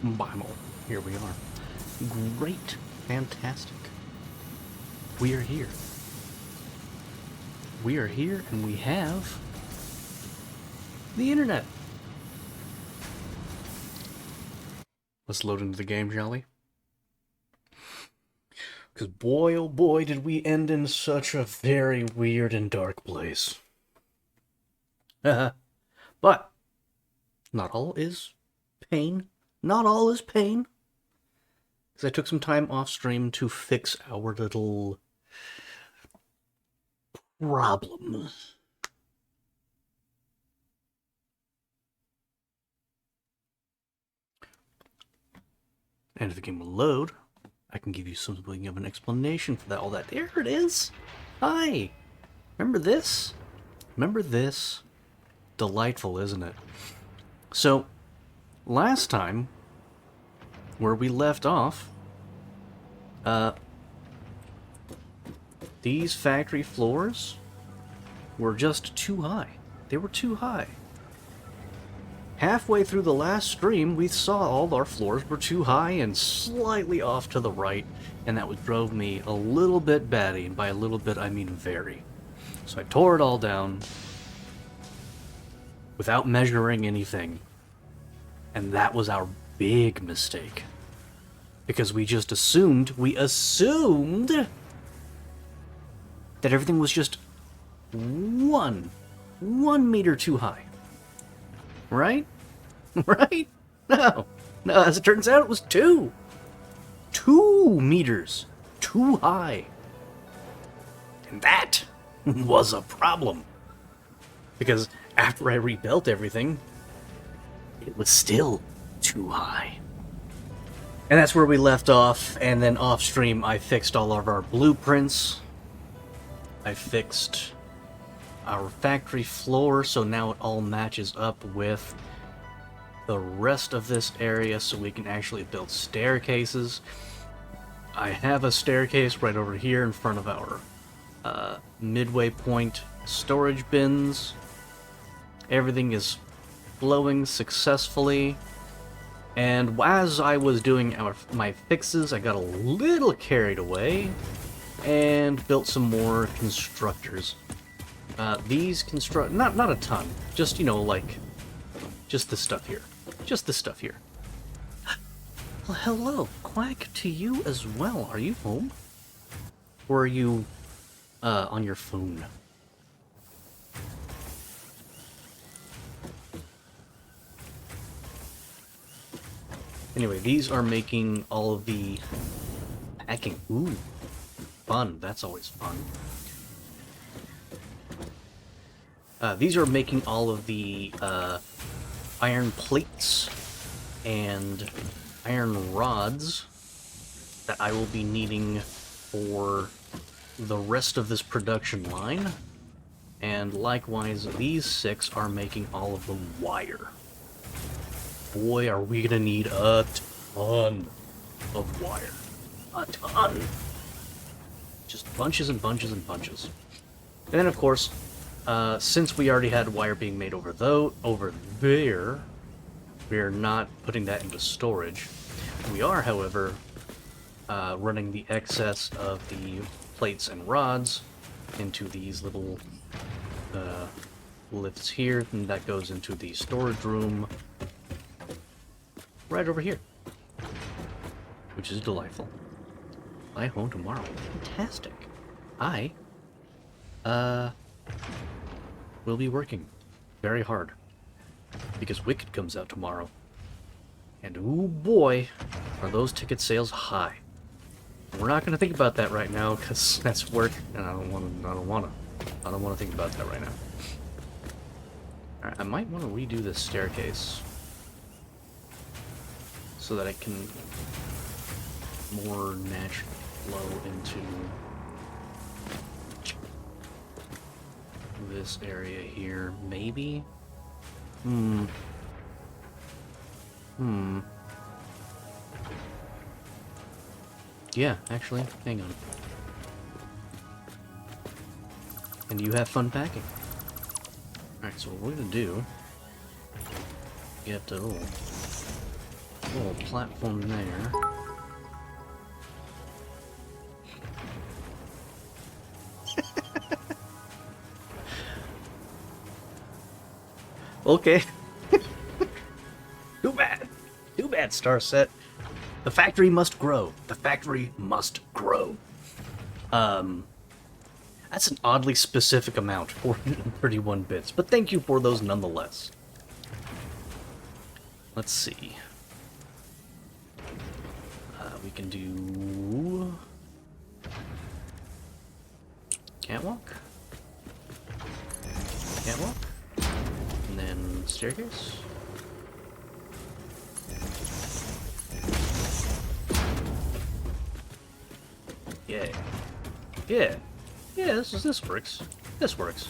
Bible. Here we are. Great. Fantastic. We are here. We are here, and we have the internet. Let's load into the game, shall we? Because boy, oh boy, did we end in such a very weird and dark place. But not all is pain. Not all is pain. Because I took some time off stream to fix our little problem. And if the game will load, I can give you something of an explanation for that. All that. There it is. Hi. Remember this? Remember this? Delightful, isn't it? So, last time, where we left off, these factory floors were just too high. They were too high. Halfway through the last stream, we saw all our floors were too high and slightly off to the right, and that drove me a little bit batty, and by a little bit I mean very. So I tore it all down without measuring anything, and that was our big mistake. Because we just assumed that everything was just one meter too high. Right? Right? No, as it turns out, it was 2 meters too high. And that was a problem. Because after I rebuilt everything, it was still too high. And that's where we left off, and then off stream I fixed all of our blueprints. I fixed our factory floor, so now it all matches up with the rest of this area, so we can actually build staircases. I have a staircase right over here in front of our midway point storage bins. Everything is flowing successfully, and as I was doing my fixes, I got a little carried away and built some more constructors. These not a ton, just, you know, like, just the stuff here. Just the stuff here. Well, hello, Quack, to you as well. Are you home? Or are you, on your phone? Anyway, these are making all of the packing. Ooh, fun. That's always fun. These are making all of the iron plates and iron rods that I will be needing for the rest of this production line. And likewise, these 6 are making all of the wire. Boy, are we gonna need a ton of wire. A ton! Just bunches and bunches and bunches. And then, of course, since we already had wire being made over there, we are not putting that into storage. We are, however, running the excess of the plates and rods into these little lifts here, and that goes into the storage room right over here, which is delightful. Fly home tomorrow. Fantastic. I will be working very hard because Wicked comes out tomorrow, and ooh boy, are those ticket sales high. We're not going to think about that right now because that's work, and I don't want to think about that right now. All right, I might want to redo this staircase so that I can more naturally flow into this area here, maybe? Yeah, actually, hang on. And you have fun packing. Alright, so what we're gonna do... Get to... little platform there. Okay. Too bad. Too bad, Star Set. The factory must grow. The factory must grow. That's an oddly specific amount, 431 bits, but thank you for those nonetheless. Let's see. We can do... Catwalk. Catwalk. And then staircase. Yeah. Yeah. Yeah, this works. This works.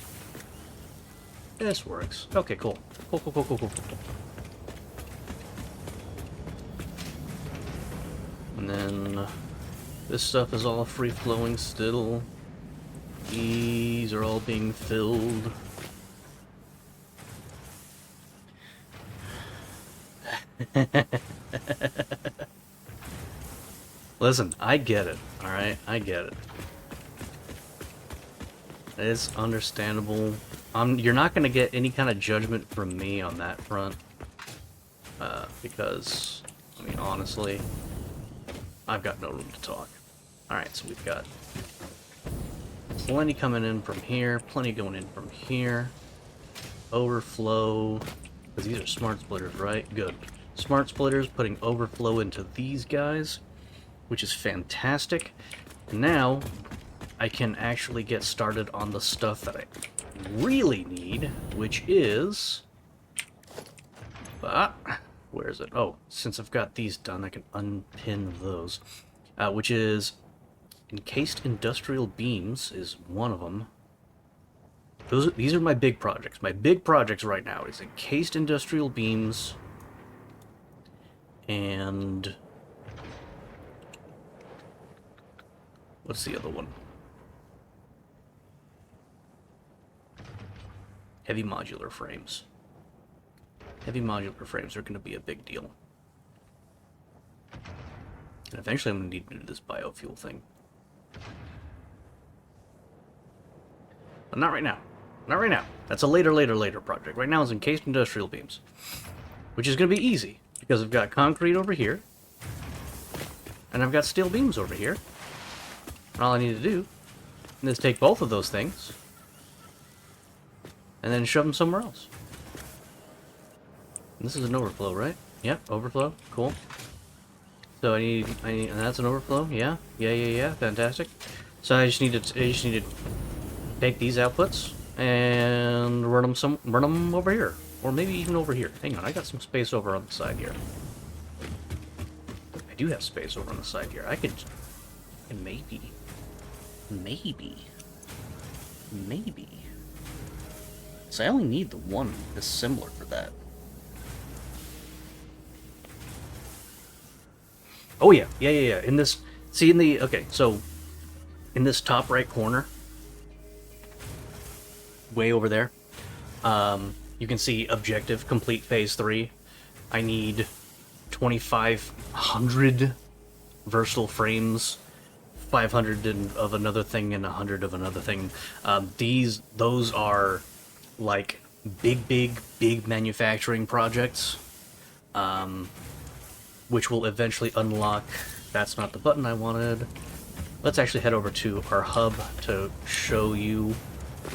This works. Okay, cool. Cool. And then this stuff is all free-flowing still. These are all being filled. Listen, I get it, alright? I get it. It's understandable. You're not going to get any kind of judgment from me on that front. Because, I mean, honestly, I've got no room to talk. Alright, so we've got plenty coming in from here, plenty going in from here. Overflow, because these are smart splitters, right? Good. Smart splitters putting overflow into these guys, which is fantastic. Now, I can actually get started on the stuff that I really need, which is... where is it? Oh, since I've got these done, I can unpin those. Which is encased industrial beams is one of them. These are my big projects. My big projects right now is encased industrial beams and... what's the other one? Heavy modular frames. Heavy modular frames are going to be a big deal. And eventually I'm going to need to do this biofuel thing. But not right now. Not right now. That's a later project. Right now it's encased industrial beams. Which is going to be easy, because I've got concrete over here. And I've got steel beams over here. And all I need to do is take both of those things and then shove them somewhere else. And this is an overflow, right? Yep, overflow. Cool. So I need, and that's an overflow. Yeah, fantastic. So I just need to take these outputs and run them over here, or maybe even over here. Hang on, I got some space over on the side here. I do have space over on the side here. I could maybe. So I only need the one assembler for that. Oh yeah. In this, see in the, okay, so in this top right corner, way over there, you can see objective complete phase 3. I need 2,500 versatile frames, 500 of another thing, and 100 of another thing. Those are like big manufacturing projects, which will eventually unlock. That's not the button I wanted. Let's actually head over to our hub to show you,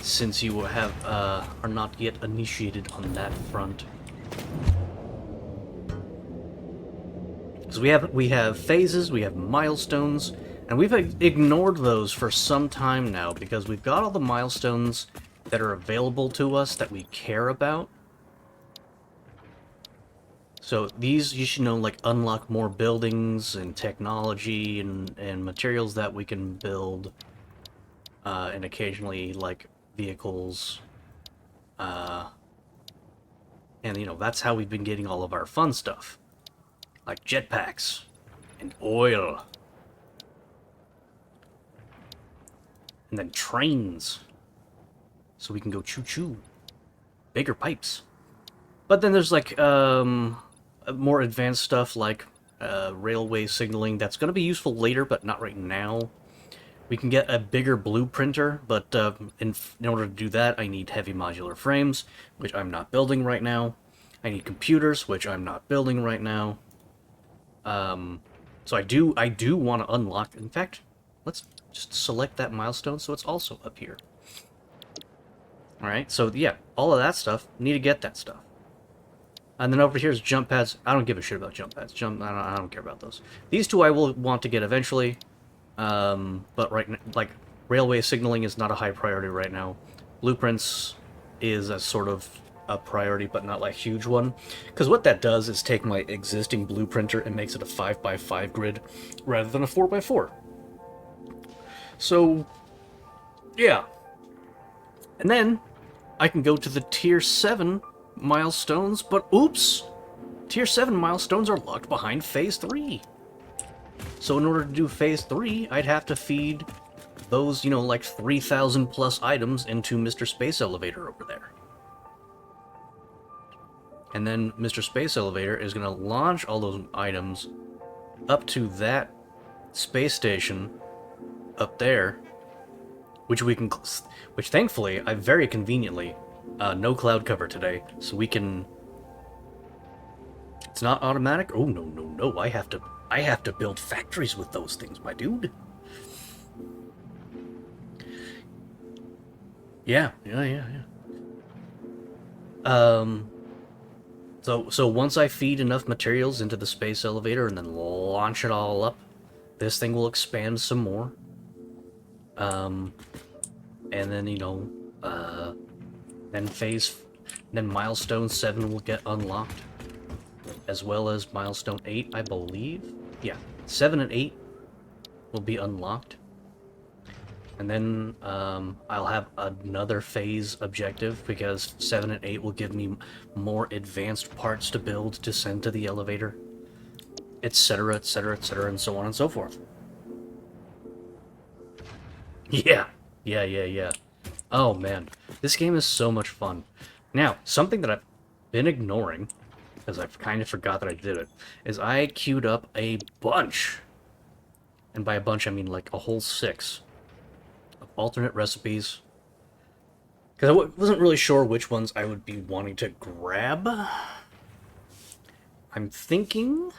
since you have are not yet initiated on that front. Because we have phases, we have milestones, and we've ignored those for some time now because we've got all the milestones that are available to us that we care about. So these, you should know, like, unlock more buildings and technology and materials that we can build, and occasionally, like, vehicles. And, you know, that's how we've been getting all of our fun stuff. Like jetpacks and oil. And then trains. So we can go choo-choo. Bigger pipes. But then there's, like, more advanced stuff like railway signaling. That's going to be useful later, but not right now. We can get a bigger blueprinter, but in order to do that, I need heavy modular frames, which I'm not building right now. I need computers, which I'm not building right now. So I do want to unlock. In fact, let's just select that milestone so it's also up here. All right. So yeah, all of that stuff. Need to get that stuff. And then over here is jump pads. I don't give a shit about jump pads. I don't care about those. These two I will want to get eventually. But right now, like, railway signaling is not a high priority right now. Blueprints is a sort of a priority, but not like huge one. Because what that does is take my existing blueprinter and makes it a 5x5 grid rather than a 4x4. So, yeah. And then I can go to the tier 7 milestones, but oops! Tier 7 milestones are locked behind phase 3. So in order to do phase 3, I'd have to feed those, you know, like 3,000 plus items into Mr. Space Elevator over there. And then Mr. Space Elevator is going to launch all those items up to that space station up there, which thankfully, I very conveniently, no cloud cover today, so we can... It's not automatic? Oh, no, I have to build factories with those things, my dude. Yeah. So once I feed enough materials into the space elevator and then launch it all up, this thing will expand some more. And then, you know, then milestone 7 will get unlocked, as well as milestone 8, I believe. Yeah, 7 and 8 will be unlocked. And then I'll have another phase objective, because 7 and 8 will give me more advanced parts to build to send to the elevator, etc., etc., etc., and so on and so forth. Yeah. Oh man, this game is so much fun. Now, something that I've been ignoring, because I've kind of forgot that I did it, is I queued up a bunch, and by a bunch I mean like a whole 6, of alternate recipes, because I wasn't really sure which ones I would be wanting to grab. I'm thinking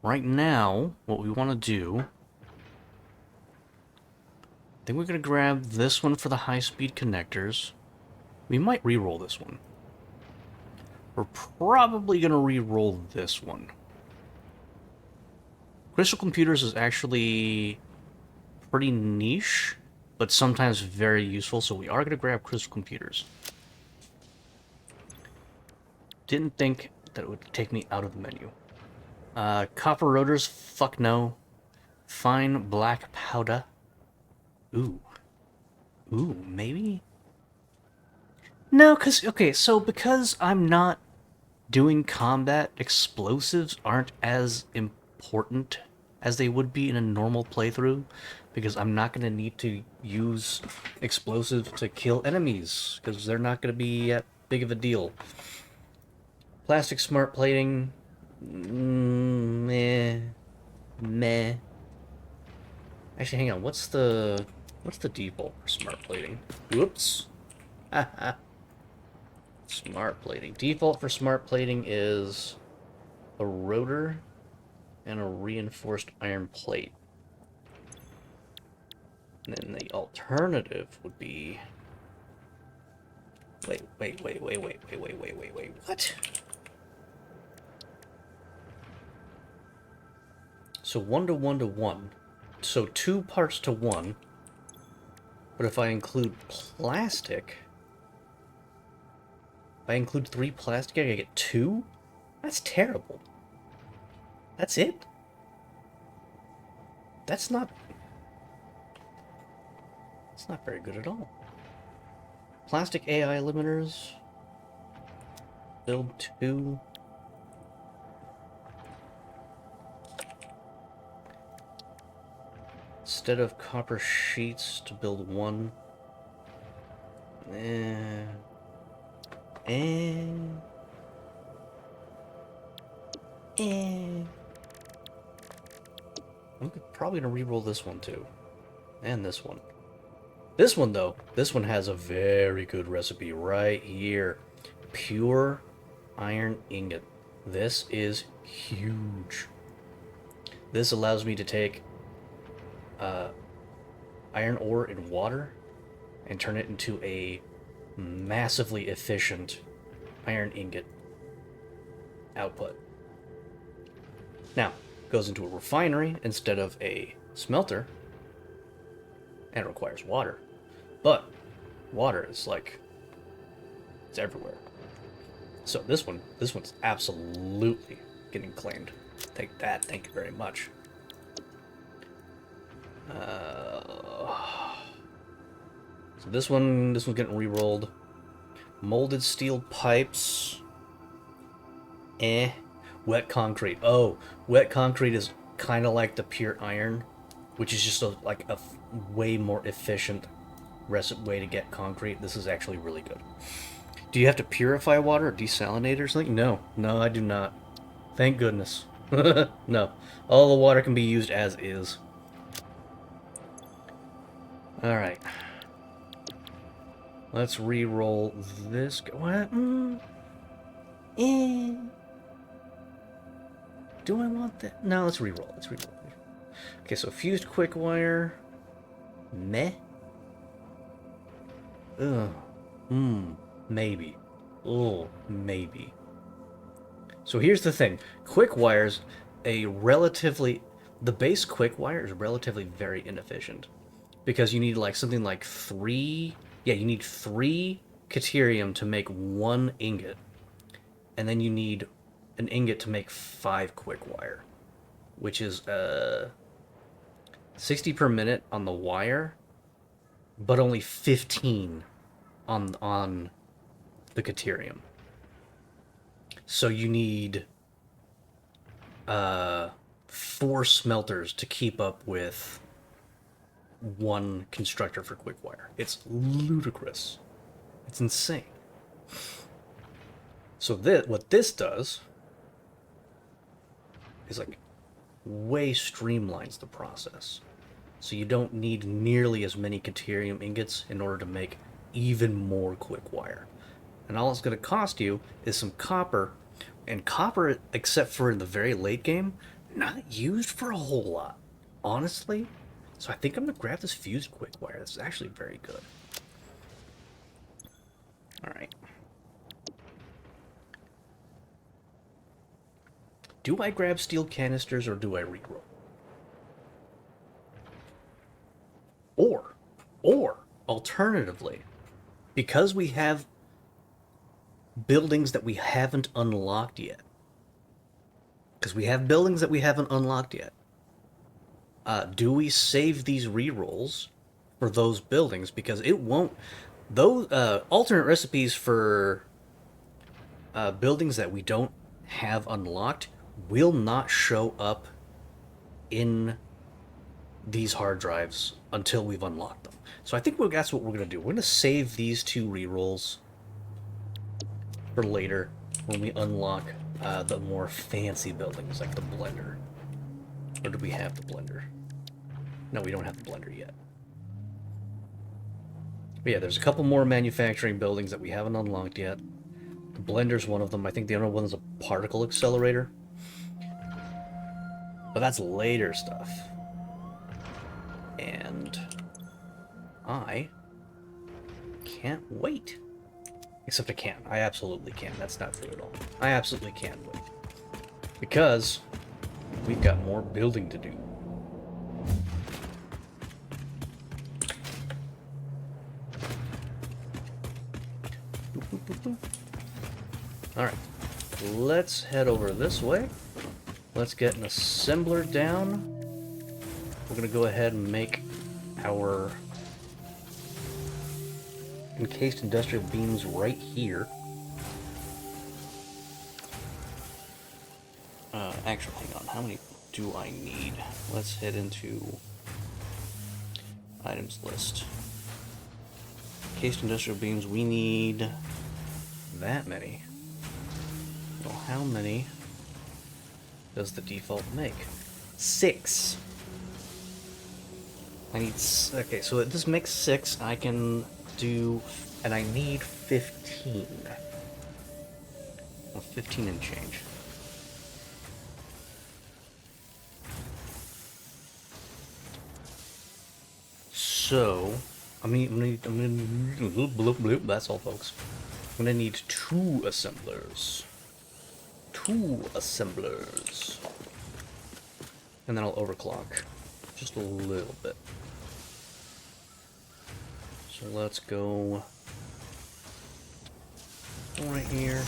right now what we want to do, I think we're going to grab this one for the high-speed connectors. We might re-roll this one. We're probably going to re-roll this one. Crystal computers is actually pretty niche, but sometimes very useful, so we are going to grab crystal computers. Didn't think that it would take me out of the menu. Copper rotors, fuck no. Fine black powder. Ooh, maybe? No, because I'm not doing combat, explosives aren't as important as they would be in a normal playthrough, because I'm not going to need to use explosives to kill enemies, because they're not going to be that big of a deal. Plastic smart plating, meh. Actually, hang on, what's the default for smart plating? Whoops. Smart plating. Default for smart plating is a rotor and a reinforced iron plate. And then the alternative would be... Wait, what? So 1 to 1 to 1. So 2 parts to 1. But if I include plastic... If I include 3 plastic, I get 2? That's terrible. That's it? That's not very good at all. Plastic AI limiters. Build 2. Instead of copper sheets, to build 1. I'm probably gonna re-roll this one too. And this one. This one, though, this one has a very good recipe right here. Pure iron ingot. This is huge. This allows me to take iron ore in water and turn it into a massively efficient iron ingot output. Now, it goes into a refinery instead of a smelter, and it requires water. But water is like, it's everywhere. So this one's absolutely getting claimed. Take that, thank you very much. So this one's getting re-rolled. Molded steel pipes. Wet concrete. Oh, wet concrete is kind of like the pure iron, which is just like a way more efficient way to get concrete. This is actually really good. Do you have to purify water or desalinate or something? No, I do not. Thank goodness. No, all the water can be used as is. All right. Let's re-roll this. What? Do I want that? No, let's re-roll. Okay, so fused quick wire. Meh. Ugh. Maybe. Oh, maybe. So here's the thing. Quick wires, the base quick wire is relatively very inefficient. Because you need like something like you need 3 caterium to make 1 ingot. And then you need an ingot to make 5 quick wire. Which is 60 per minute on the wire, but only 15 on the caterium. So you need 4 smelters to keep up with 1 constructor for quick wire. It's ludicrous. It's insane. So what this does is like way streamlines the process. So you don't need nearly as many caterium ingots in order to make even more quick wire. And all it's going to cost you is some copper. And copper, except for in the very late game, not used for a whole lot, honestly. So I think I'm going to grab this fused quick wire. This is actually very good. Alright. Do I grab steel canisters or do I reroll? Or, alternatively, because we have buildings that we haven't unlocked yet. Do we save these rerolls for those buildings? Because it won't... Those alternate recipes for buildings that we don't have unlocked will not show up in these hard drives until we've unlocked them. So I think that's what we're going to do. We're going to save these 2 rerolls for later when we unlock the more fancy buildings like the blender. Or do we have the blender? No, we don't have the blender yet. But yeah, there's a couple more manufacturing buildings that we haven't unlocked yet. The blender's one of them. I think the other one is a particle accelerator. But that's later stuff. And I can't wait. Except I can. I absolutely can. That's not true at all. I absolutely can wait. Because we've got more building to do. Alright. Let's head over this way. Let's get an assembler down. We're going to go ahead and make our encased industrial beams right here. Actually, hang on. How many do I need? Let's head into items list. Encased industrial beams, we need that many. Well, how many does the default make? 6. I need... Okay, so this makes 6. I can do... And I need 15. Well, 15 and change. So... I'm gonna bloop, bloop, that's all, folks. I'm gonna need 2 assemblers. 2 assemblers. And then I'll overclock. Just a little bit. So let's go right here.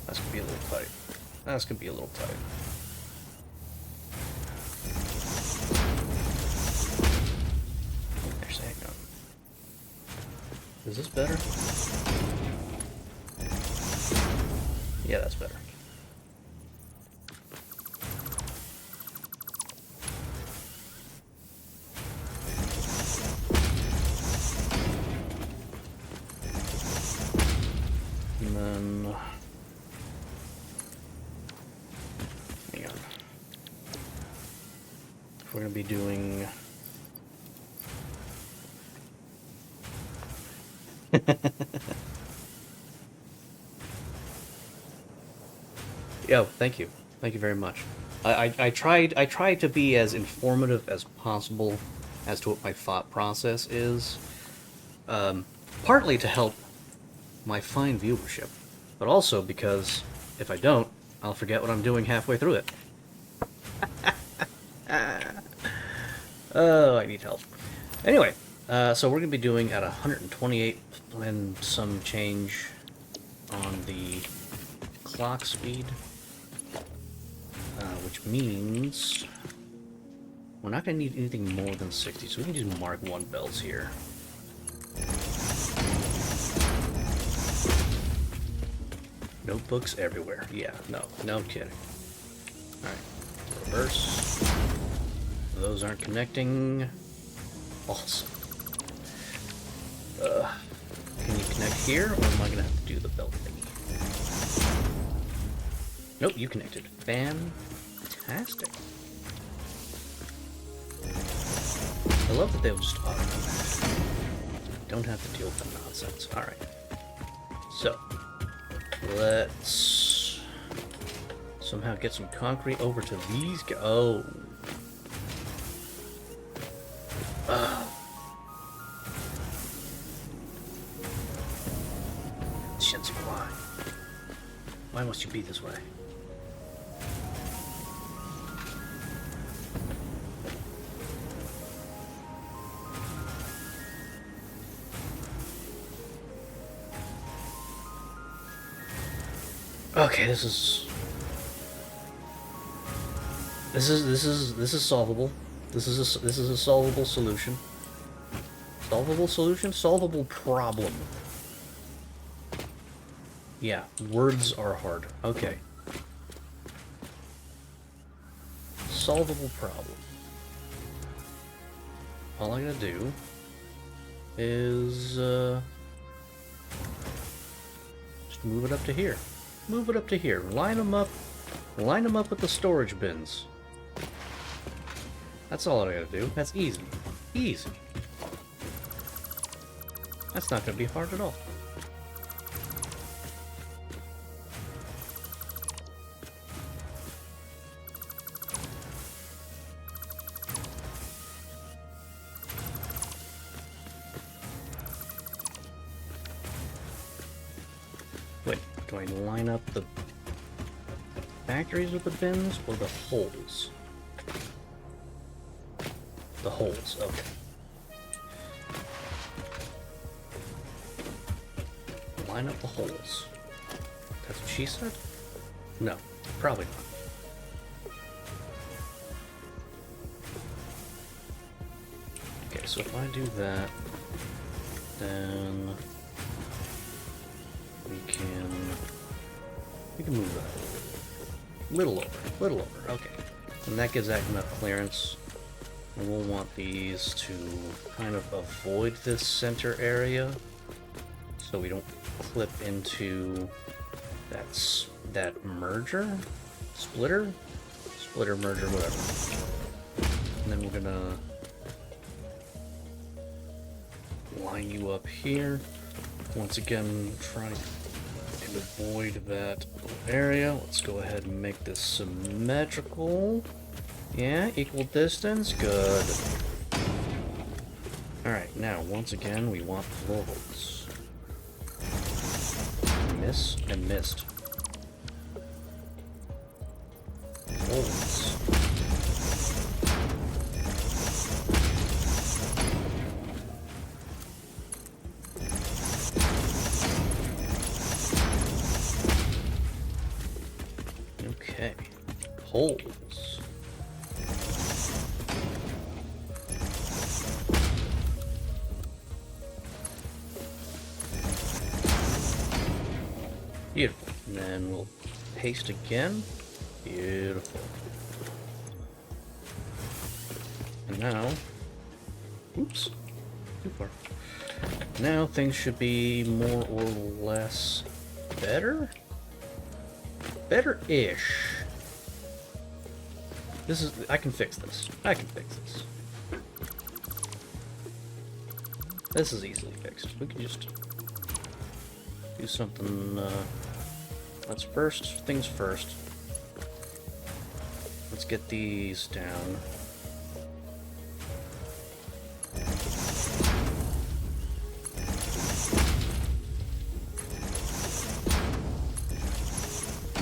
That's gonna be a little tight. That's gonna be a little tight. Actually, hang on. Is this better? Yeah, that's better. And then... hang on. We're going to be doing... Yo, thank you. Thank you very much. I tried to be as informative as possible as to what my thought process is. Partly to help my fine viewership, but also because if I don't, I'll forget what I'm doing halfway through it. Oh, I need help. Anyway, so we're going to be doing at 128 and some change on the clock speed, which means we're not going to need anything more than 60, so we can just mark 1 bells here. Notebooks everywhere. Yeah, no kidding. Alright, reverse. Those aren't connecting. Awesome. Can you connect here, or am I going to have to do the belt thingy? Nope, you connected. Fantastic. I love that they'll just auto connect. Don't have to deal with the nonsense. Alright. So, let's somehow get some concrete over to these guys. Oh. Shinsu, why? Why must you be this way? Okay, this is solvable. This is a solvable solution. Solvable solution? Solvable problem. Yeah, words are hard. Okay. Solvable problem. All I gotta do is just move it up to here. Move it up to here. Line them up with the storage bins. That's all I gotta do. That's easy. Easy. That's not gonna be hard at all. Wait, do I line up the factories with the bins or the holes? The holes, okay. Line up the holes. That's what she said? No, probably not. Okay, so if I do that, then we can move that a little over, okay. And that gives that enough clearance And we'll want these to kind of avoid this center area so we don't clip into that merger? Splitter, merger, whatever. And then we're gonna line you up here. Once again, trying to avoid that area. Let's go ahead and make this symmetrical. Yeah, equal distance, good. Alright, now, once again, we want levels. Miss and missed. Folds. Okay. Holes. Beautiful. And then we'll paste again. Beautiful. And now, oops, too far. Now things should be more or less better? Better-ish. I can fix this. I can fix this. This is easily fixed. We can just do something, let's first things first. Let's get these down.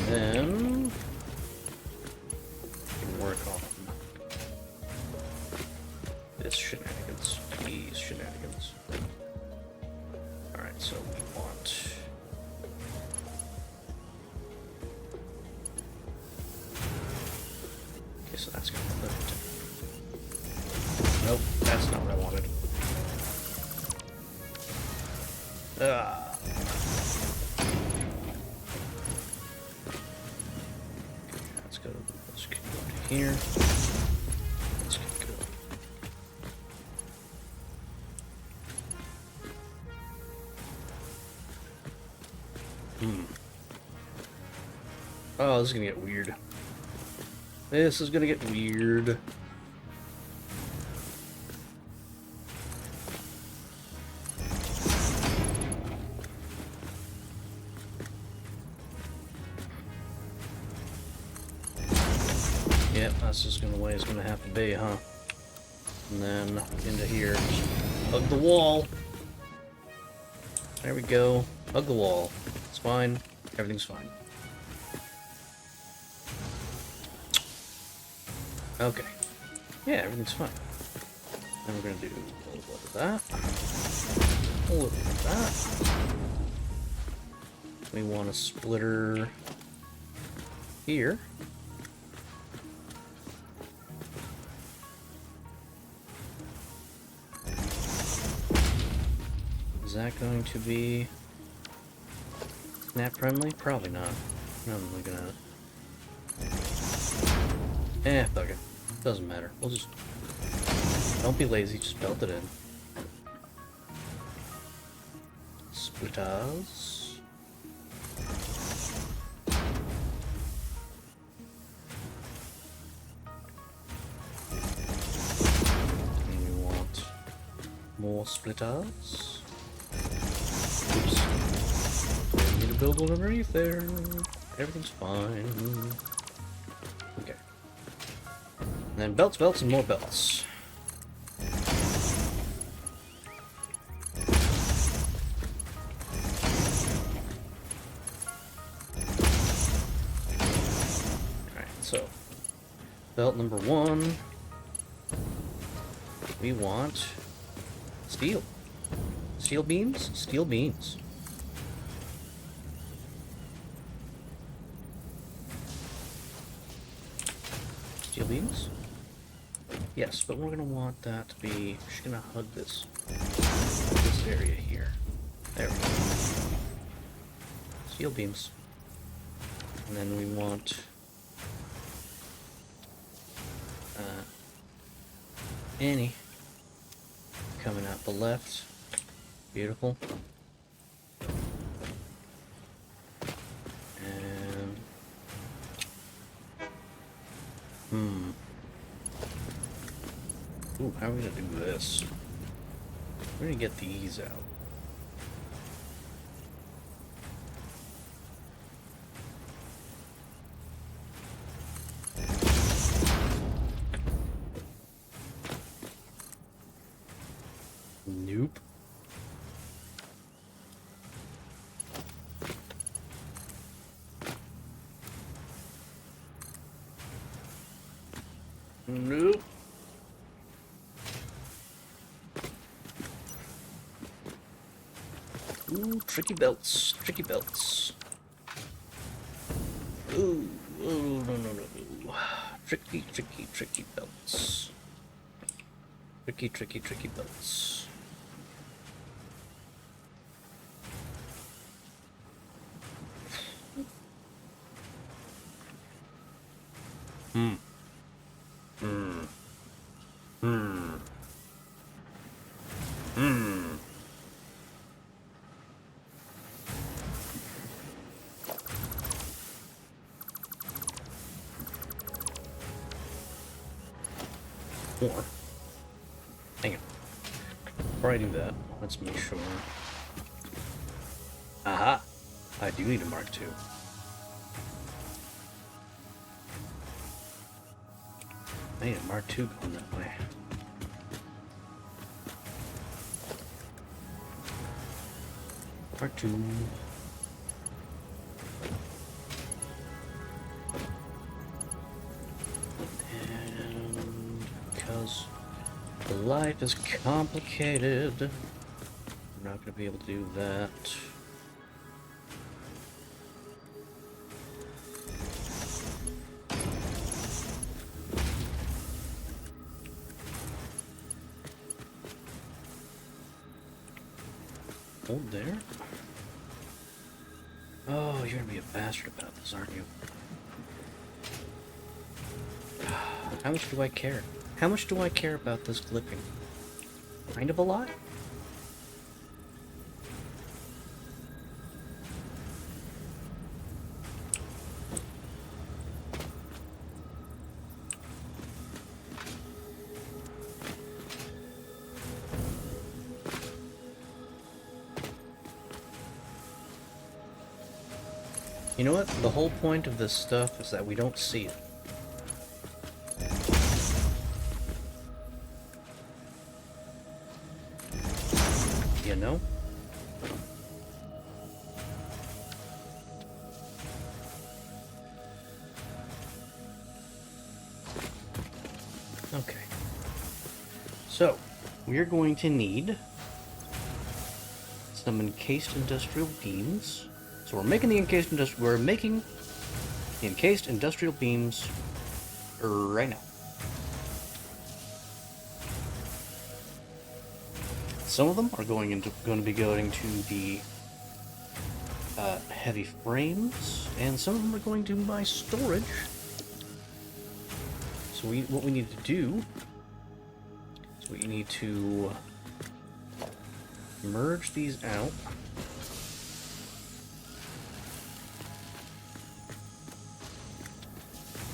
Then we can work on this shenanigans, these shenanigans. Alright, so we want okay, so that's gonna lift. Nope, that's not what I wanted. Let's go to here. Let's go. Oh, this is gonna get weird. This is gonna get weird. Yep, that's just gonna the way it's gonna have to be, huh? And then into here. Hug the wall. There we go. Hug the wall. It's fine. Everything's fine. Okay. Yeah, everything's fine. Then we're gonna do a little bit of that. A little bit of that. We want a splitter here. Is that going to be snap friendly? Probably not. I'm really gonna. Fuck it. Doesn't matter. We'll just. Don't be lazy, just belt it in. Splitters. And we want more splitters. Oops. Didn't need to build one underneath there. Everything's fine. Okay. And then belts, belts, and more belts. Alright, so belt number 1. We want steel. Steel beams? Steel beams. Steel beams? Yes, but we're gonna want that to be. We're just gonna hug this area here. There we go. Steel beams. And then we want any. Coming out the left. Beautiful. And... Ooh, how are we gonna do this? We're gonna get these out. Nope. Nope. Ooh, tricky belts, tricky belts. Ooh, no, no, no, no. Tricky, tricky, tricky belts. Tricky, tricky, tricky belts. Hmm. Hmm. Hmm. Hmm. Or, hang on. Before I do that, let's make sure. Aha! I do need a Mark II. I need a Mark II going that way. Mark II. And because life is complicated, I'm not going to be able to do that. Hold there. Oh, you're gonna be a bastard about this, aren't you? How much do I care? How much do I care about this clipping? Kind of a lot? You know what? The whole point of this stuff is that we don't see it. You know? Okay. So, we're going to need some encased industrial beams. So we're making the encased industrial beams right now. Some of them are going to be going to the heavy frames, and some of them are going to my storage. So what we need to do is we need to merge these out.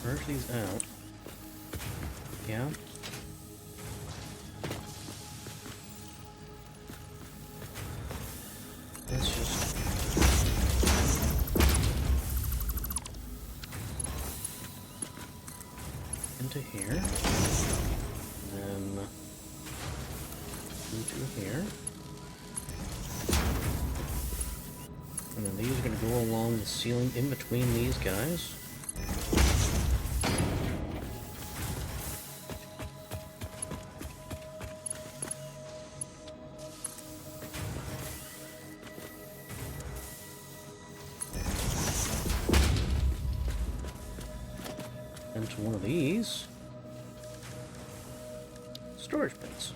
Merge these out. Yeah. Let's just... into here. And then... into here. And then these are going to go along the ceiling in between these guys. Into one of these storage bins.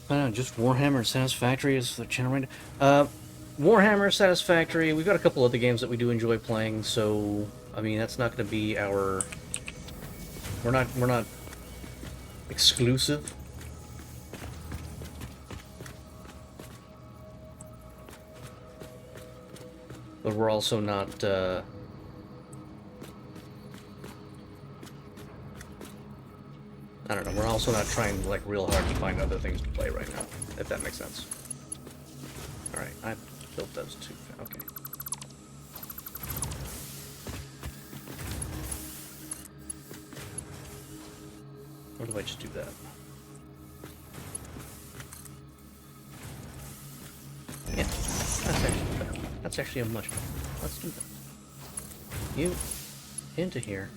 I don't know, just Warhammer Satisfactory is the channel right now. Warhammer Satisfactory, we've got a couple other games that we do enjoy playing, so I mean that's not gonna be our we're not exclusive. But we're also not, I don't know, we're also not trying, like, real hard to find other things to play right now, if that makes sense. Alright, I built those two. Okay. Or do I just do that? Yeah, that's actually better. That's actually a much better. Let's do that. You into here.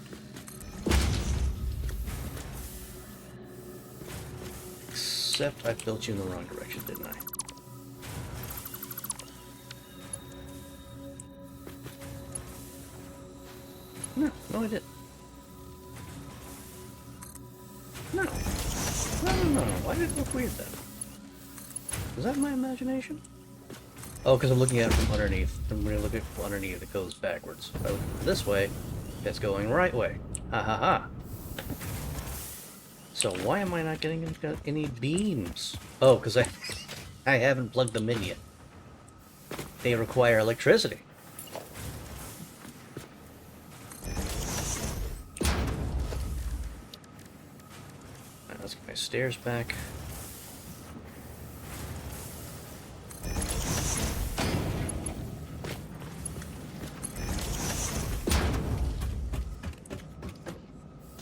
Except I built you in the wrong direction, didn't I? No, I didn't. No. No. Why did it look weird then? Is that my imagination? Oh, because I'm looking at it from underneath. I'm really looking from underneath, it goes backwards. If I look this way, it's going right way. Ha ha ha. So why am I not getting any beams? Oh, because I haven't plugged them in yet. They require electricity. Alright, let's get my stairs back.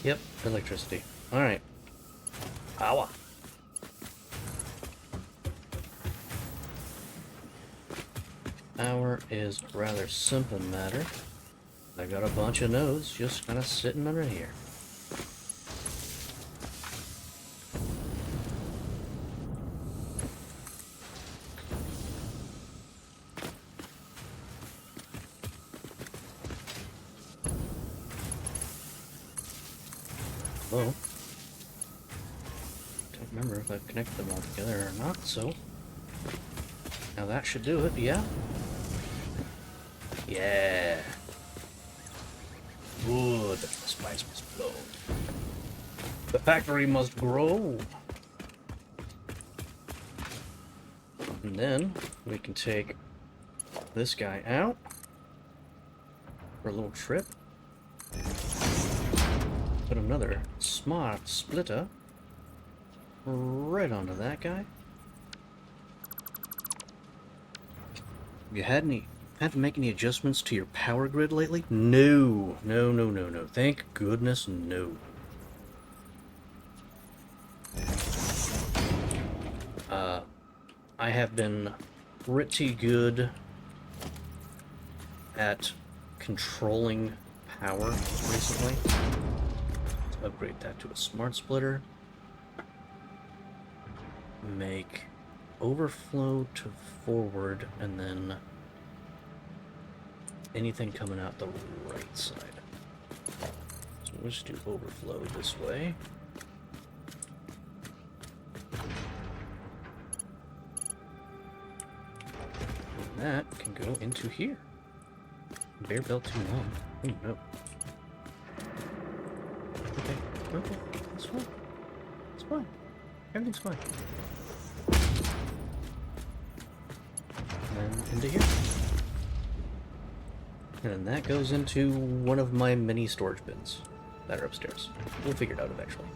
Yep, electricity. Alright. Power. Power is a rather simple matter. I got a bunch of nodes just kind of sitting under here. Well, don't remember if I've connected them all together or not, so now that should do it, yeah? Yeah. Good. The spice must flow. The factory must grow. And then we can take this guy out for a little trip. Put another smart splitter right onto that guy. Have you had to make any adjustments to your power grid lately? No. Thank goodness, no. I have been pretty good at controlling power recently. Let's upgrade that to a smart splitter. Make overflow to forward, and then anything coming out the right side. So we'll just do overflow this way. And that can go into here. Bare belt too long. Oh no. Okay, that's fine. It's fine. Everything's fine. And into here. And then that goes into one of my many storage bins that are upstairs. We'll figure it out eventually.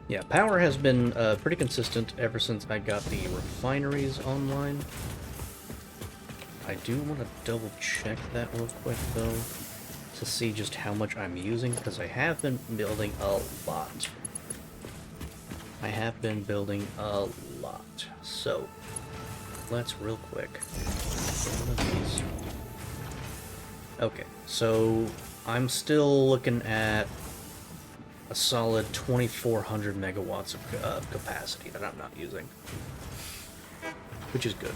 Yeah, power has been pretty consistent ever since I got the refineries online. I do want to double check that real quick though, to see just how much I'm using, because I have been building a lot. So, let's real quick. One of these. Okay, so I'm still looking at a solid 2,400 megawatts of capacity that I'm not using, which is good.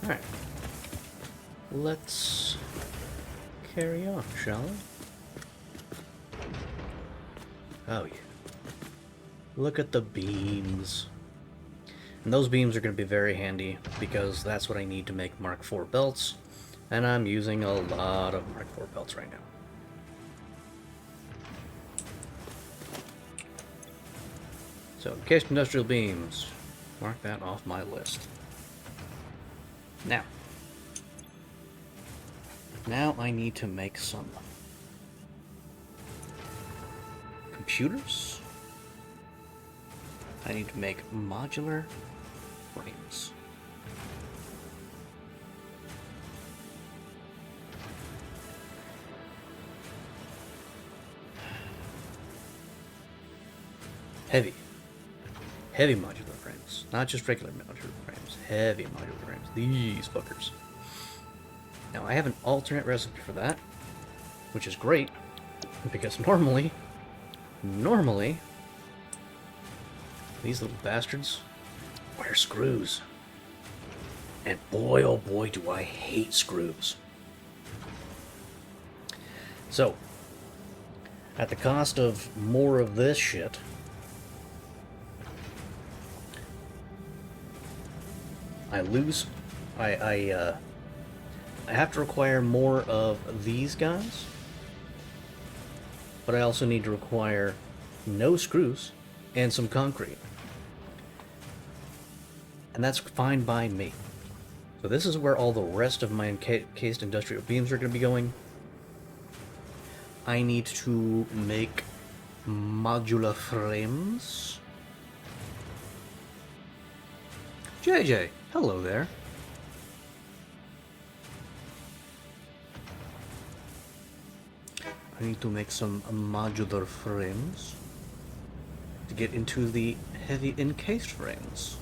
Alright. Let's carry on, shall we? Oh, yeah. Look at the beams. And those beams are going to be very handy because that's what I need to make Mark IV belts. And I'm using a lot of Mark IV belts right now. So, encased industrial beams. Mark that off my list. Now I need to make some computers. I need to make modular frames. Heavy modular frames. Not just regular modular frames. Heavy modular frames. These fuckers. Now, I have an alternate recipe for that, which is great, because normally, these little bastards wear screws. And boy, oh boy, do I hate screws. So, at the cost of more of this shit, I have to require more of these guys, but I also need to require no screws and some concrete. And that's fine by me. So this is where all the rest of my encased industrial beams are going to be going. I need to make modular frames. JJ, hello there. I need to make some modular frames to get into the heavy encased frames.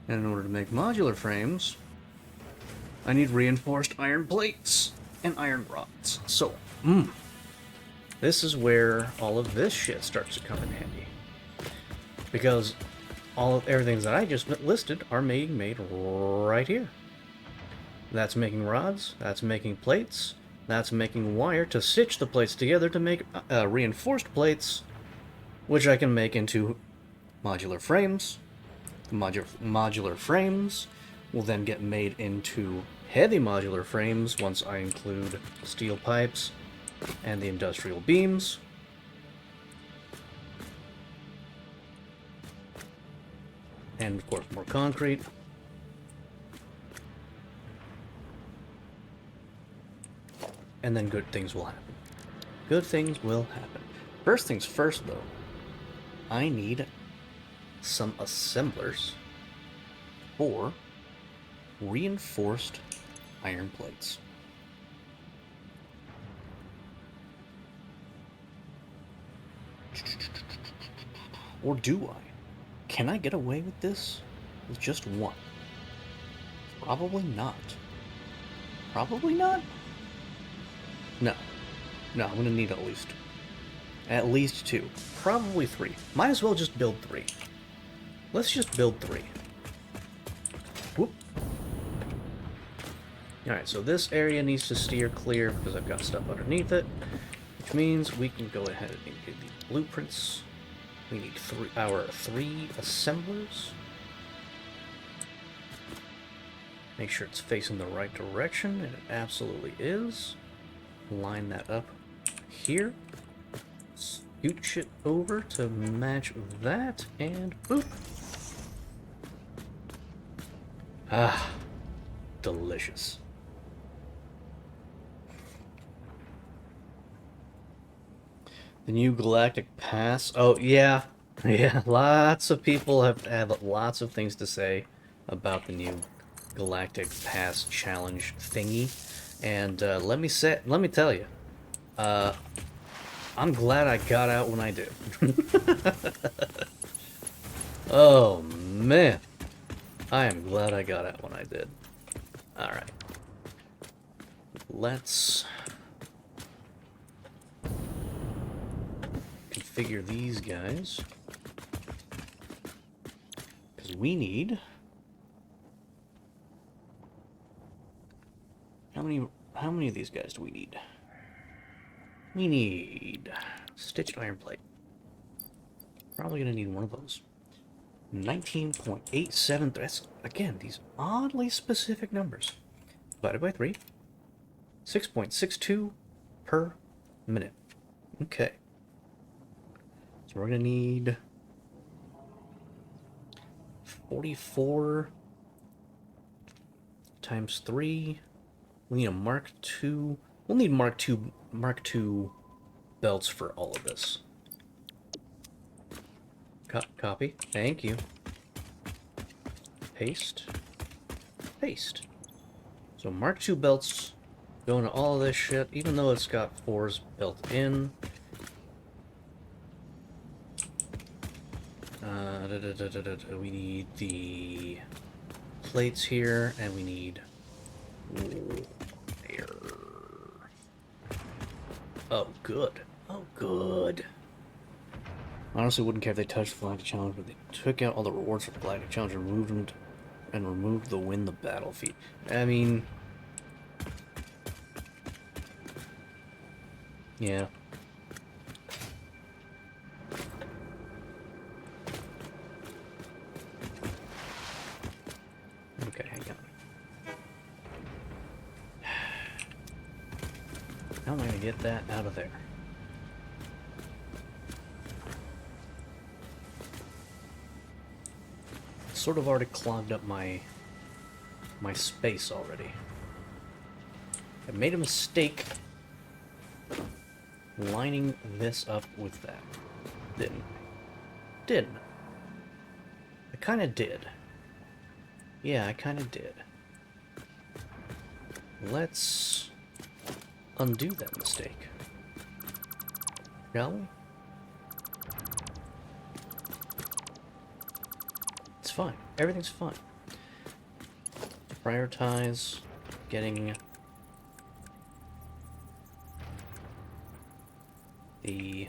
And in order to make modular frames, I need reinforced iron plates and iron rods. So, this is where all of this shit starts to come in handy. Because everything that I just listed are being made right here. That's making rods, that's making plates, that's making wire to stitch the plates together to make reinforced plates, which I can make into modular frames. The modular frames will then get made into heavy modular frames once I include steel pipes and the industrial beams. And of course more concrete. And then good things will happen. Good things will happen. First things first though, I need some assemblers for reinforced iron plates. Or do I? Can I get away with this with just one? Probably not. Probably not? No. No, I'm gonna need at least two. Probably three. Might as well just build three. Let's just build three. Whoop. Alright, so this area needs to steer clear because I've got stuff underneath it, which means we can go ahead and get the blueprints. We need our three assemblers. Make sure it's facing the right direction, and it absolutely is. Line that up here. Scooch it over to match that, and boop. Ah, delicious. The new Galactic Pass. Oh, yeah. Yeah, lots of people have lots of things to say about the new Galactic Pass challenge thingy. And let me tell you, I'm glad I got out when I did. Oh, man. I am glad I got out when I did. Alright. Let's reconfigure these guys. Because we need... How many of these guys do we need? We need stitched iron plate. Probably gonna need one of those. 19.87. That's, again, these oddly specific numbers. Divided by 3. 6.62 per minute. Okay. So we're gonna need 44 times 3. We need a Mark II. We'll need Mark II belts for all of this. Copy. Thank you. Paste. Paste. So Mark II belts go into all of this shit, even though it's got 4s built in. We need the plates here, and we need air. Oh, good. Oh, good. Honestly, wouldn't care if they touched the Galactic Challenge, but they took out all the rewards for the Galactic Challenge and removed them and removed the win the battle feat. I mean, yeah. Okay, hang on. How am I gonna get that out of there? Sort of already clogged up my space already. I made a mistake lining this up with that. Didn't I? Didn't I? I kinda did. Yeah, I kinda did. Let's undo that mistake. Shall we? It's fine. Everything's fine. Prioritize getting the...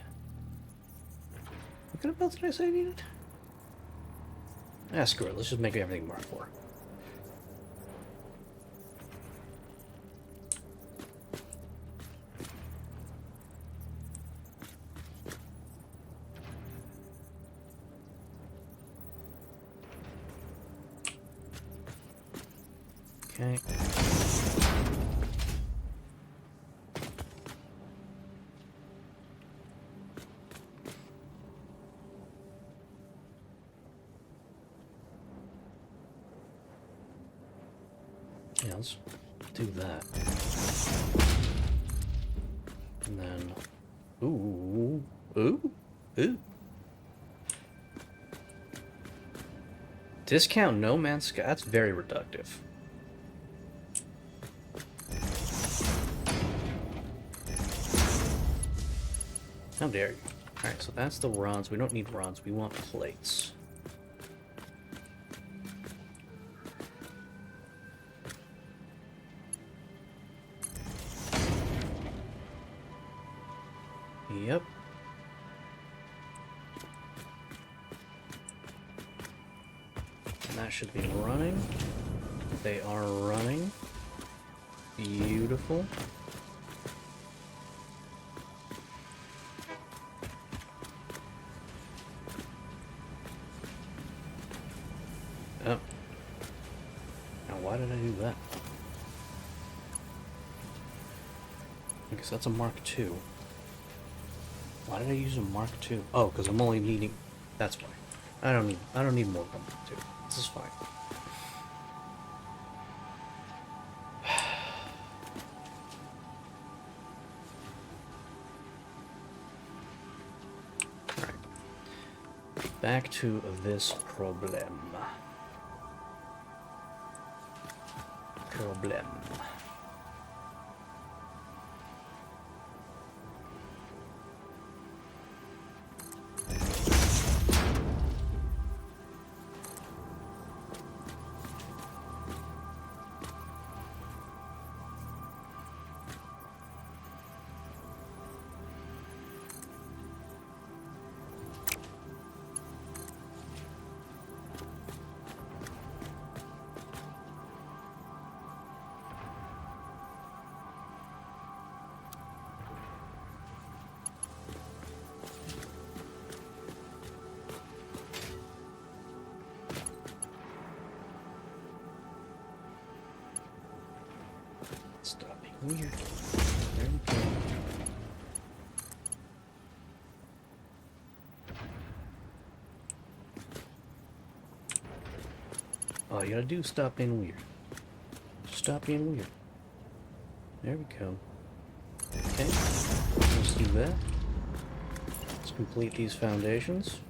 What kind of belts did I say I needed? Ah, screw it. Let's just make everything Mark 4. Okay. Yeah, let's do that. And then... Ooh. Ooh. Ooh. Discount No Man's Sky. That's very reductive. How dare you. Alright, so that's the rods. We don't need rods. We want plates. Yep. And that should be running. They are running. Beautiful. Oh. Now why did I do that? I guess that's a Mark II. Why did I use a Mark II? Oh, because I'm only needing... That's why. I don't need more than Mark II. This is fine. Alright. Back to this problem. Stop being weird. There we go. All you gotta do is stop being weird. Stop being weird. There we go. Okay, let's do that. Let's complete these foundations.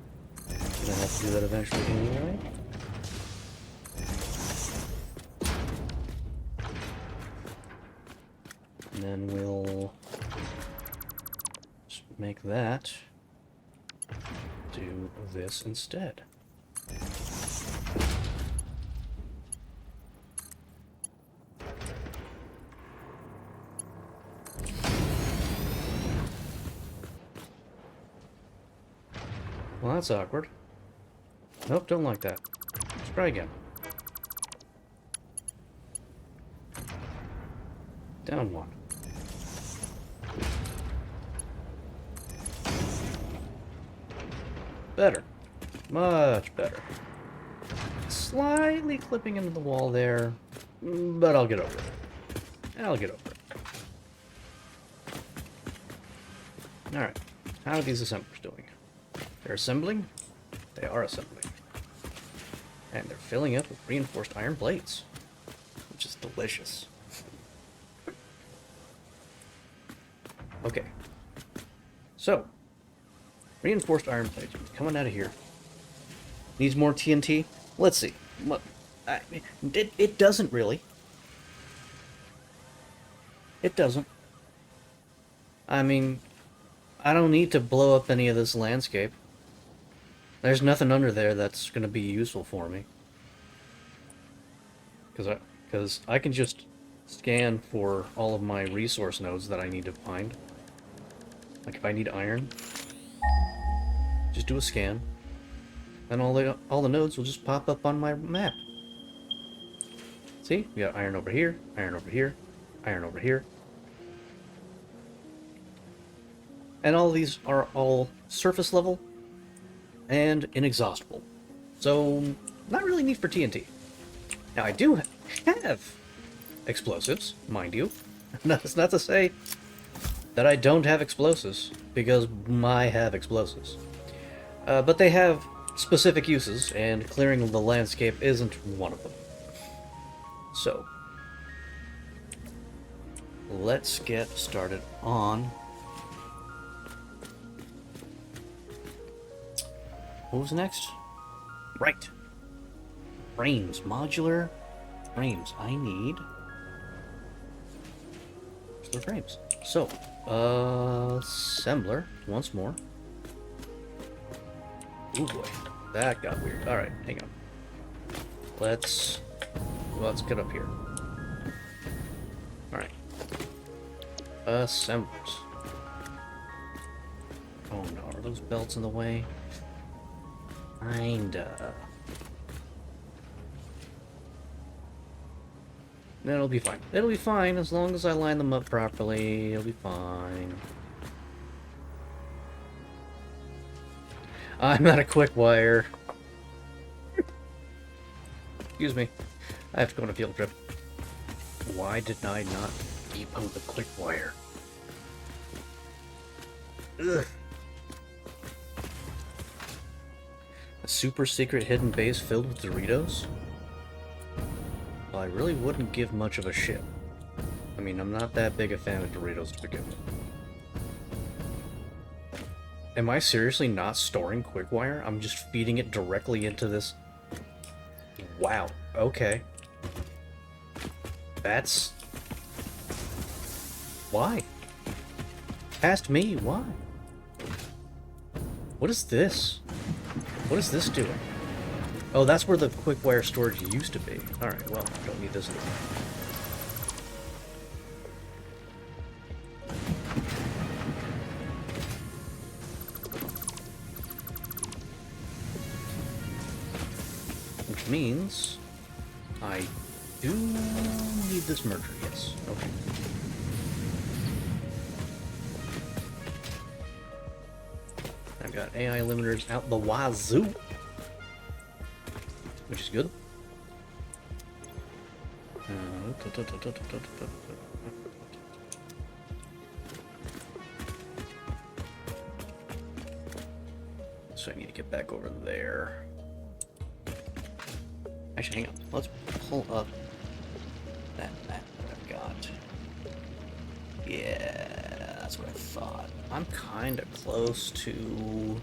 I'm gonna have to do that eventually anyway. And then we'll just make that do this instead. Well, that's awkward. Nope, don't like that. Let's try again. Down one. Better. Much better. Slightly clipping into the wall there, but I'll get over it. I'll get over it. Alright, how are these assemblers doing? They're assembling? They are assembling. And they're filling up with reinforced iron plates, which is delicious. Okay. So, reinforced iron plates coming out of here. Needs more TNT? Let's see. It doesn't really. It doesn't. I mean, I don't need to blow up any of this landscape. There's nothing under there that's going to be useful for me. Because I can just scan for all of my resource nodes that I need to find. Like if I need iron, just do a scan, and all the nodes will just pop up on my map. See? We got iron over here, iron over here, iron over here. And all these are all surface level and inexhaustible. So, not really need for TNT. Now, I do have explosives, mind you. That's not to say that I don't have explosives, because I have explosives. But they have specific uses, and clearing the landscape isn't one of them. So, let's get started on... What was next? Right. Frames. Modular frames. I need... modular frames. So, assembler, once more. Ooh boy, that got weird. Alright, hang on. Let's get up here. Alright. Assemblers. Oh no, are those belts in the way? Kinda. It'll be fine. It'll be fine as long as I line them up properly. It'll be fine. I'm not a quick wire. Excuse me. I have to go on a field trip. Why did I not depot the quick wire? Ugh. A super secret hidden base filled with Doritos? Well, I really wouldn't give much of a shit. I mean, I'm not that big a fan of Doritos to begin with. Am I seriously not storing Quickwire? I'm just feeding it directly into this... Wow, okay. That's... Why? Past me, why? What is this? What is this doing? Oh, that's where the Quickwire storage used to be. Alright, well, I don't need this anymore. Which means I do need this merger, yes. Okay. I've got AI limiters out the wazoo, which is good. So I need to get back over there. Actually, hang on. Let's pull up that map that I've got. Yeah, that's what I thought. I'm kind of close to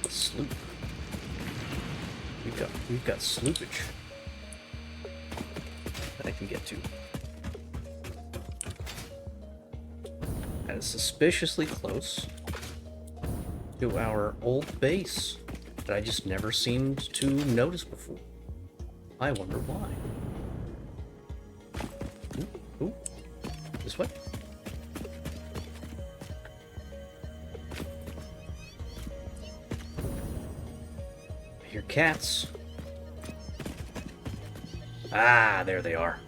the sloop. We've got sloopage that I can get to. That is suspiciously close to our old base that I just never seemed to notice before. I wonder why. Ooh, this way. I hear cats. Ah, there they are.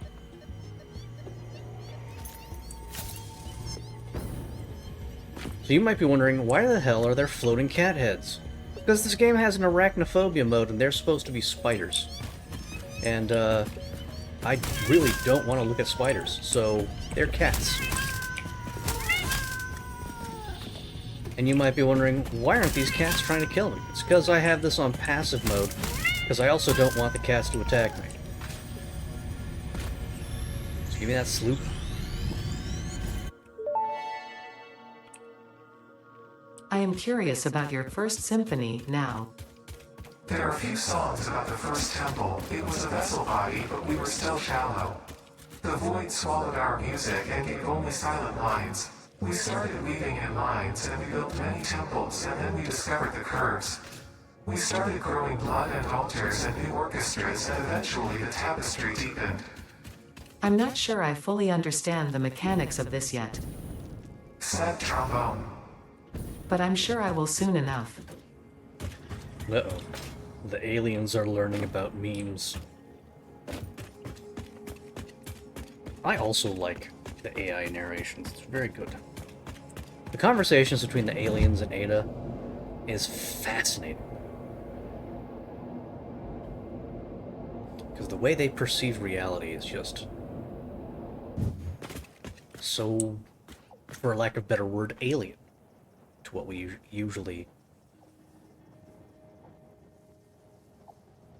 So you might be wondering, why the hell are there floating cat heads? Because this game has an arachnophobia mode and they're supposed to be spiders. And, I really don't want to look at spiders, so they're cats. And you might be wondering, why aren't these cats trying to kill me? It's because I have this on passive mode, because I also don't want the cats to attack me. So give me that sloop. I am curious about your first symphony now. There are a few songs about the first temple. It was a vessel body, but we were still shallow. The void swallowed our music and gave only silent lines. We started weaving in lines, and we built many temples, and then we discovered the curves. We started growing blood and altars and new orchestras, and eventually the tapestry deepened. I'm not sure I fully understand the mechanics of this yet, Said trombone. but I'm sure I will soon enough. Uh-oh. The aliens are learning about memes. I also like the AI narrations. It's very good. The conversations between the aliens and Ada is fascinating. Because the way they perceive reality is just so, for lack of a better word, alien to what we usually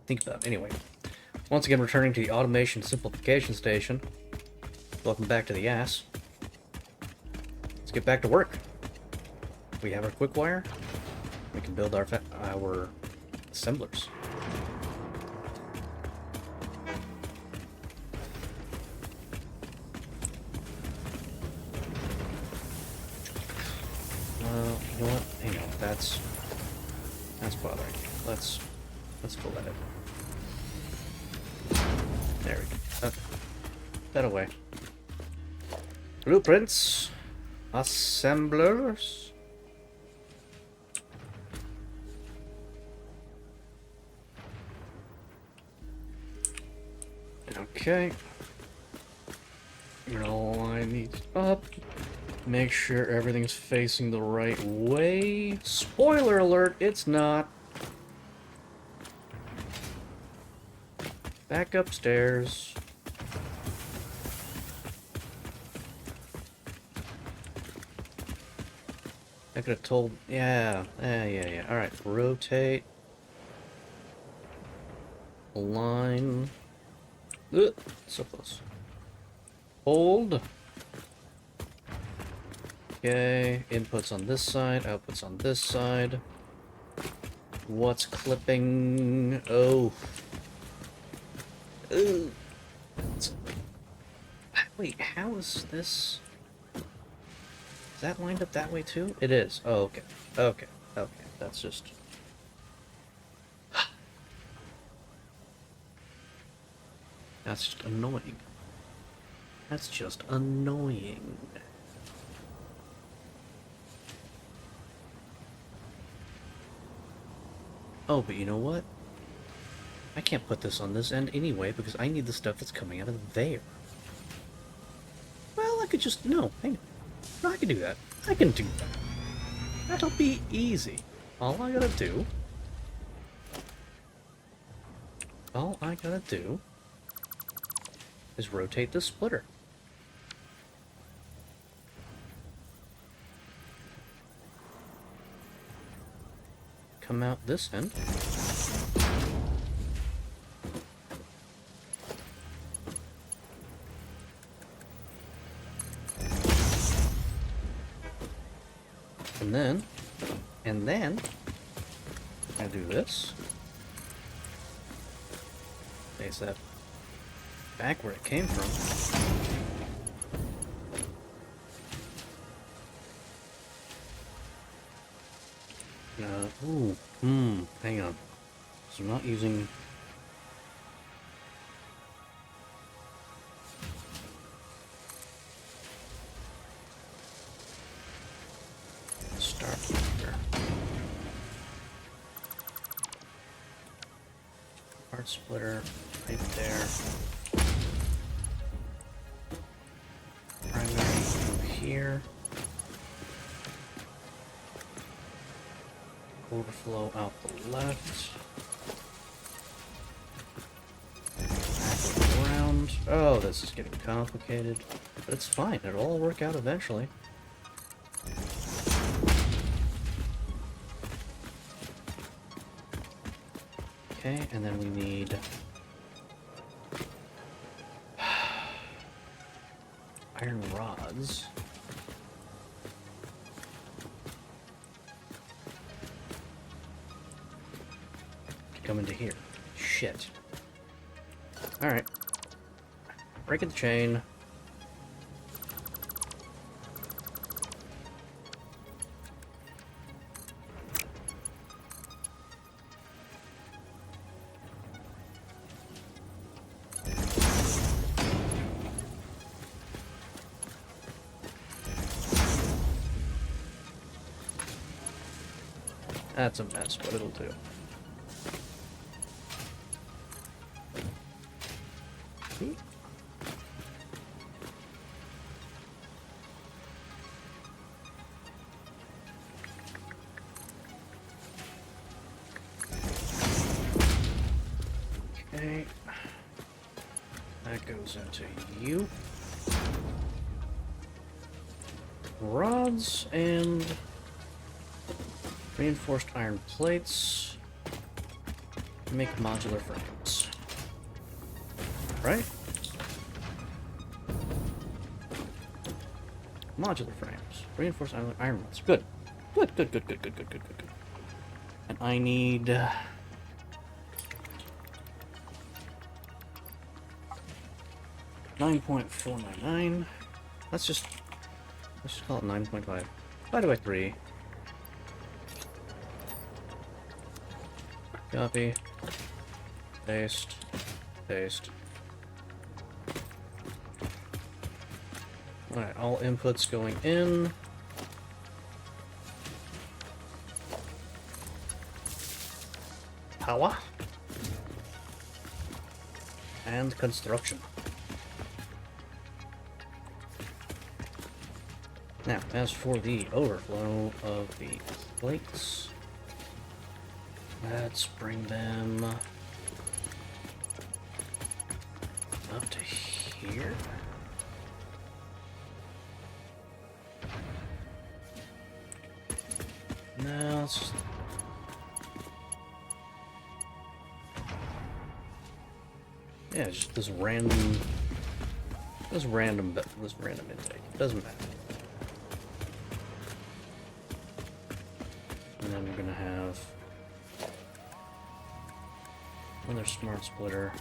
think about. Anyway, once again returning to the automation simplification station. Welcome back to the ass. Let's get back to work. We have our quick wire. We can build our assemblers. You know what? Hang on, that's bothering me. Let's pull that in. There we go. Okay. That away. Blueprints. Assemblers. Okay. And all I need up. Make sure everything's facing the right way. Spoiler alert, it's not. Back upstairs. I could have told... Yeah. Alright, rotate. Align. Ugh, so close. Hold. Okay, inputs on this side, outputs on this side. What's clipping? Oh. Ooh. Wait, how is this? Is that lined up that way too? It is. Oh, okay. Okay. That's just... That's just annoying. That's just annoying. Oh, but you know what? I can't put this on this end anyway because I need the stuff that's coming out of there. Well, I could just... No, hang on. No, I can do that. I can do that. That'll be easy. All I gotta do is rotate the splitter. come out this end. And then, I do this. Place that back where it came from. Hang on. So I'm not using... Start here. Part splitter right there. Primary through here. Overflow out the left. Back around. Oh, this is getting complicated. But it's fine. It'll all work out eventually. Okay, and then we need iron rods. To come into here. Shit. Alright. Breaking the chain. That's a mess, but it'll do. Okay. That goes into you. Rods and reinforced iron plates to make modular frames. Right? Modular frames. Reinforced iron rods. Good. Good. And I need... 9.499. Let's just call it 9.5. Divided by 3. Copy. Paste. Paste. Alright, all inputs going in. Power. And construction. Now, as for the overflow of the plates, let's bring them up to here. Now, let's just... Yeah, just this random intake. Doesn't matter. And then we're gonna have another smart splitter.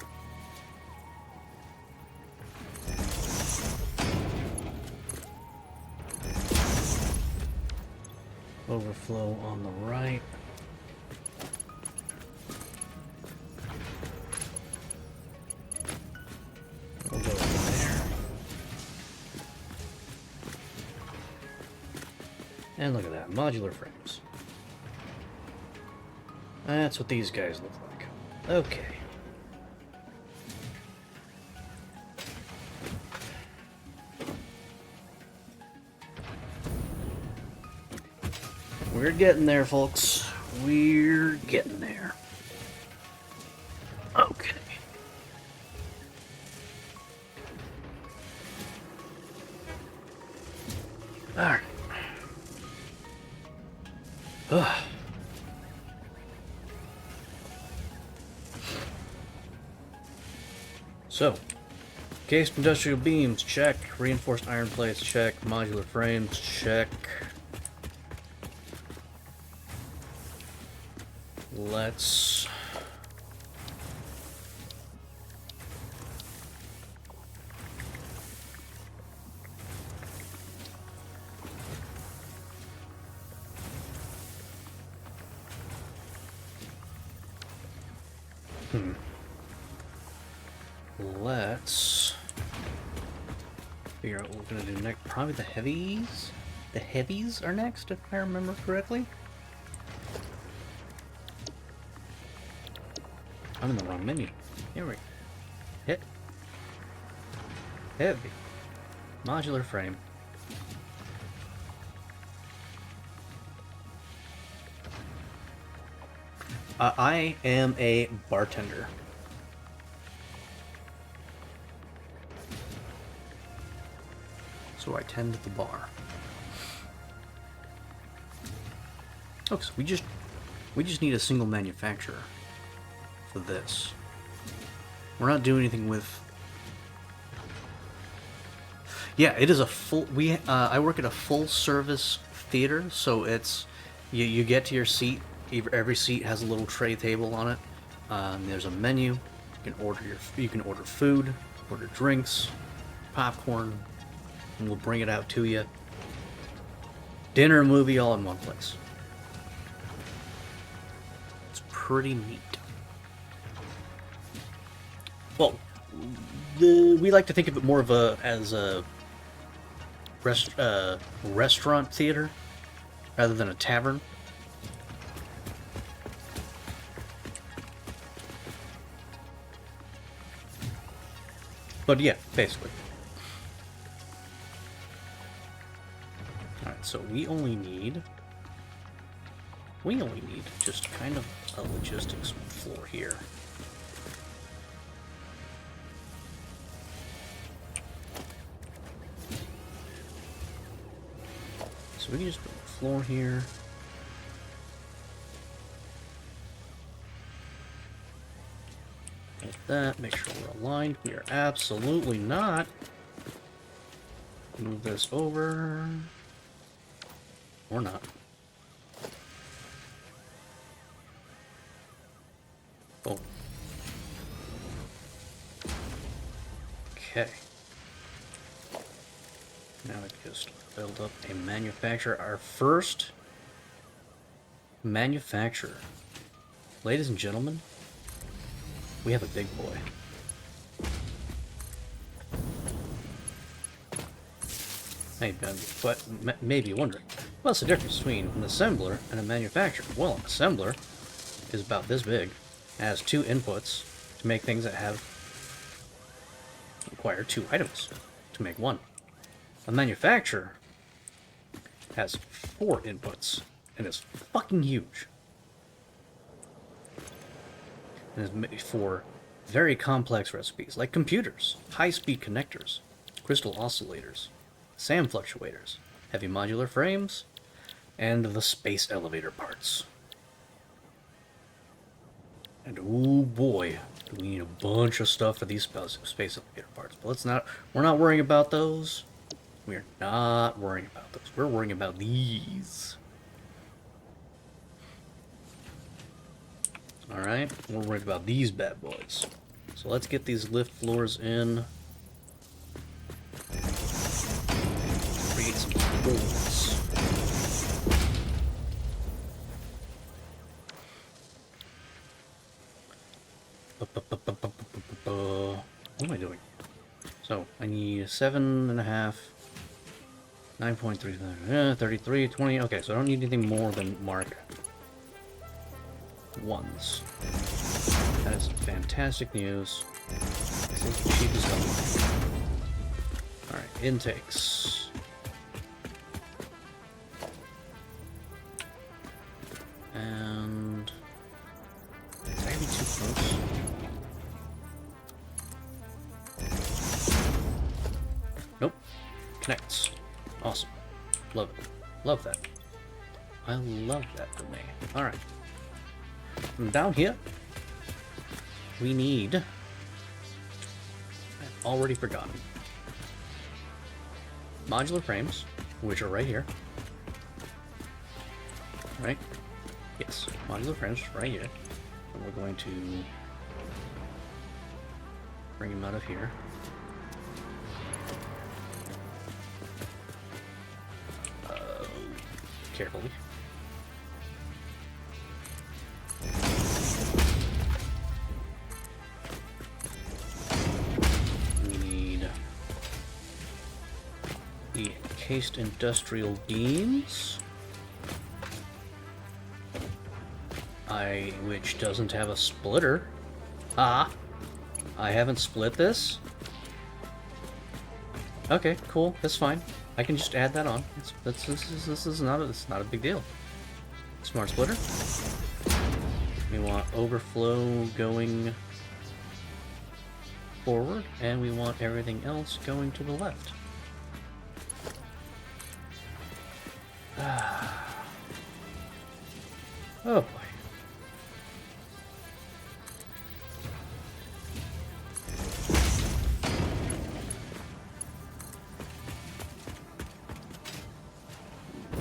Overflow on the right. We'll go over there. And look at that, modular frames. That's what these guys look like. Okay. We're getting there, folks. We're getting there. Okay. Alright. So, cased industrial beams, check. Reinforced iron plates, check. Modular frames, check. Let's... Let's figure out what we're gonna do next. Probably the heavies. The heavies are next, if I remember correctly. I'm in the wrong menu. Here we go. Hit. Heavy. Modular frame. I am a bartender. So I tend the bar. Oh, so we just need a single manufacturer for this. We're not doing anything with. Yeah, it is a full. I work at a full service theater, so it's you get to your seat. Every seat has a little tray table on it. There's a menu. You can order food, order drinks, popcorn, and we'll bring it out to you. Dinner, movie, all in one place. It's pretty neat. Well, we like to think of it more of as a restaurant theater rather than a tavern. But yeah, basically. Alright, so we only need just kind of a logistics floor here. So we can just put a floor here. Like that, make sure we're aligned. We are absolutely not. Move this over. Or not. Oh. Okay. Now we just build up a manufacturer. Our first manufacturer. Ladies and gentlemen, we have a big boy. Maybe you're wondering, what's the difference between an assembler and a manufacturer? Well, an assembler is about this big. It has 2 inputs to make things that require 2 items to make 1. A manufacturer has 4 inputs and is fucking huge. And is made for very complex recipes like computers, high-speed connectors, crystal oscillators, SAM fluctuators, heavy modular frames, and the space elevator parts. And oh boy, do we need a bunch of stuff for these space elevator parts. But we're not worrying about those. We're not worrying about those. We're worrying about these. Alright, we're worried about these bad boys. So let's get these lift floors in. Create some holes. What am I doing? So, I need 7.5, 9.3, 33, 20. Okay, so I don't need anything more than mark 1s. That is fantastic news. This is the cheapest one. Alright, intakes. And is that gonna be too close? Nope. Connects. Awesome. Love it. Love that. I love that for me. Alright. From down here, we need already forgotten. Modular frames, which are right here. Right? Yes, modular frames right here. And we're going to bring them out of here. Carefully. We need the encased industrial beams. Which doesn't have a splitter. Ah! I haven't split this? Okay, cool, that's fine. I can just add that on. This is not a big deal. Smart splitter. We want overflow going forward, and we want everything else going to the left. Oh boy.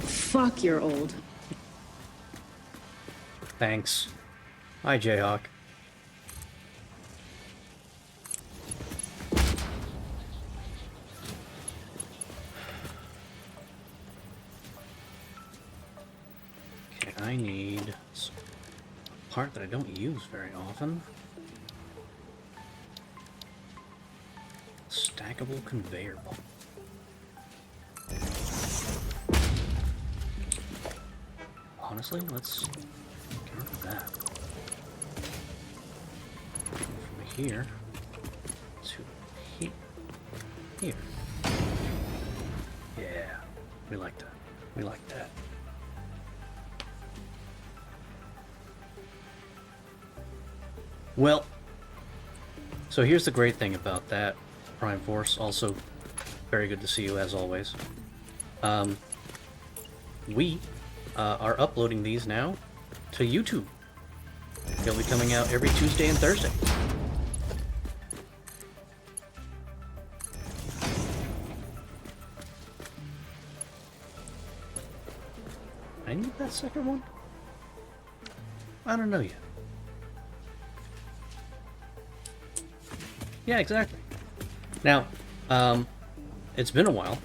Fuck, you're old. Thanks. Hi, Jayhawk. Okay, I need a part that I don't use very often. Stackable conveyor belt. Honestly, let's get rid of that. From here to here. Yeah, we like that. We like that. Well, so here's the great thing about that, Prime Force. Also, very good to see you as always. We are uploading these now to YouTube. They'll be coming out every Tuesday and Thursday. I need that second one? I don't know yet. Yeah, exactly. Now, it's been a while.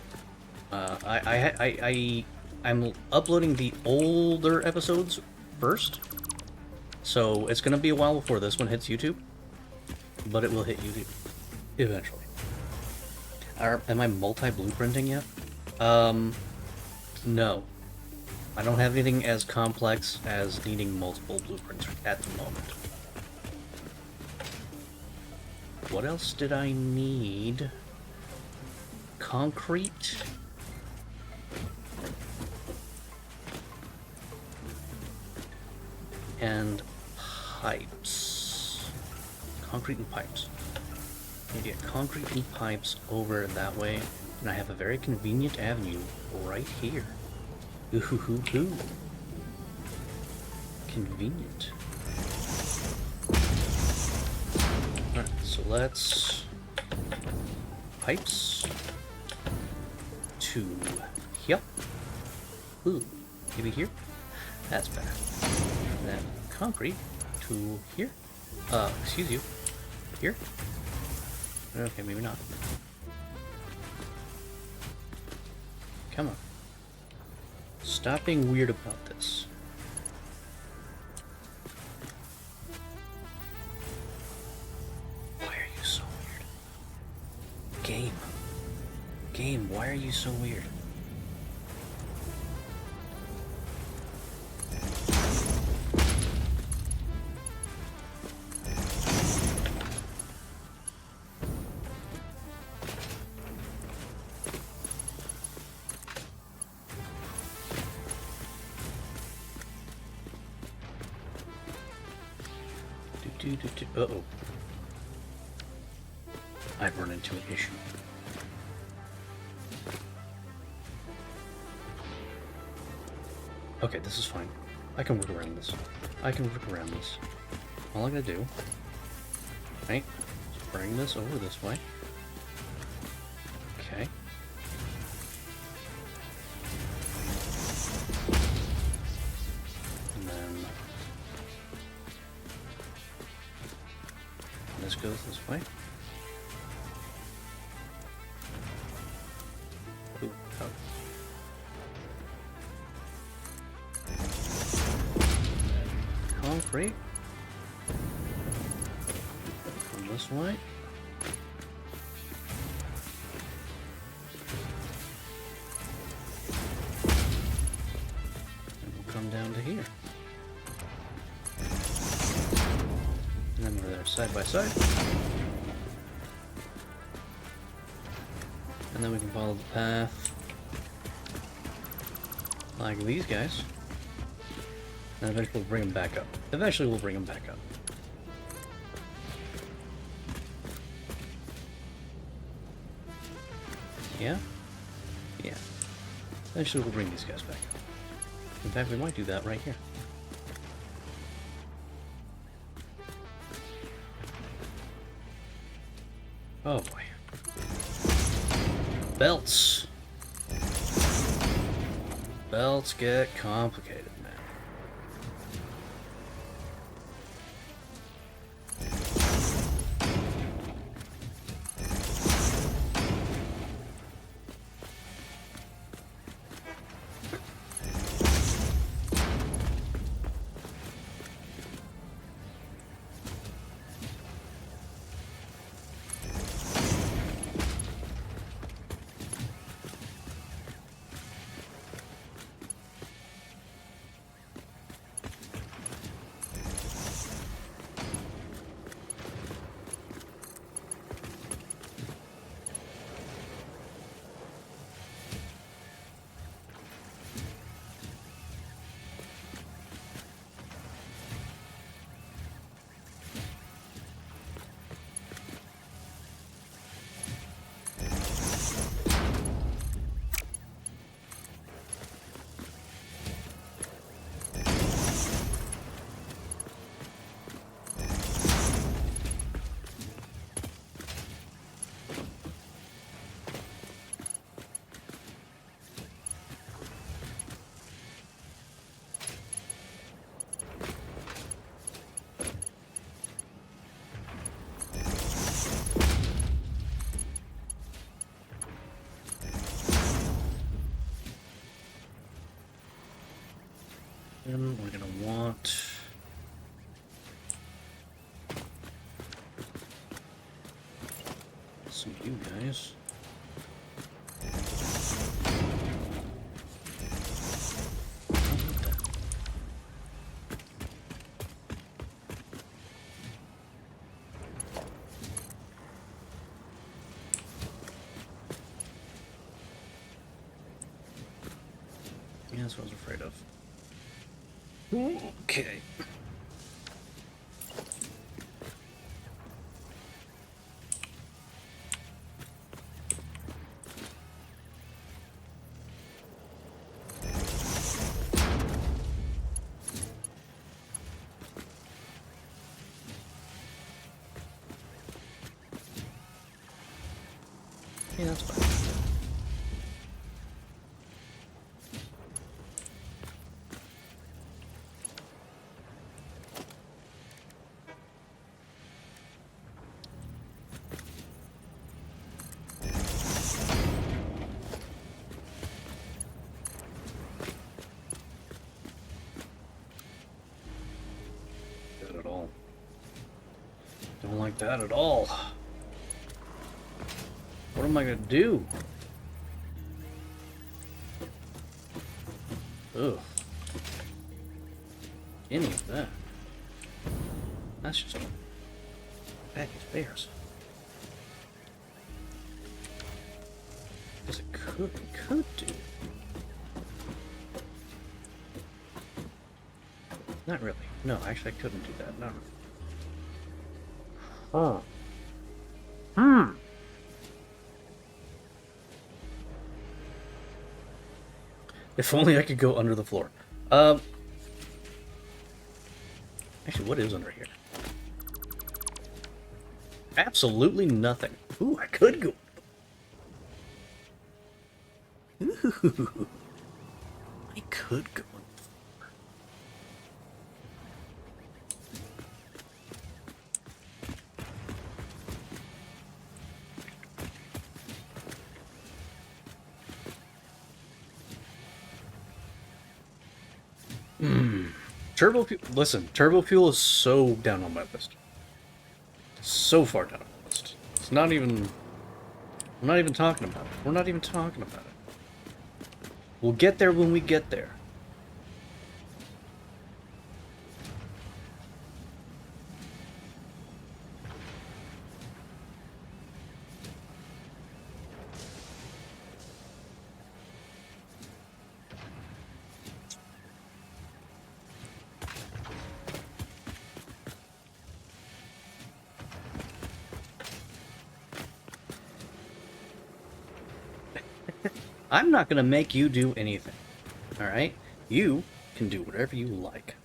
I'm uploading the older episodes first, so it's gonna be a while before this one hits YouTube, but it will hit YouTube eventually. Am I multi-blueprinting yet? No. I don't have anything as complex as needing multiple blueprints at the moment. What else did I need? Concrete. And pipes. Concrete and pipes. I need to get concrete and pipes over that way, and I have a very convenient avenue right here. Ooh hoo hoo hoo. Convenient. Alright, so let's pipes to here. Ooh, maybe here? That's better. And then concrete to here. Excuse you. Here? Okay, maybe not. Come on. Stop being weird about this. Why are you so weird? Game, why are you so weird? Uh-oh. I've run into an issue. Okay, this is fine. I can work around this. All I gotta do, right, is bring this over this way. goes this way. Ooh, oh. Concrete. Come this way. And we'll come down to here. And then we're there side by side. And then we can follow the path like these guys. And eventually we'll bring them back up. Eventually we'll bring them back up. Yeah? Yeah. Eventually we'll bring these guys back up. In fact, we might do that right here. Oh boy. Belts. Belts get complicated, man. And we're gonna want some of you guys. Yeah, that's what I was afraid of. Okay. Yeah, that's fine. Not at all. Don't like that at all. What am I gonna do? Ugh. Any of that. That's just a package of bears. Because it could do. Not really. No, actually I couldn't do that. No. Oh. If only I could go under the floor. Actually, what is under here? Absolutely nothing. Ooh, I could go. Ooh. I could go. Listen, turbo fuel is so down on my list. So far down on my list. It's not even... I'm not even talking about it. We're not even talking about it. We'll get there when we get there. I'm not gonna make you do anything. Alright? You can do whatever you like.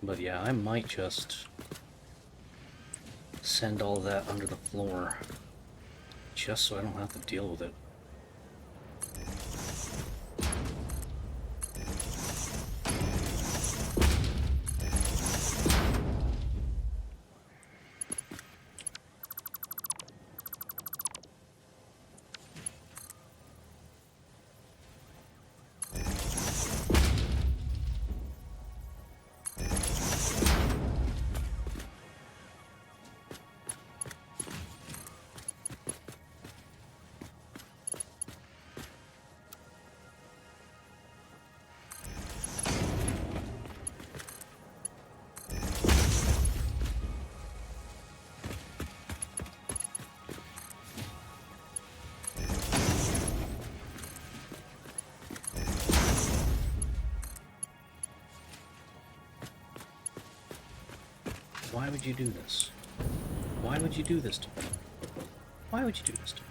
But yeah, I might just send all that under the floor. Just so I don't have to deal with it. Why would you do this? Why would you do this to me? Why would you do this to me?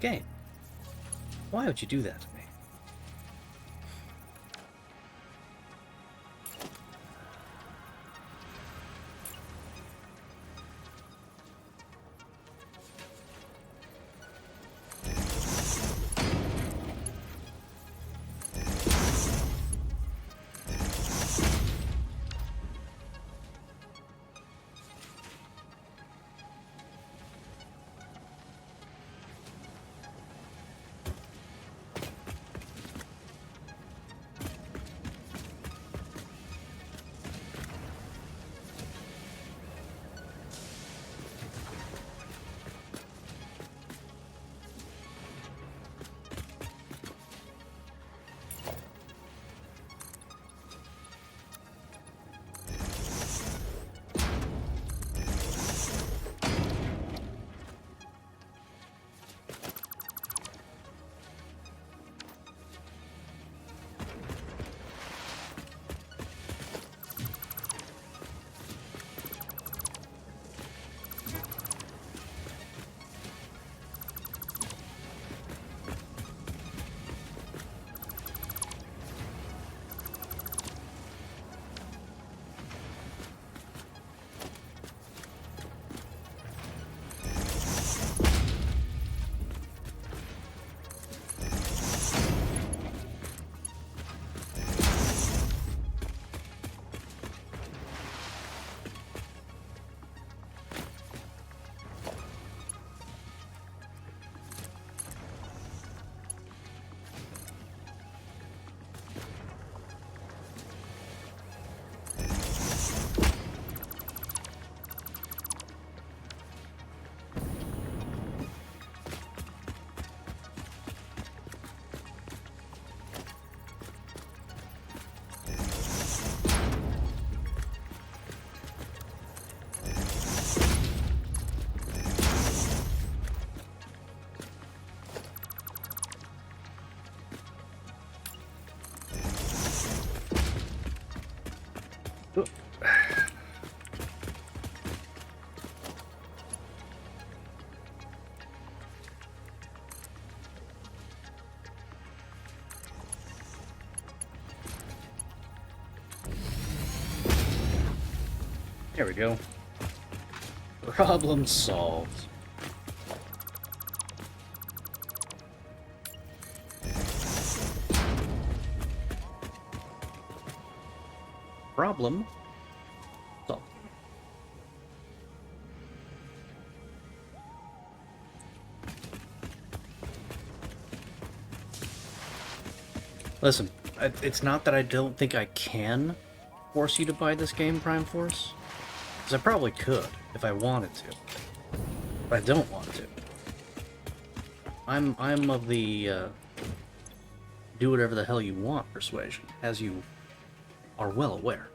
Game. Why would you do that to me? There we go. Problem solved. Problem solved. Listen, it's not that I don't think I can force you to buy this game, Prime Force. Because I probably could, if I wanted to. But I don't want to. I'm of the, do whatever the hell you want persuasion, as you are well aware.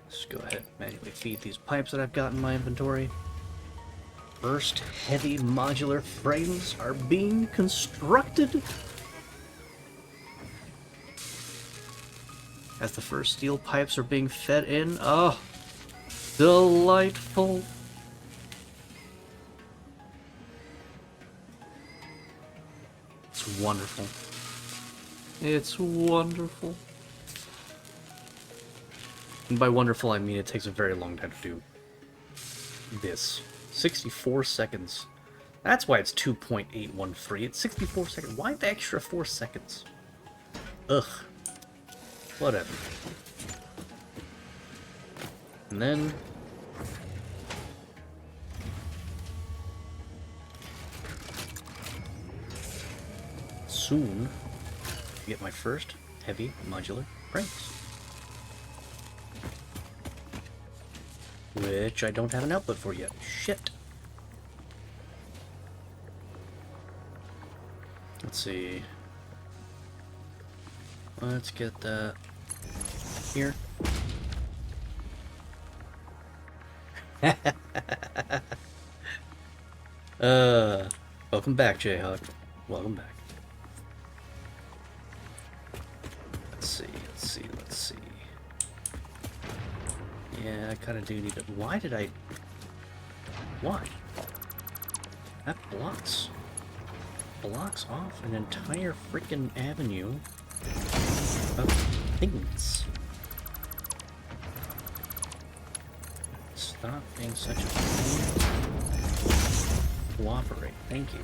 Let's go ahead and manually feed these pipes that I've got in my inventory. First heavy modular frames are being constructed. As the first steel pipes are being fed in. Oh, delightful. It's wonderful. It's wonderful. And by wonderful, I mean it takes a very long time to do this. 64 seconds. That's why it's 2.81 free. It's 64 seconds. Why the extra 4 seconds? Ugh. Whatever. And then... soon, get my first heavy modular frames. Which I don't have an output for yet. Shit. Let's see. Let's get that here. Welcome back, Jayhawk. Welcome back. Let's see. Yeah, I kind of do need to... Why? That blocks off an entire freaking avenue of things. Stop being such a pain. Cooperate. Thank you.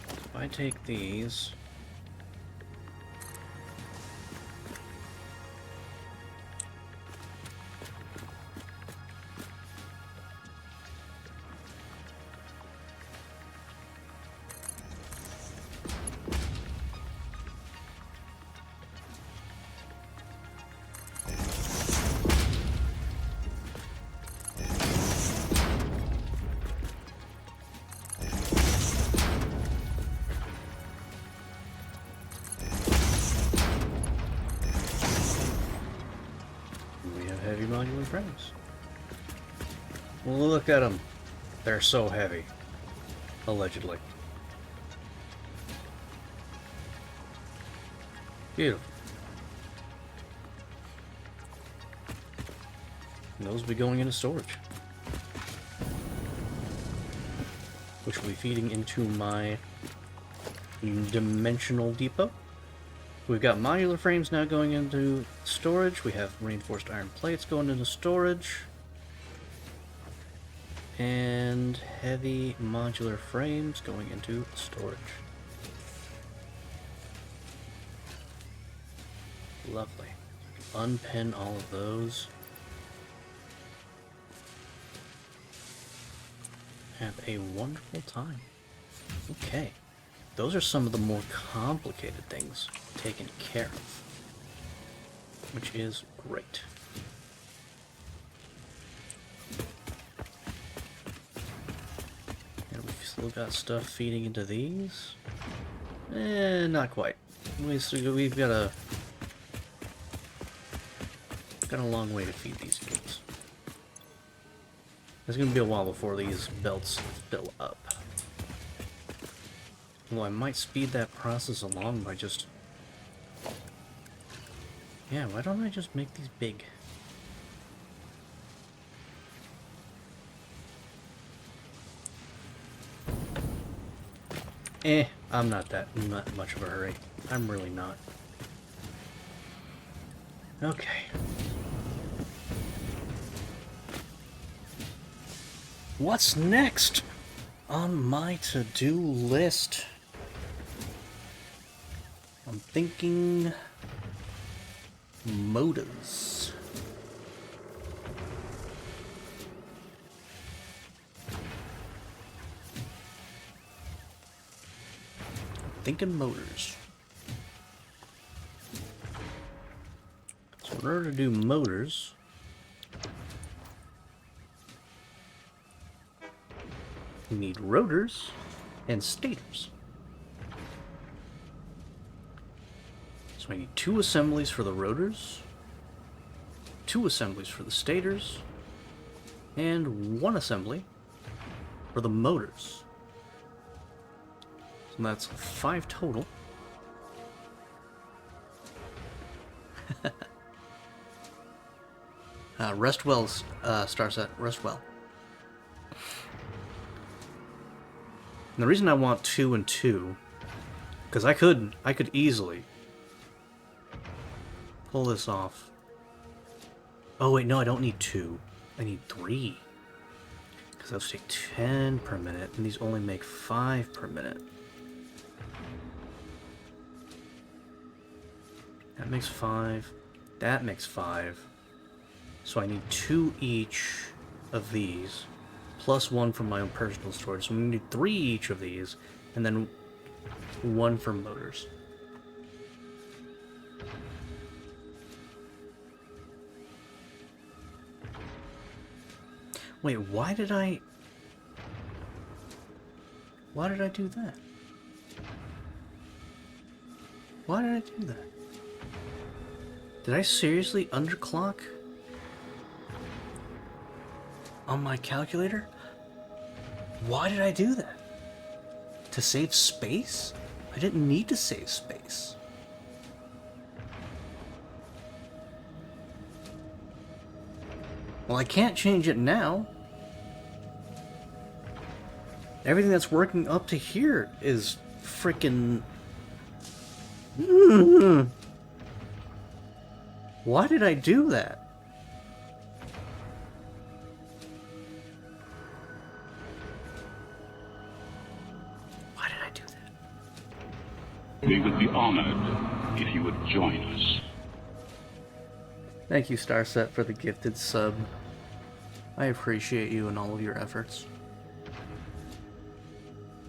If I take these... heavy modular frames. Well, look at them. They're so heavy. Allegedly. Beautiful. And those will be going into storage. Which will be feeding into my dimensional depot. We've got modular frames now going into storage. We have reinforced iron plates going into storage. And heavy modular frames going into storage. Lovely. Unpin all of those. Have a wonderful time. Okay. Those are some of the more complicated things taken care of, which is great. And we've still got stuff feeding into these. Not quite. We've got a long way to feed these units. It's gonna be a while before these belts fill up. Well, I might speed that process along by just... Yeah, why don't I just make these big? I'm not much of a hurry. I'm really not. Okay. What's next on my to-do list? I'm thinking motors. thinking motors. So in order to do motors, we need rotors and stators. So I need 2 assemblies for the rotors, 2 assemblies for the stators, and 1 assembly for the motors. So that's 5 total. Rest well, Starset. Rest well. And the reason I want 2 and 2, because I could easily pull this off. Oh wait, no, I don't need 2. I need 3. Because those take 10 per minute, and these only make 5 per minute. That makes 5. That makes 5. So I need 2 each of these, plus 1 from my own personal storage. So I'm going to need 3 each of these, and then 1 for motors. Wait, why did I do that? Why did I do that? Did I seriously underclock on my calculator? Why did I do that? To save space? I didn't need to save space. Well, I can't change it now. Everything that's working up to here is freaking... Why did I do that? Why did I do that? We would be honored if you would join us. Thank you, Starset, for the gifted sub. I appreciate you and all of your efforts.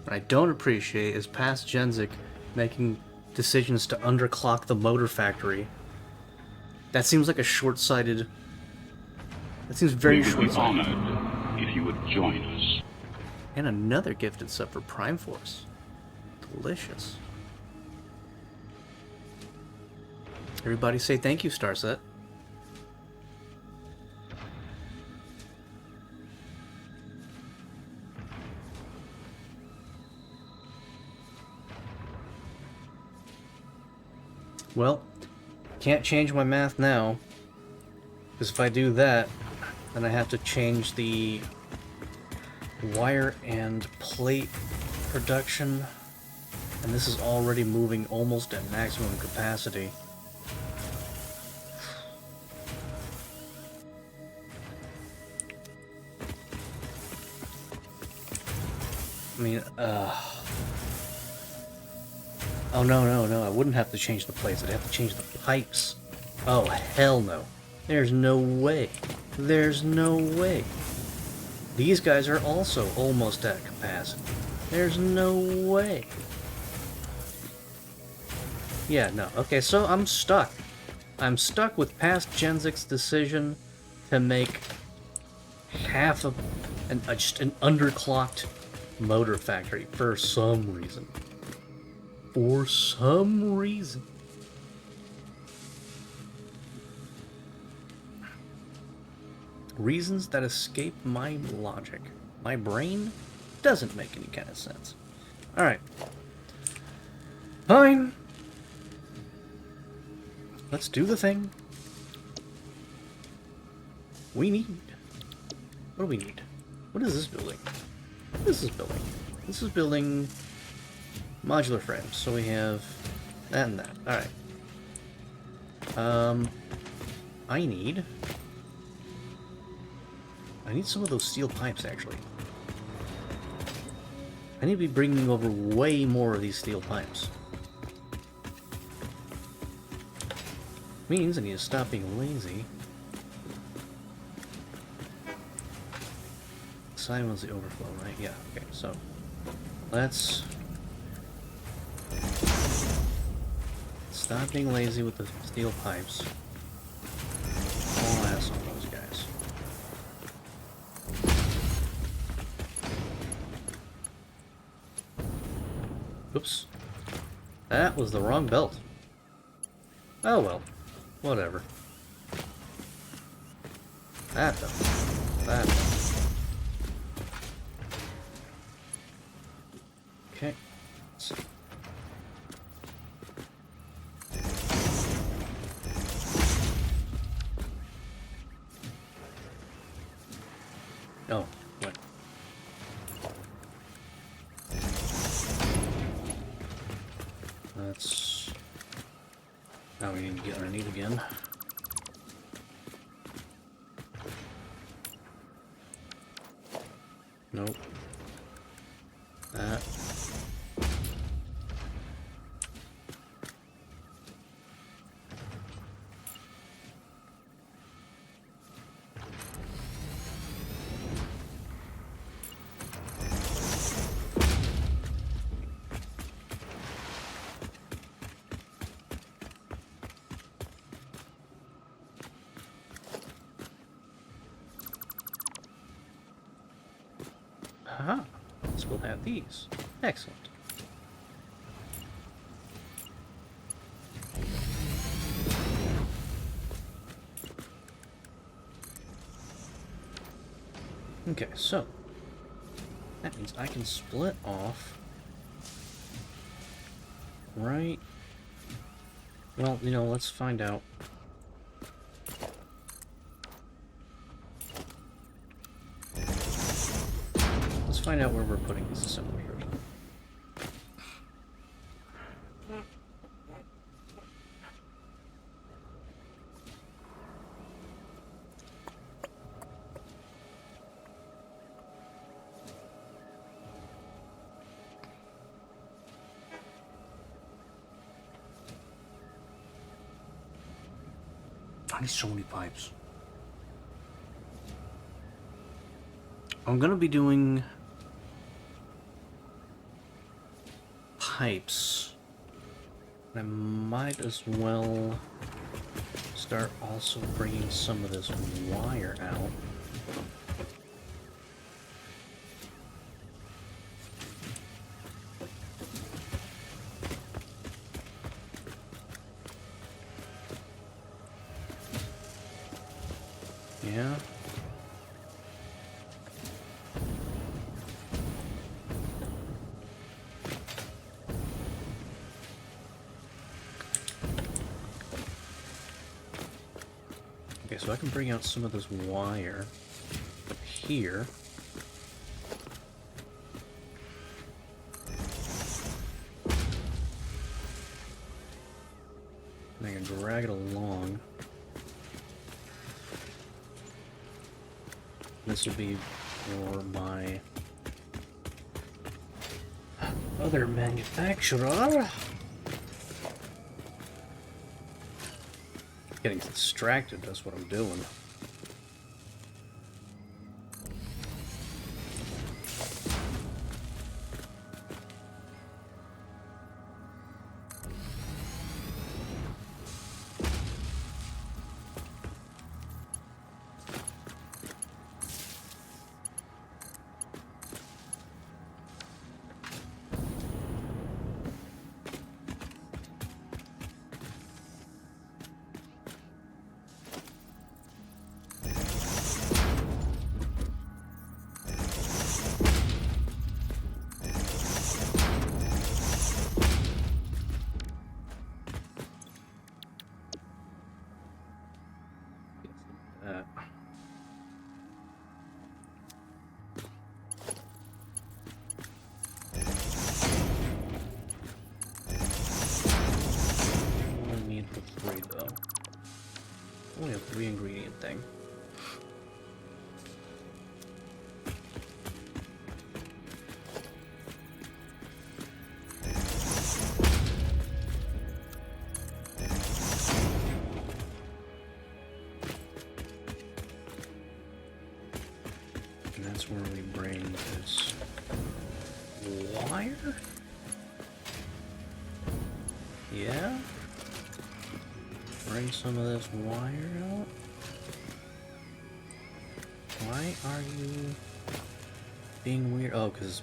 What I don't appreciate is past Genzik making decisions to underclock the motor factory. That seems like a short-sighted... That seems very short-sighted. We would be honored if you would join us. And another gifted sub for Prime Force. Delicious. Everybody say thank you, Starset. Well, can't change my math now, because if I do that, then I have to change the wire and plate production, and this is already moving almost at maximum capacity. I mean, oh, no, I wouldn't have to change the plates. I'd have to change the pipes. Oh, hell no. There's no way. There's no way. These guys are also almost at capacity. There's no way. Yeah, no. Okay, so I'm stuck. I'm stuck with past Genzik's decision to make half of just an underclocked motor factory for some reason. For some reason. Reasons that escape my logic. My brain doesn't make any kind of sense. Alright. Fine. Let's do the thing. We need... What do we need? What is this building? What is this building? This is building... modular frames, so we have that and that. Alright. I need some of those steel pipes, actually. I need to be bringing over way more of these steel pipes. Means I need to stop being lazy. Side was the overflow, right? Yeah, okay, so let's Stop being lazy with the steel pipes. All ass on those guys. Oops. That was the wrong belt. Oh well. Whatever. That though. That though. Okay. Let's see. Oh, what? That's... Now we need to get underneath again. Nope. That. Aha! So we'll have these. Excellent. Okay, so that means I can split off right. Well, you know, let's find out. Let's find out where we're putting these assemblers. I need so many pipes. I'm gonna be doing pipes. I might as well start also bringing some of this wire out. Yeah. Okay, so I can bring out some of this wire up here. And I can drag it along. This will be for my other manufacturer. Getting distracted, that's what I'm doing. That. Only need for 3 though. Only a 3 ingredient thing. And that's where we bring this wire? Yeah? bring some of this wire out. Why are you being weird? Oh, because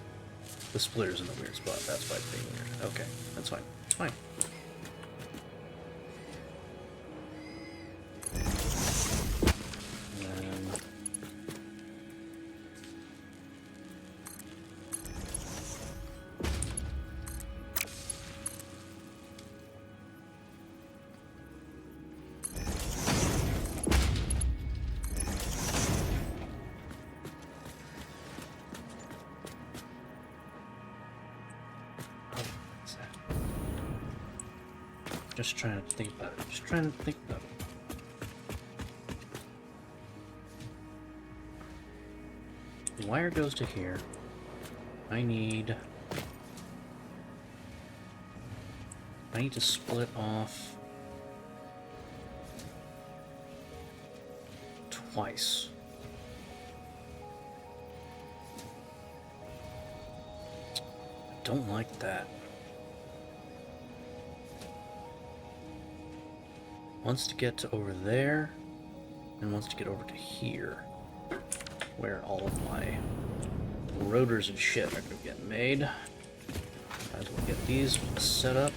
the splitter's in a weird spot. That's why it's being weird. Okay, that's fine. It's fine. Just trying to think about it. Just trying to think about it. The wire goes to here. I need to split off twice. I don't like that. Wants to get to over there, and wants to get over to here, where all of my rotors and shit are going to get made. Might as well get these set up.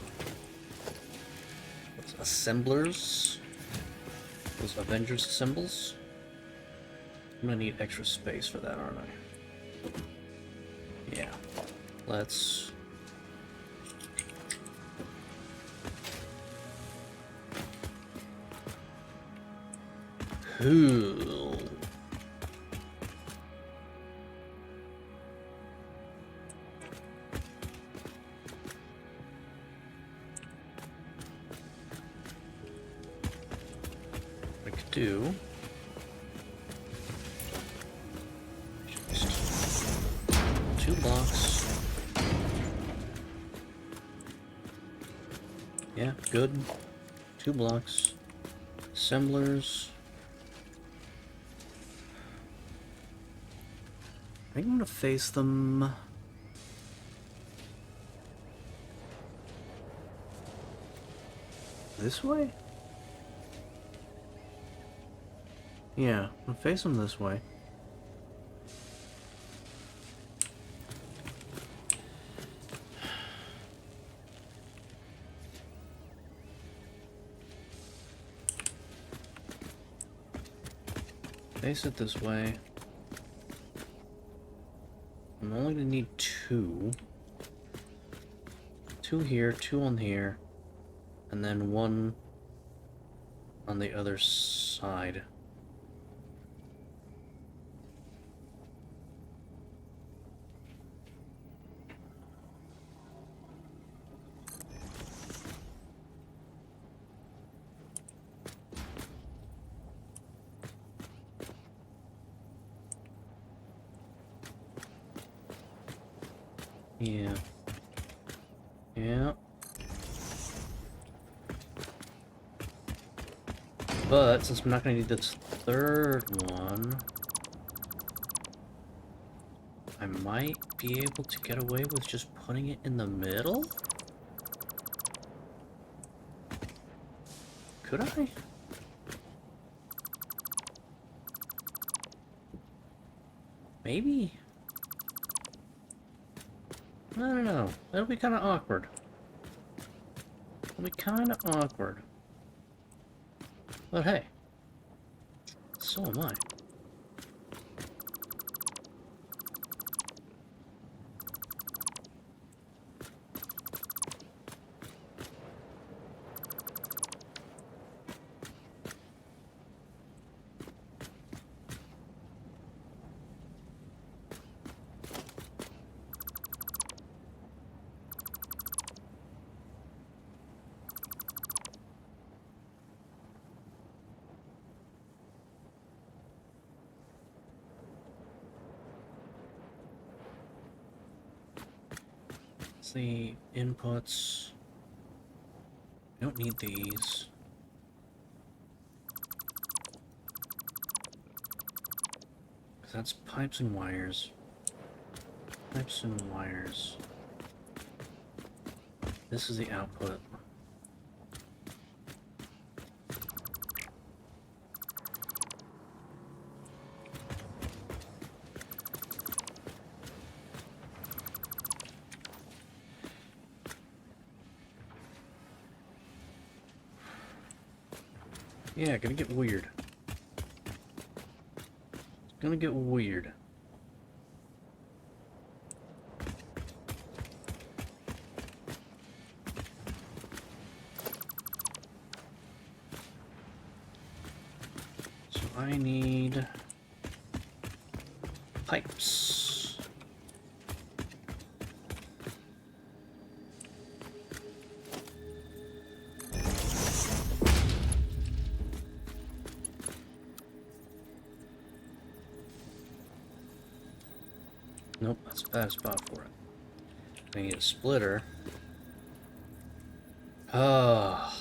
Those assemblers. Those Avengers symbols. I'm going to need extra space for that, aren't I? Yeah. Let's... Cool. I could do just 2 blocks. Yeah, good. 2 blocks. Assemblers. I think I'm gonna face them this way? Yeah, I'll face them this way. Face it this way. I'm only gonna need 2. 2 here, 2 on here, and then 1 on the other side. Yeah. Yeah. But since I'm not going to need this third one, I might be able to get away with just putting it in the middle? Could I? Maybe? I don't know. That'll be kind of awkward. It'll be kind of awkward. But hey, so am I. The inputs. I don't need these. That's pipes and wires. Pipes and wires. This is the output. Yeah, gonna get weird. It's gonna get weird. So I need pipes. Nope, that's a bad spot for it. I need a splitter. Oh.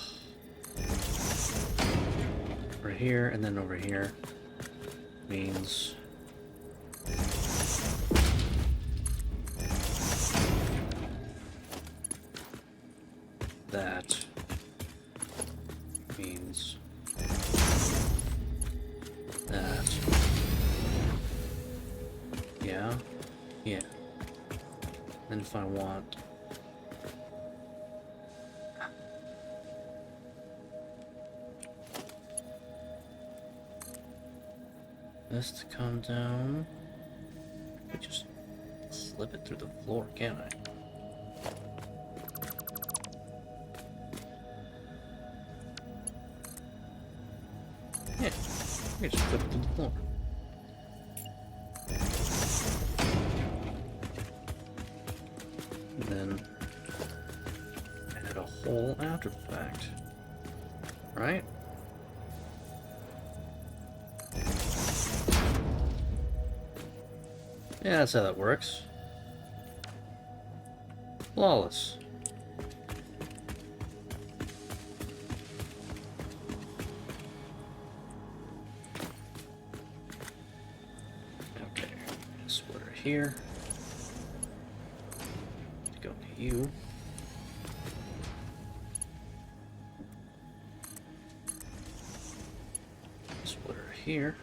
Over here and then over here means that means that. Yeah. Yeah. Then if I want this to come down, I could just slip it through the floor, can't I? Yeah, I can just flip it through the floor. And then add a hole after the fact. Right? Yeah, that's how that works. Flawless. Okay, splitter here. Go to you. Splitter here.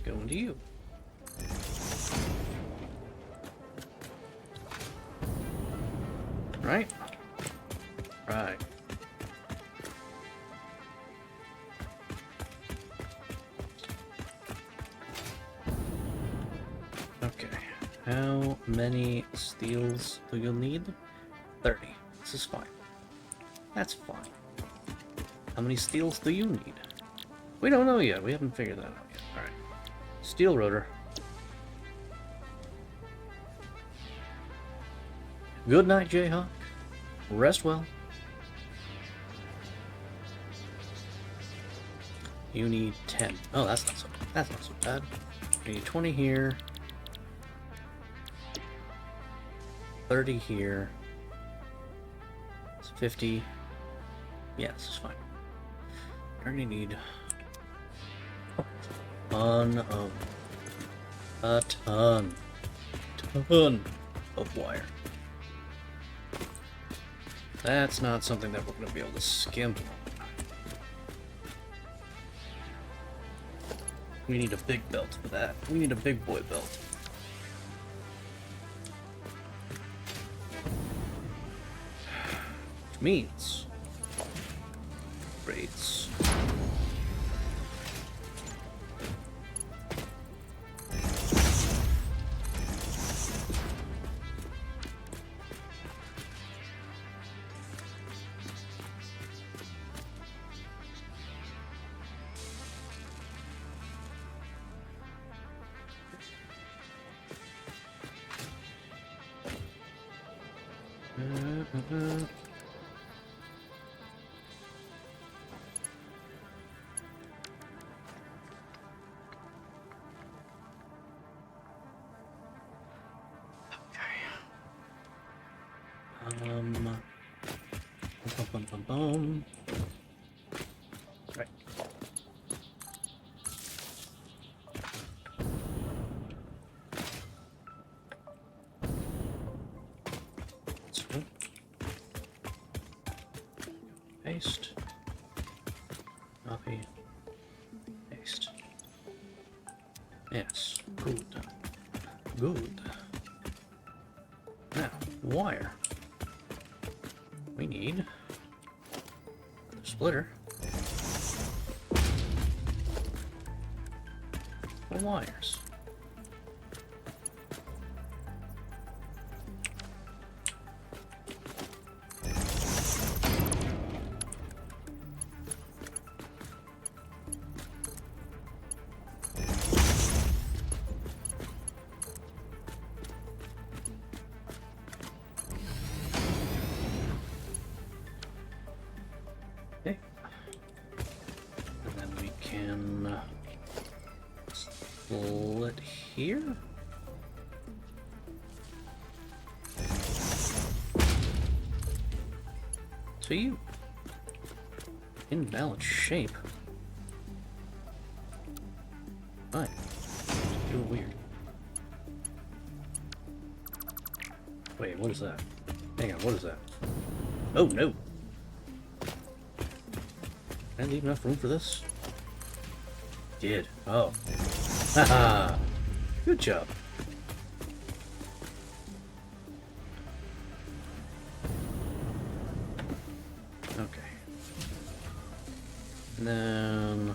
Go into you. Right? Right. Okay. How many steels do you need? 30. This is fine. That's fine. How many steels do you need? We don't know yet. We haven't figured that out yet. Alright. Steel rotor. Good night, Jayhawk. Rest well. You need 10. Oh, that's not so bad. You need 20 here. 30 here. It's 50. Yeah, this is fine. I already need a ton of wire. That's not something that we're going to be able to skimp on. We need a big belt for that. We need a big boy belt. Which means rates. Boom. Right. So, paste. Copy. Paste. Yes. Good. Good. Now, wire. We need splitter. The wires. Okay. And then we can split here. So you in balanced shape. Fine. Doing weird. Wait, what is that? Hang on, what is that? Oh no! Did I leave enough room for this? Did. Oh. Haha! Good job. Okay. And then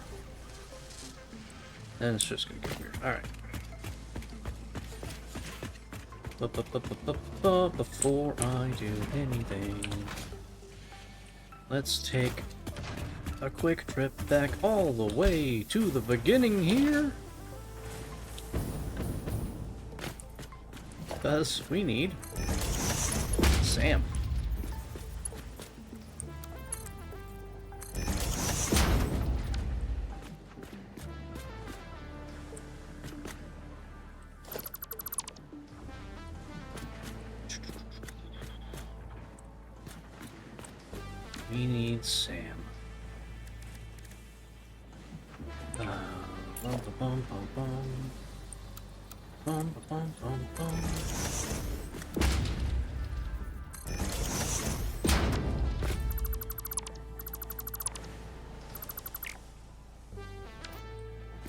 it's just gonna get weird. Alright. Before I do anything, let's take a quick trip back all the way to the beginning here. Because we need Sam. We need Sam. Bum, bum, bum, bum, bum. Bum, bum, bum, bum.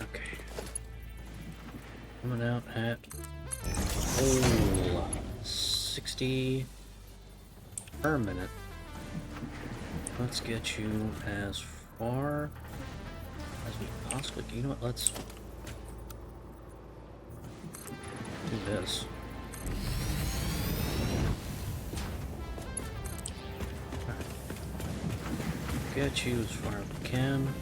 Okay. Coming out at a whole 60 per minute. Let's get you as far as we possibly can. You know what? Let's do this. Alright. Get you as far as we can.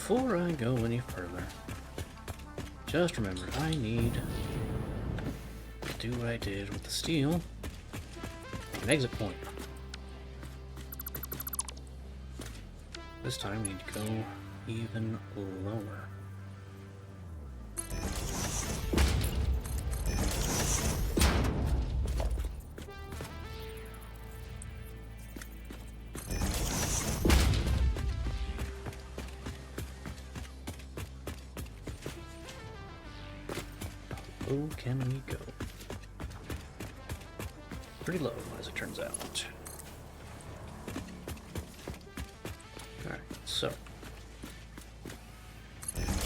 Before I go any further, just remember I need to do what I did with the steel. An exit point. This time we need to go even lower. Low can we go? Pretty low, as it turns out. Alright, so.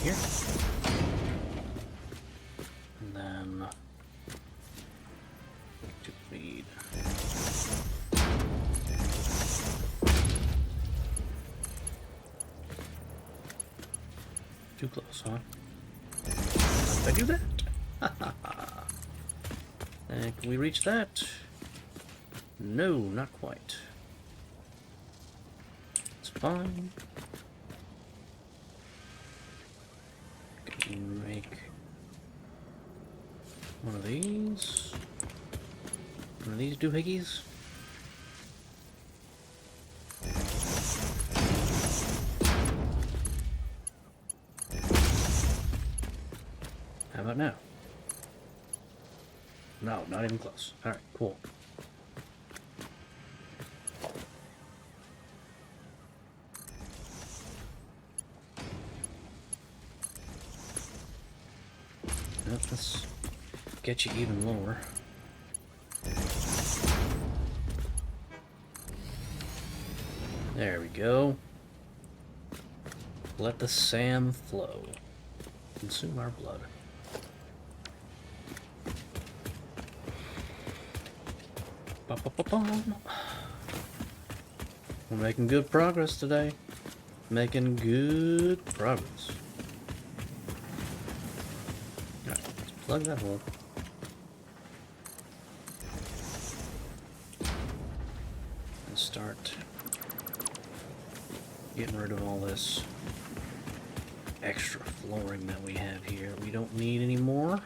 Here. And then. To feed. Too close, huh? How did I do that? And can we reach that? No, not quite. fine. Can you make one of these? One of these doohickeys? How about now? No, not even close. Alright, cool. Let's get you even lower. There we go. Let the SAM flow. Consume our blood. Ba-ba-ba-bum. We're making good progress today. Making good progress. Alright, let's plug that hole. And start getting rid of all this extra flooring that we have here. We don't need any more.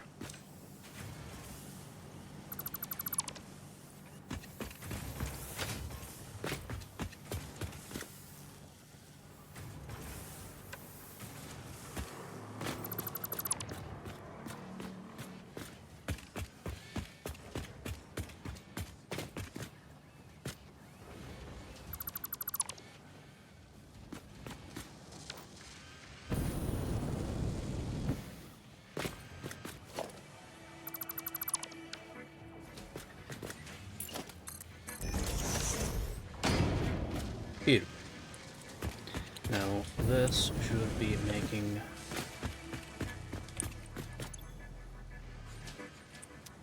Beautiful. Now this should be making...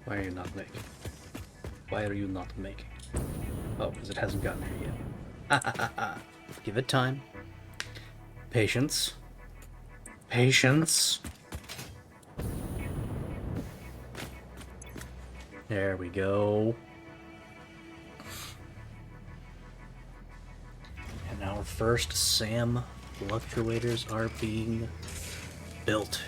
Why are you not making? Why are you not making? Oh, because it hasn't gotten here yet. Ha ha ha ha. Give it time. Patience. Patience. There we go. And our first SAM fluctuators are being built.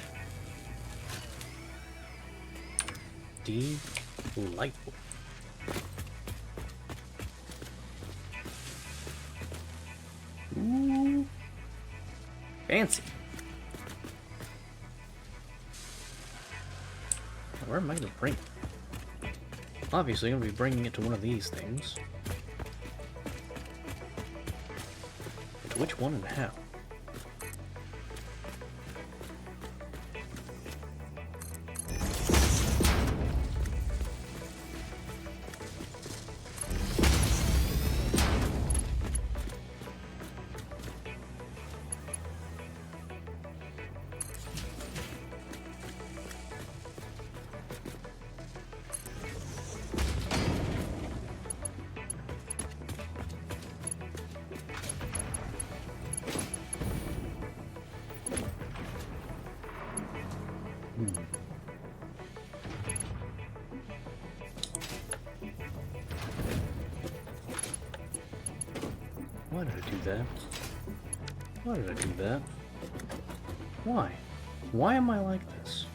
Delightful. Ooh. Fancy. Where am I going to bring it? Obviously, I'm going to be bringing it to one of these things. But which one and how? Why did I do that? Why did I do that? Why? Why am I like this?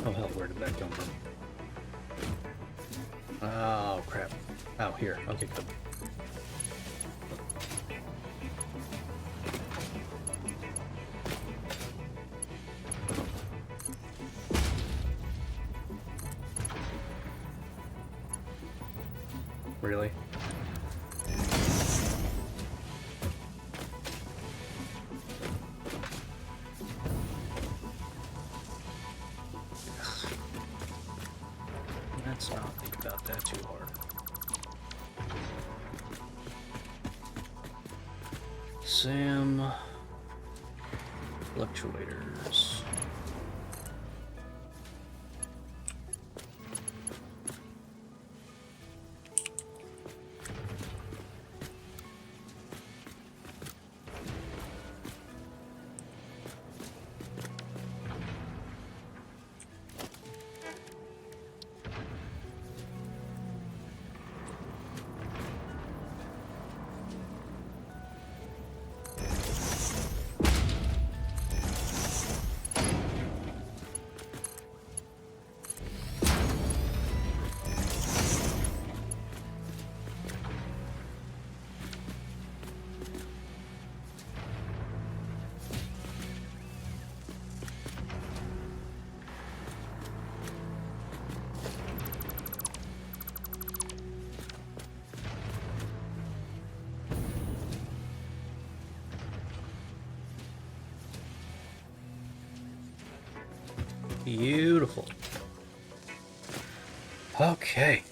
Oh hell, where did that come from? Oh crap. Oh, here. Okay, good. Really? Let's not think about that too hard. exam fluctuators. Beautiful. Okay.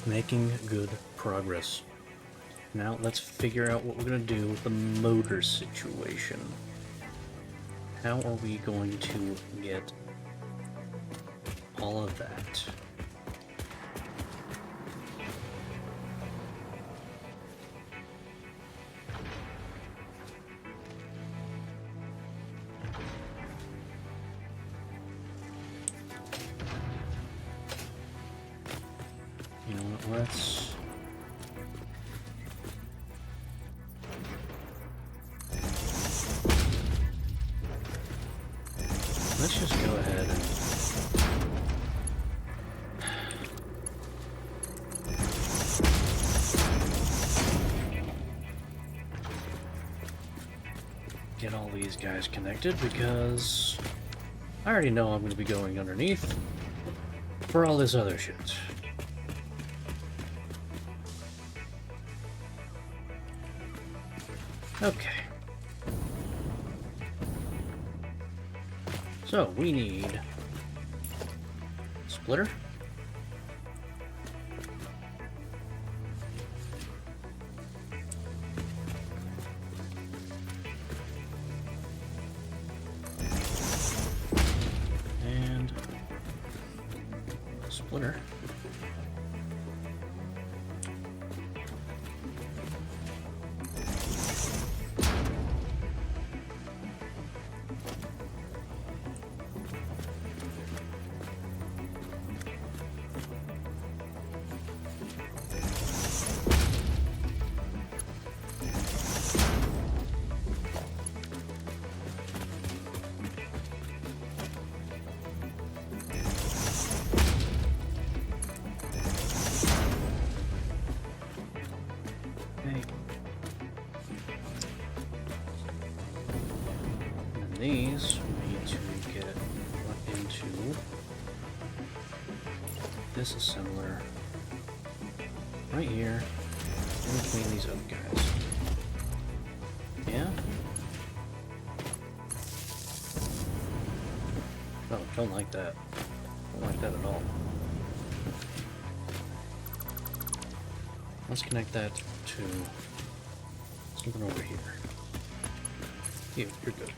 Making good progress. Now let's figure out what we're going to do with the motor situation. How are we going to get all of that? You know what, let's just go ahead and get all these guys connected, because I already know I'm going to be going underneath for all this other shit. Okay. So, we need splitter. And splitter. These we need to get up into this assembler right here in between these other guys. Yeah? Oh, don't like that. Don't like that at all. Let's connect that to something over here. You're good.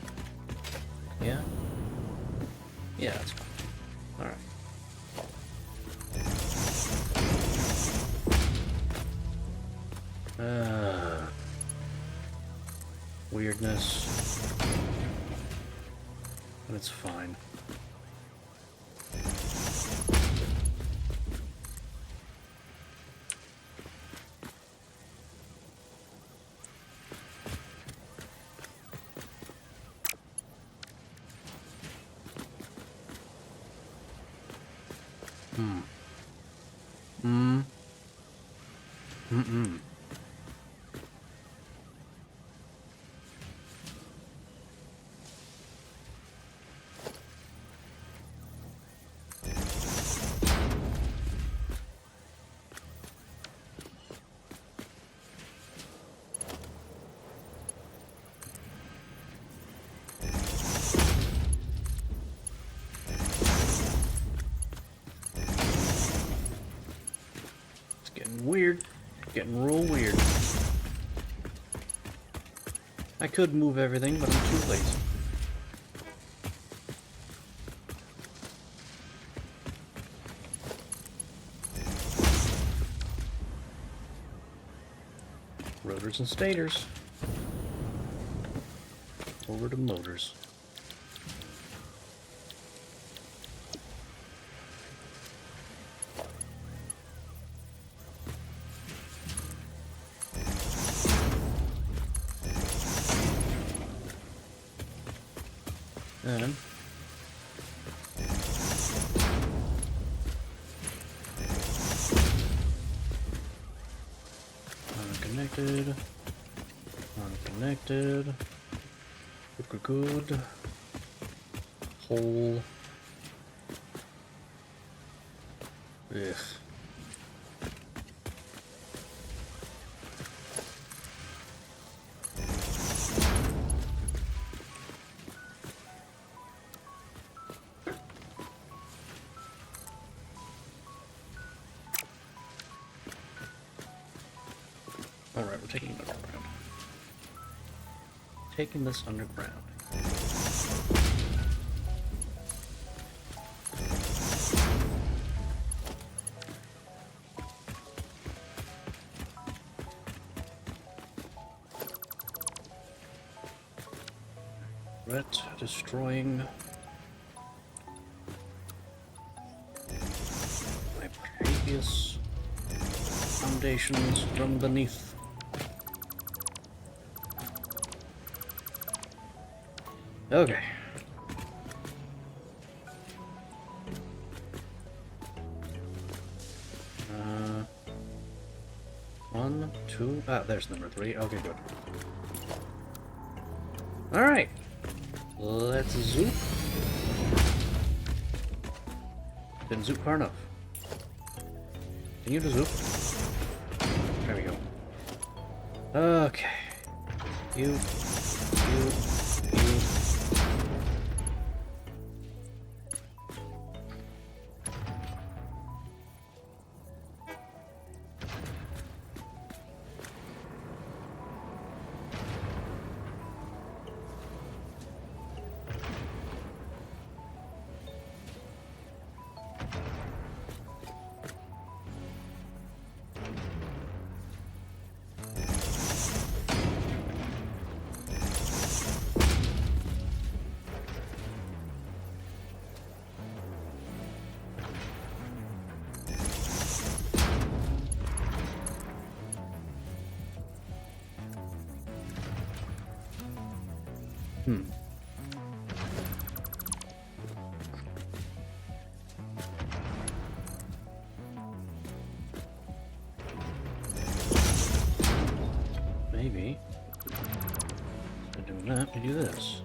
Yeah? Yeah, that's fine. Alright. Weirdness. But it's fine. Weird. Getting real weird. I could move everything, but I'm too lazy. Rotors and stators. Over to motors. And unconnected. Unconnected. Good. Hole. Ugh. Alright, we're taking it underground. Taking this underground. Ret destroying my previous foundations from beneath. Okay. One, two, there's number 3. Okay, good. Alright. Let's zoop. Didn't zoop far enough. Continue to zoop. There we go. Okay. You. Maybe. Instead of doing that, we do this.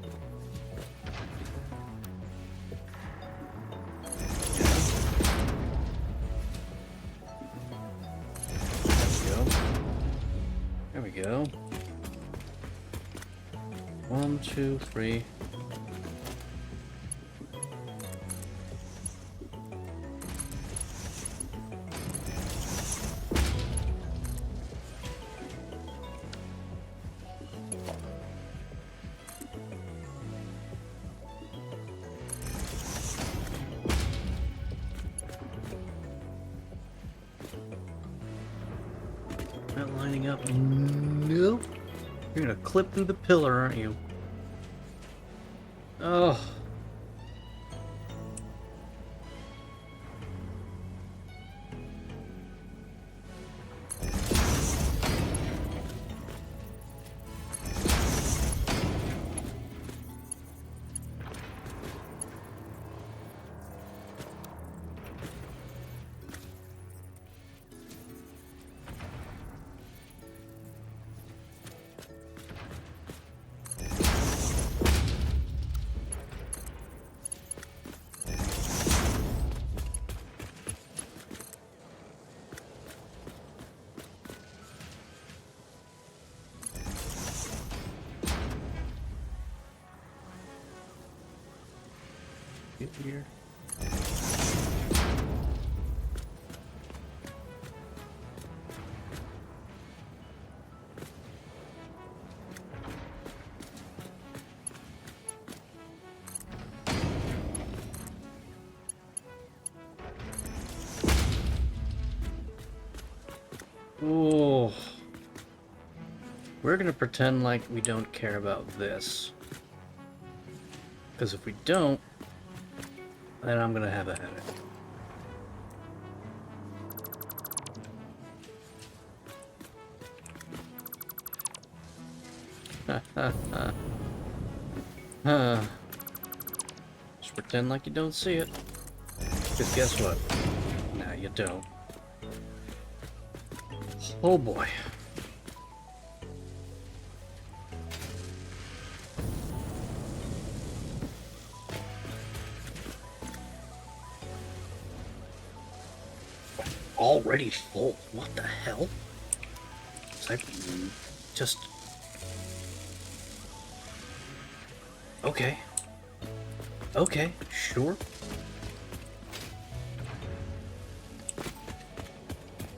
There we go. 1, 2, 3. Not lining up. Nope. You're gonna clip through the pillar, aren't you? Oh. Get here. Oh. We're gonna pretend like we don't care about this. Because if we don't, then I'm gonna have a headache. Just pretend like you don't see it. Because guess what? Nah, you don't. Oh boy. Already full. What the hell? It's like just okay. Okay, sure.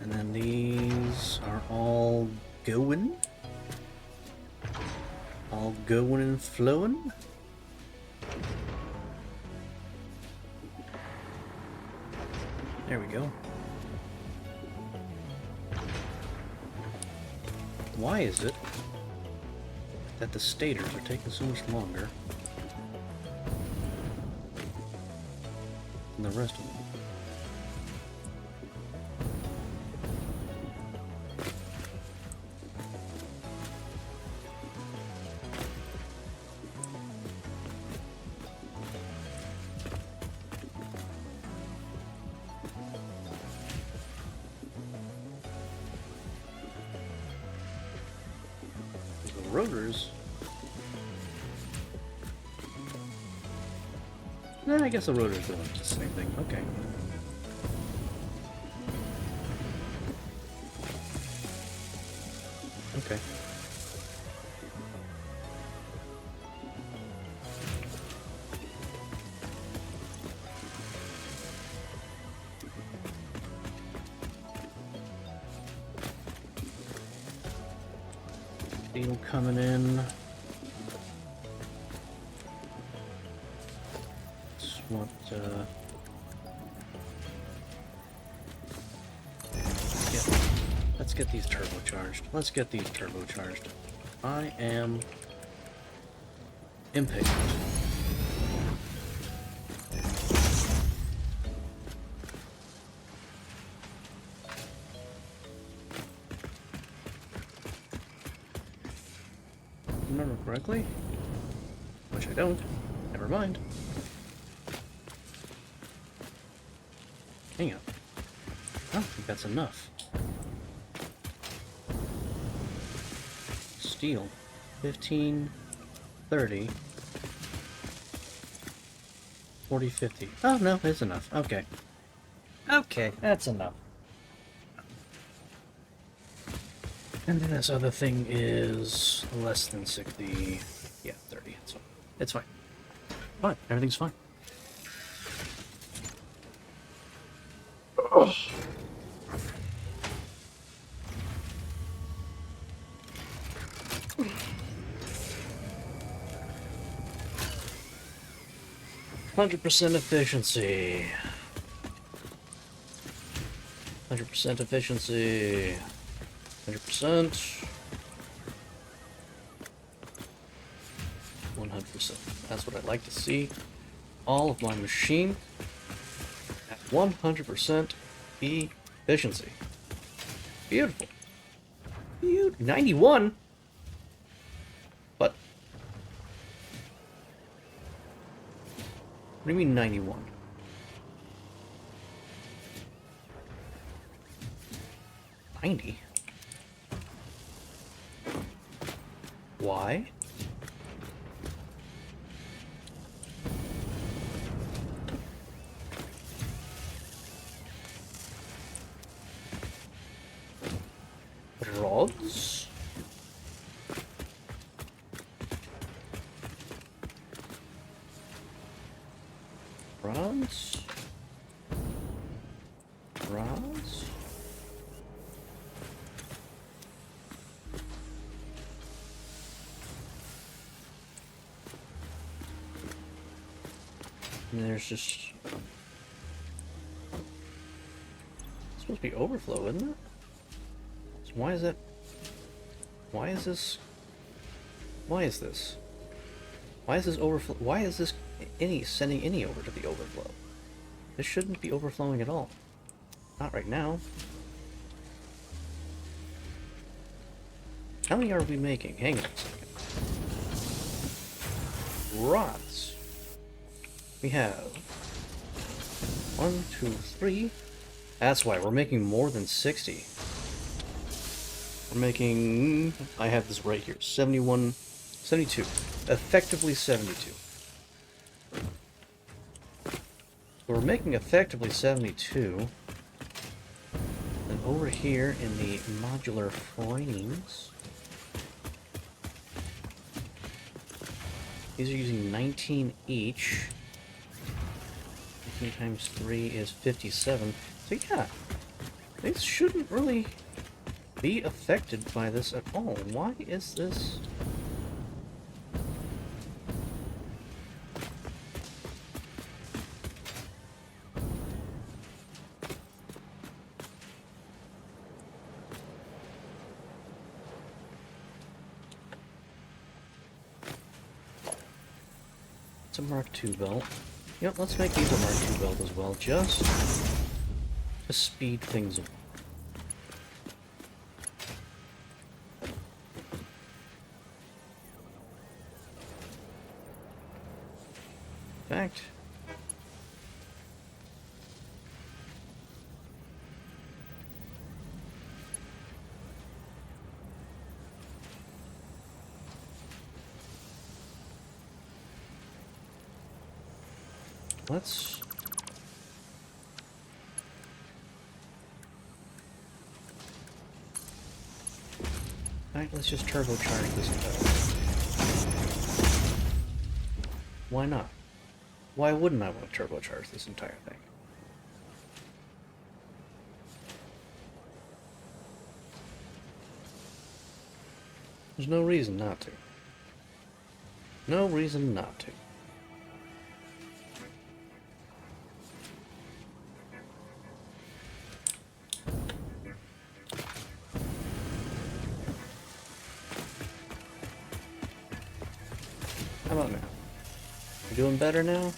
And then these are all going. All going and flowing. There we go. Why is it that the stators are taking so much longer than the rest of them? Rotors. I guess the rotors doing the same thing. Okay. Okay. Steel coming in. Just want let's get these turbocharged. Let's get these turbocharged. I am impatient. Remember correctly? Which I don't. Never mind. Hang on. I don't think that's enough. Steel. 15, 30, 40, 50. Oh, no, it's enough. Okay. Okay, that's enough. And then this other thing is less than 60. Yeah, 30. It's fine. It's fine. Fine. Everything's fine. Ugh. "100% efficiency. 100% efficiency. 100%. 100%. That's what I'd like to see. All of my machine at 100% efficiency. Beautiful. 91? But what do you mean 91? 90? Why? Rods? Rods? Rods? And there's just... it's supposed to be overflow, isn't it? Why is that? Why is this? Why is this? Why is this overflow? Why is this sending any over to the overflow? This shouldn't be overflowing at all. Not right now. How many are we making? Hang on a second. Rods. We have 1, 2, 3. That's why we're making more than 60. We're making, I have this right here, 71, 72. Effectively 72. So we're making effectively 72. And over here in the modular frames, these are using 19 each. 19 times 3 is 57. So yeah, these shouldn't really be affected by this at all. Why is this? It's a Mark II belt. Yep, let's make these a Mark II belt as well, just to speed things up. In fact, let's just turbocharge this entire. Why not? Why wouldn't I want to turbocharge this entire thing? There's no reason not to. No reason not to. How about now? You doing better now?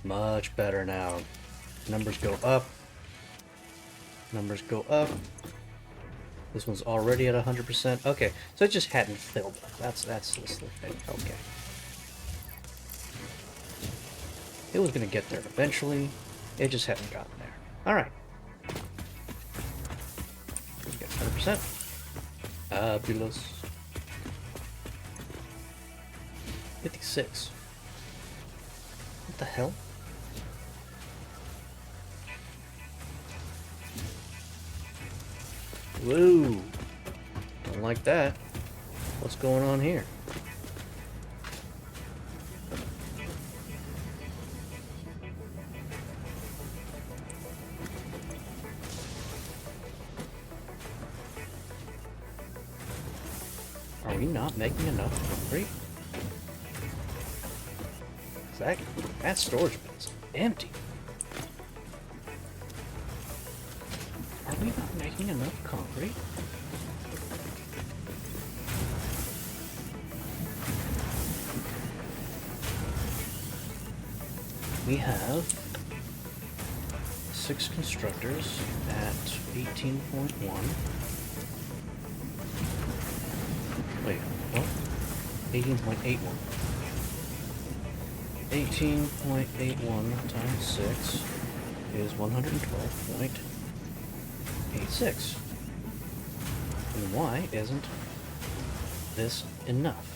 Much better now. Numbers go up. Numbers go up. This one's already at 100%. Okay, so it just hadn't filled up. That's this the thing. Okay. It was gonna get there eventually. It just hadn't gotten there. Alright. Get 100%. Fabulous. 56. What the hell? Whoa. Don't like that. What's going on here? Are we not making enough concrete? That storage bin is empty. Are we not making enough concrete? We have 6 constructors at 18.1. Wait, what? 18.81. 18.81 times 6 is 112.86. And why isn't this enough?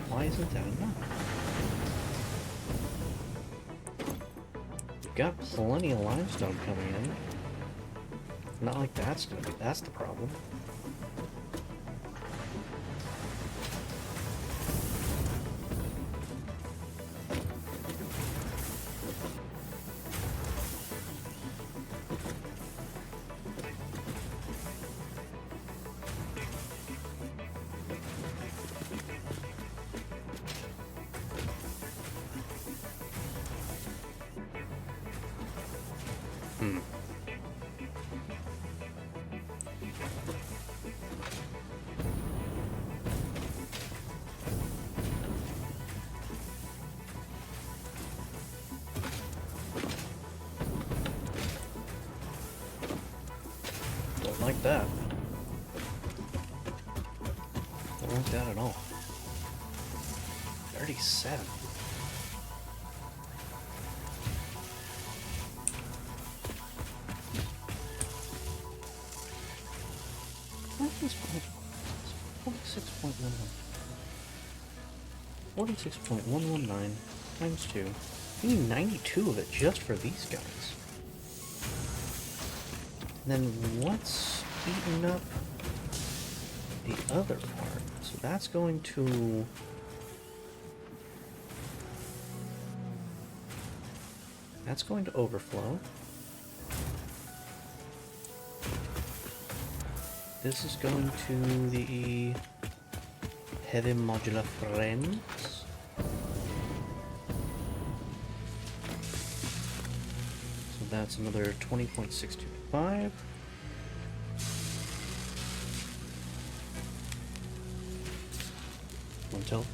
Why isn't that enough? We've got plenty of limestone coming in. Not like that's the problem. Don't like that. Don't like that at all. 37. What is 46.11? 46.119 times 2. We need 92 of it just for these guys. And then what's eating up the other part? So that's going to... That's going to overflow. This is going to the heavy modular frames. So that's another 20.625. Until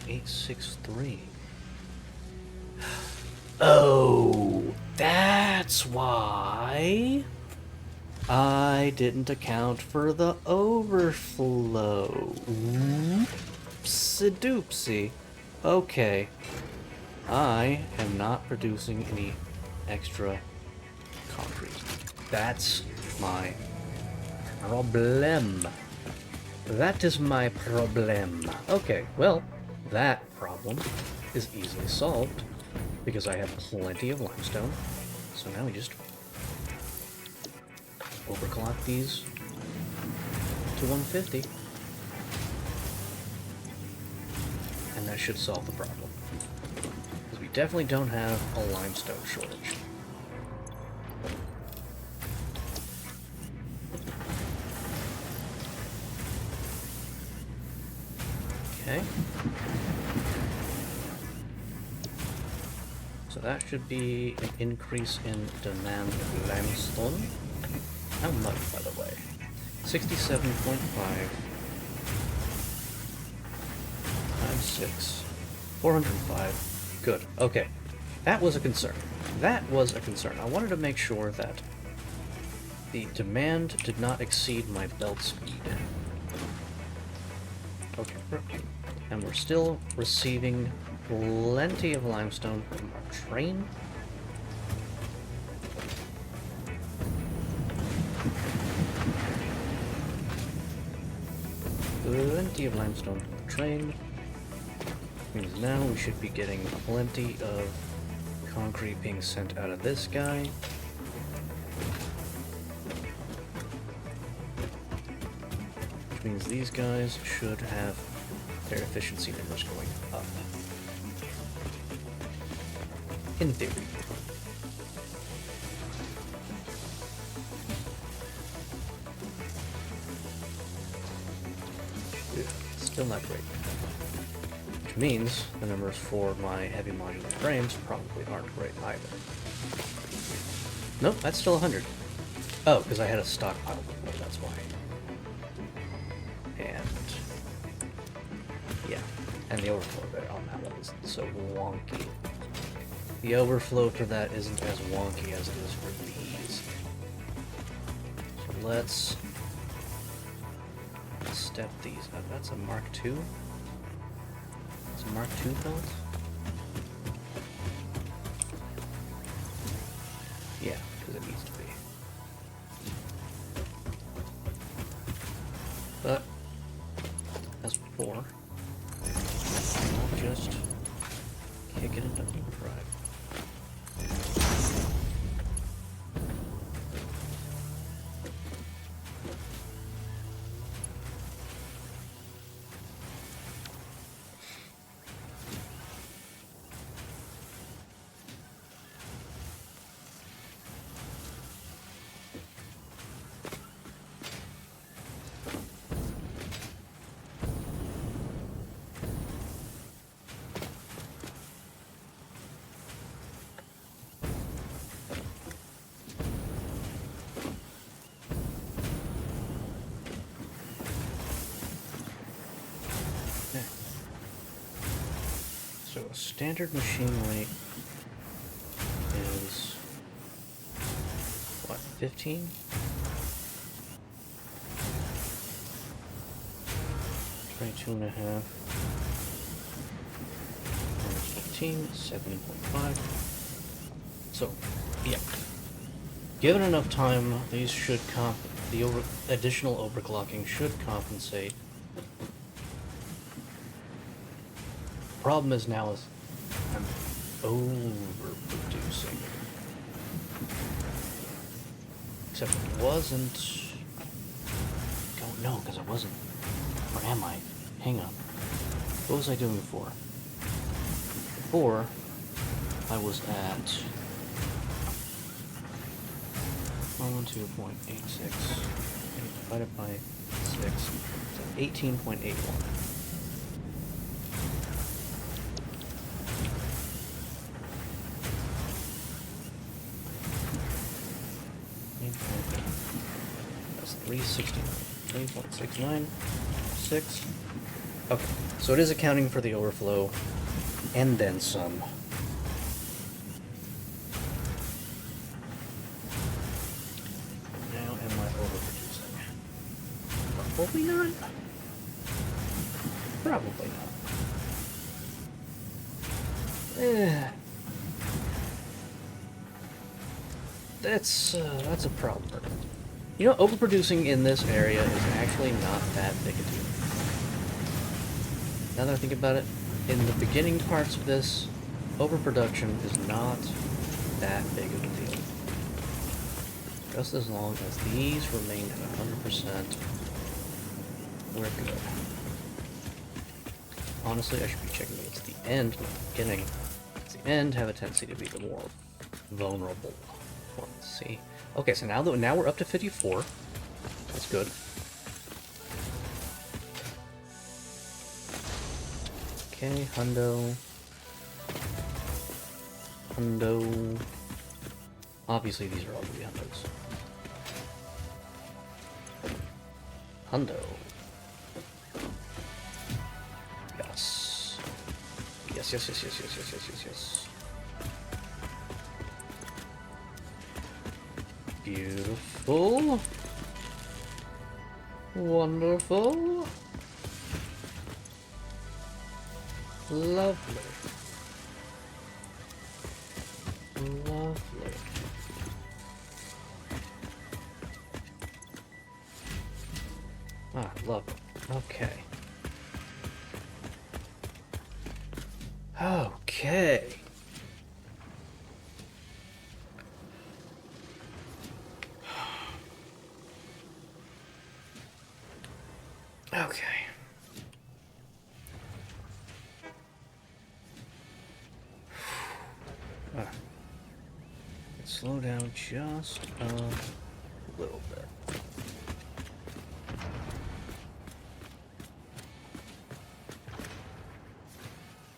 863. Oh, that's why I didn't account for the overflow. Oopsie-doopsie. Okay. I am not producing any extra concrete. That's my problem. That is my problem. Okay, well, that problem is easily solved because I have plenty of limestone. So now we just overclock these to 150. And that should solve the problem. Because we definitely don't have a limestone shortage. Okay. So that should be an increase in demand of limestone. How much, by the way? 67.5 times 6. 405. Good. Okay. That was a concern. That was a concern. I wanted to make sure that the demand did not exceed my belt speed. Okay. And we're still receiving plenty of limestone from our train. Plenty of limestone from the train. Means now we should be getting plenty of concrete being sent out of this guy. Which means these guys should have their efficiency numbers going up. In theory. Still not great. Which means the numbers for my heavy modular frames probably aren't great either. Nope, that's still 100. Oh, because I had a stockpile before, that's why. And yeah, and the overflow there on that one isn't so wonky. The overflow for that isn't as wonky as it is for these. So let's step these up. That's a Mark II? It's a Mark II belt? Yeah, because it needs to be. But, as before, I'll just kick it into overdrive. So a standard machine weight is what, 15? 22.5. 15, 70.5. So, yeah. Given enough time, these should the additional overclocking should compensate. Problem is now is I'm overproducing. Except it wasn't. Don't know because it wasn't. Or am I? Hang on. What was I doing before? Before, I was at 112.86 divided by 6, so 18.81. That's 3.696. Okay, so it is accounting for the overflow and then some. Now am I overproducing? Probably not. Probably not. That's a problem. You know, overproducing in this area is actually not that big a deal. Now that I think about it, in the beginning parts of this, overproduction is not that big of a deal. Just as long as these remain at 100%, we're good. Honestly, I should be checking these at the end, not the beginning. The end have a tendency to be the more vulnerable ones. See? Okay, so now we're up to 54. That's good. Okay, hundo. Hundo. Obviously, these are all gonna be hundos. Hundo. Yes. Yes, yes, yes, yes, yes, yes, yes, yes, yes. Beautiful. Wonderful. Lovely. Lovely. Ah, lovely. Okay. Okay. Okay. Slow down just a little bit.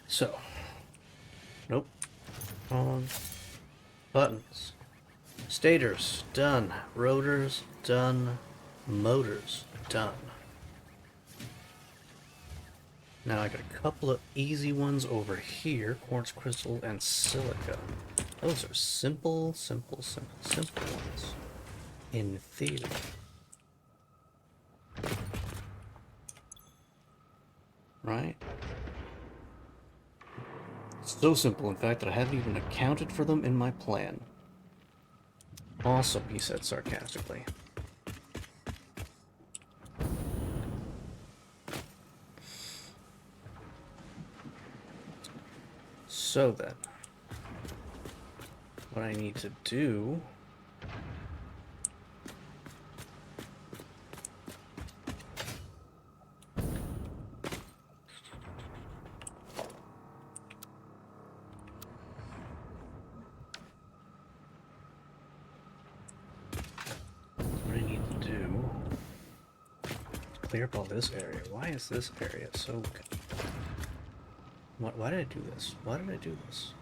So, nope. On buttons. Stators, done. Rotors, done. Motors, done. Now I got a couple of easy ones over here. Quartz crystal and silica. Those are simple, simple, simple, simple ones. In theory. Right? So simple, in fact, that I haven't even accounted for them in my plan. Awesome, he said sarcastically. So then, what I need to do is clear up all this area. Why is this area so good? Why did I do this? Why did I do this?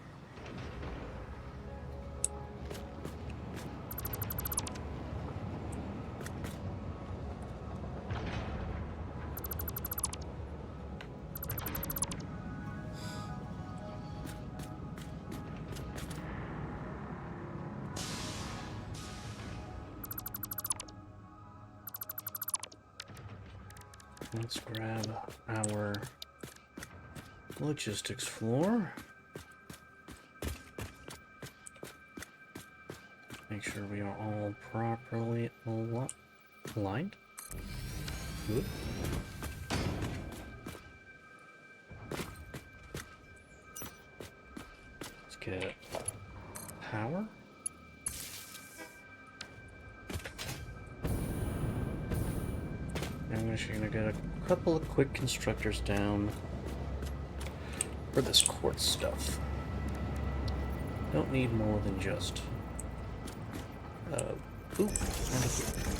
Let's grab our logistics floor. Make sure we are all properly aligned. Good. Let's get power. I'm actually gonna get a couple of quick constructors down for this quartz stuff. Don't need more than just poop and a poop.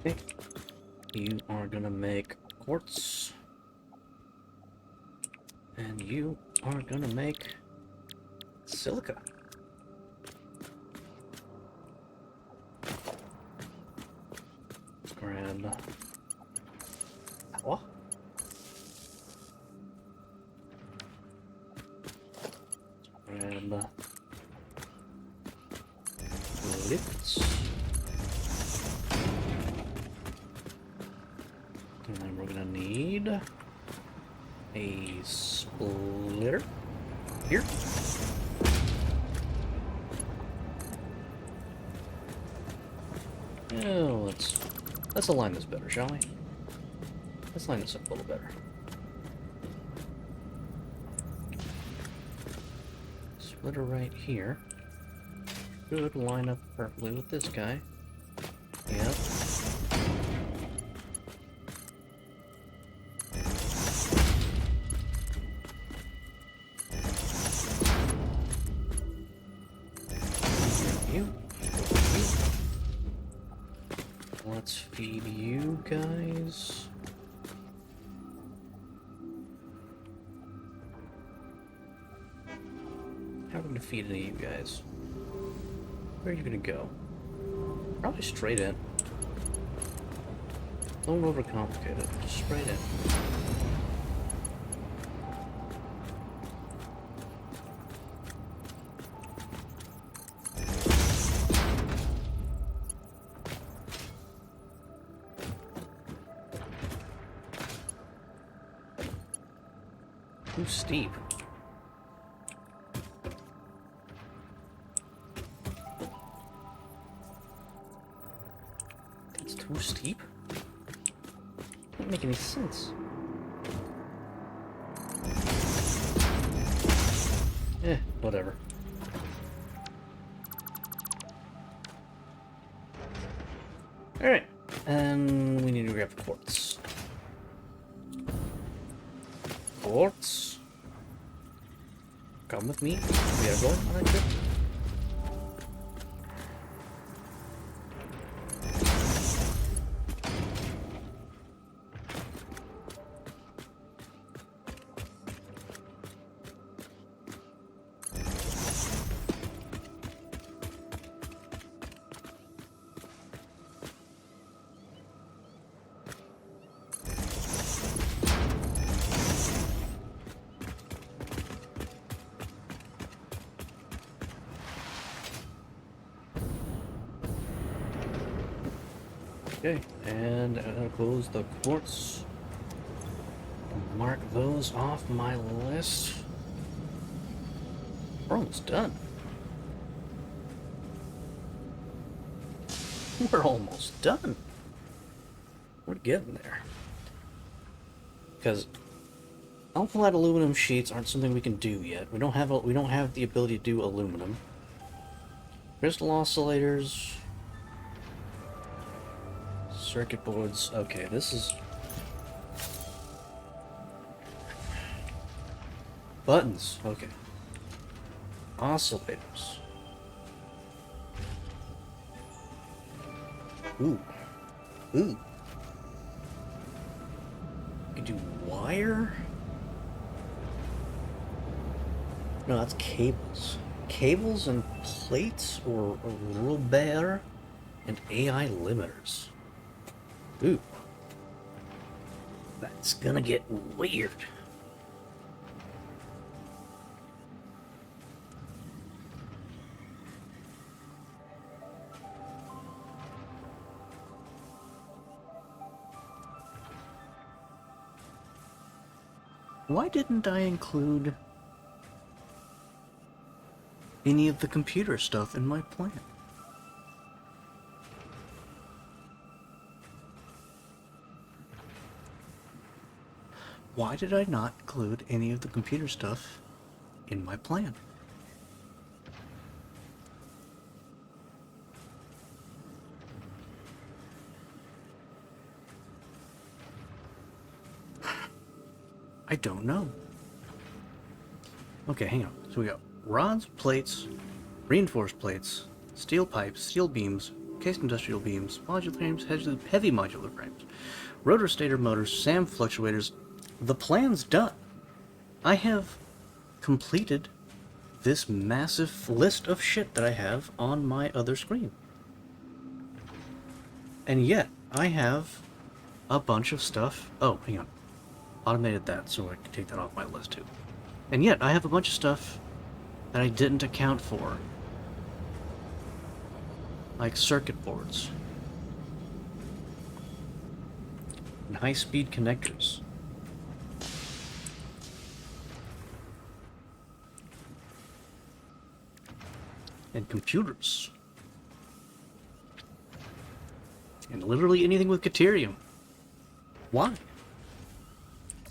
Okay. You are gonna make quartz. And you are gonna make silica. Let's grab power. Grab lifts. And then we're gonna need a splitter here. Oh, let's align this better, shall we? Let's line this up a little better. Splitter right here. Should line up perfectly with this guy. Yep. You. Let's feed you guys. How are we gonna feed any of you guys? Where are you gonna go? Probably straight in. Don't overcomplicate it. Just straight in. Too steep. That's too steep? Doesn't make any sense. Whatever. Alright, and we need to grab quartz. Quartz. Come with me. We are going on a trip. Okay, and I'll close the quartz. Mark those off my list. We're almost done. We're almost done. We're getting there. Because alphalite aluminum sheets aren't something we can do yet. We don't have the ability to do aluminum. Crystal oscillators. Circuit boards. Okay, this is... Buttons. Okay. Oscillators. Ooh. Ooh. You can do wire? No, that's cables. Cables and plates or Robert and AI limiters. Ooh. That's gonna get weird. Why didn't I include any of the computer stuff in my plan? Why did I not include any of the computer stuff in my plan? I don't know. Okay, hang on. So we got rods, plates, reinforced plates, steel pipes, steel beams, cased industrial beams, modular frames, heavy modular frames, rotor stator motors, SAM fluctuators. The plan's done. I have completed this massive list of shit that I have on my other screen. And yet, I have a bunch of stuff. Oh, hang on. Automated that so I can take that off my list too. And yet, I have a bunch of stuff that I didn't account for. Like circuit boards. And high-speed connectors. And computers. And literally anything with Caterium. Why?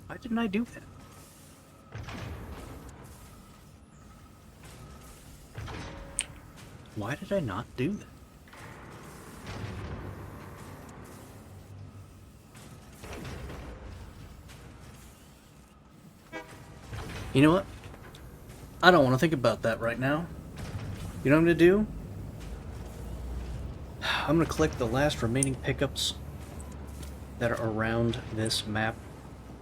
Why didn't I do that? Why did I not do that? You know what? I don't want to think about that right now. You know what I'm going to do? I'm going to collect the last remaining pickups that are around this map.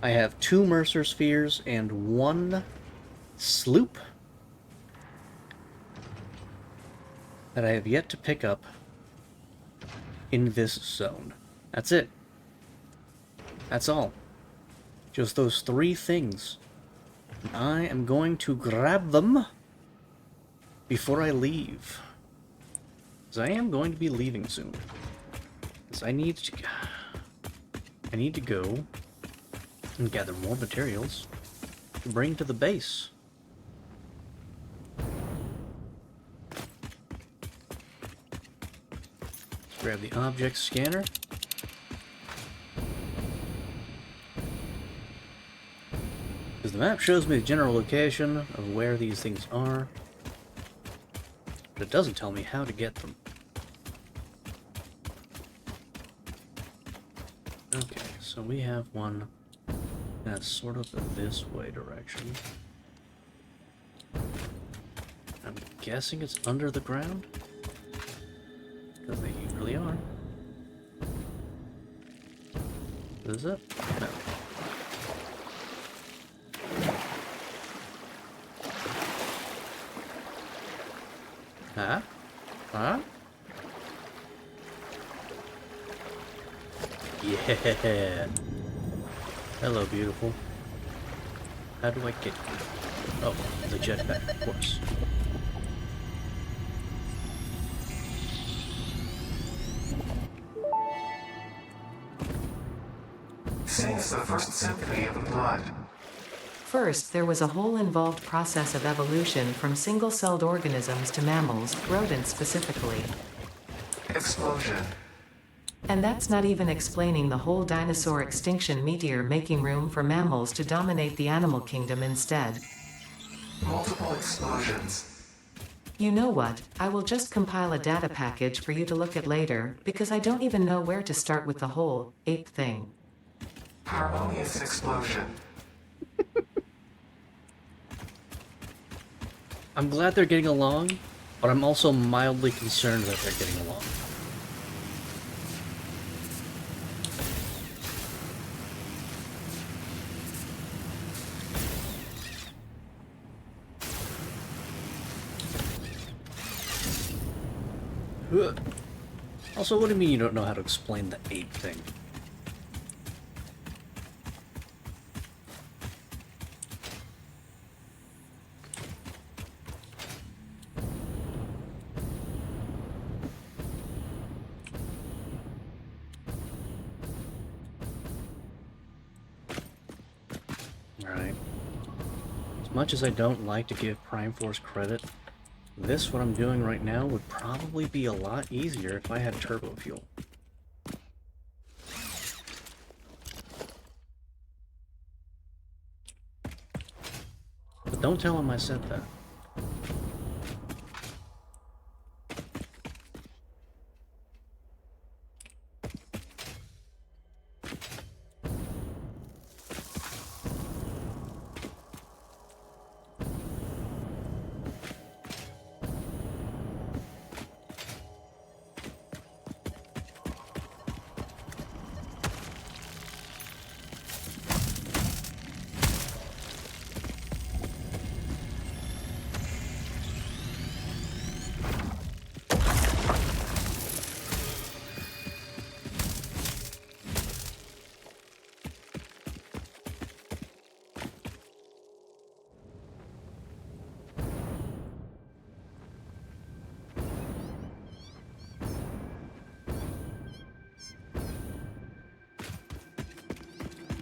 I have 2 Mercer spheres and 1 sloop that I have yet to pick up in this zone. That's it. That's all. Just those 3 things. I am going to grab them before I leave. Because I am going to be leaving soon. Because I need to go and gather more materials to bring to the base. Let's grab the object scanner. Because the map shows me the general location of where these things are, but it doesn't tell me how to get them. Okay, so we have one that's sort of this way direction. I'm guessing it's under the ground? Because they usually are. Is it? No. Huh? Huh? Yeah. Hello, beautiful. How do I get you? Oh, the jetpack, of course. Sings the first symphony of the blood. First, there was a whole involved process of evolution from single-celled organisms to mammals, rodents specifically. Explosion. And that's not even explaining the whole dinosaur extinction meteor making room for mammals to dominate the animal kingdom instead. Multiple explosions. You know what, I will just compile a data package for you to look at later, because I don't even know where to start with the whole ape thing. Harmonious explosion. I'm glad they're getting along, but I'm also mildly concerned that they're getting along. Also, what do you mean you don't know how to explain the ape thing? Alright. As much as I don't like to give Prime Force credit, this, what I'm doing right now, would probably be a lot easier if I had turbo fuel. But don't tell him I said that.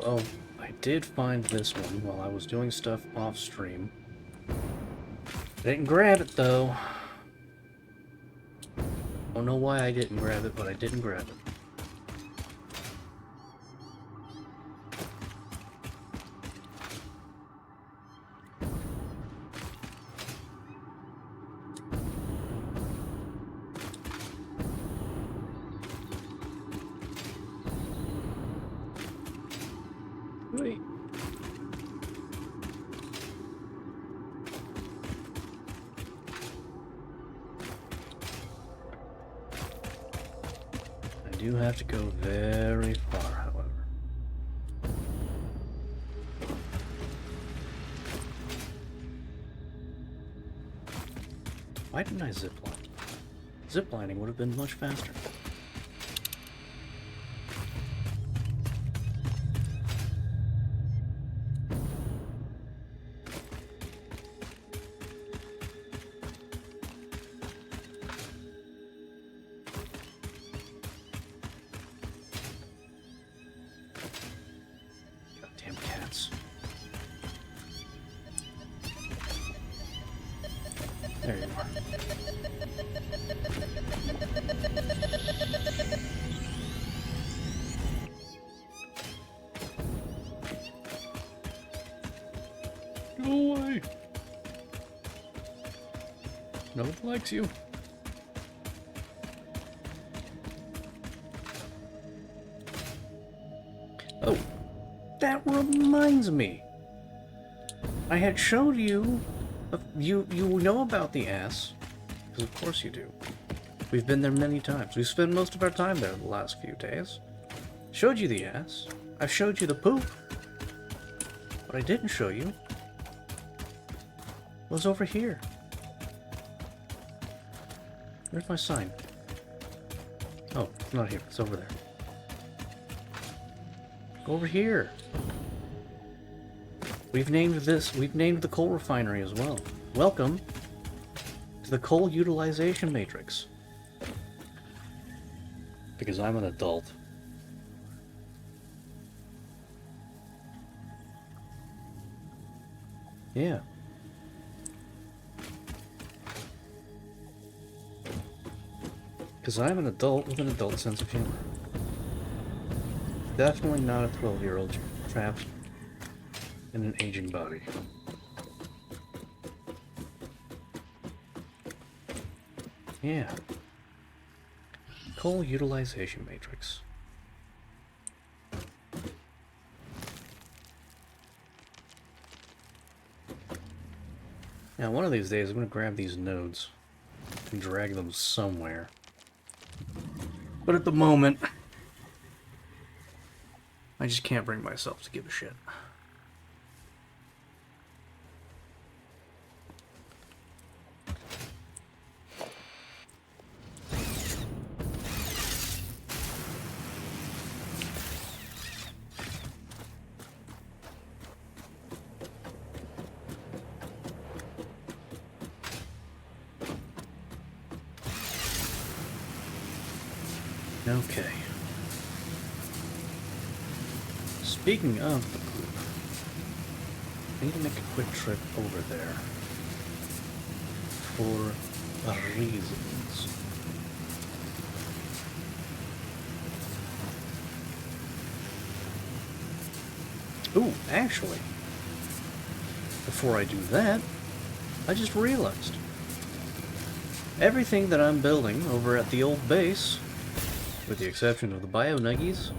Oh, I did find this one while I was doing stuff off stream. Didn't grab it though. Don't know why I didn't grab it, but I didn't grab it. Wait. I do have to go very far, however. Why didn't I zipline? Ziplining would have been much faster. Goddamn cats. There you are. Go away. No one likes you. Oh, that reminds me. I had showed you, you know about the ass, because of course you do. We've been there many times. We've spent most of our time there the last few days. Showed you the ass. I've showed you the poop. What I didn't show you was over here. Where's my sign? Oh, it's not here. It's over there. Go over here. We've named the coal refinery as well. Welcome to the coal utilization matrix. Because I'm an adult. Yeah. Because I'm an adult with an adult sense of humor. Definitely not a 12-year-old trapped in an aging body. Yeah. Coal utilization matrix. Now, one of these days, I'm going to grab these nodes and drag them somewhere. But at the moment, I just can't bring myself to give a shit. Okay. Speaking of the poop, I need to make a quick trip over there for reasons. Ooh, actually, before I do that, I just realized everything that I'm building over at the old base, with the exception of the bio nuggies,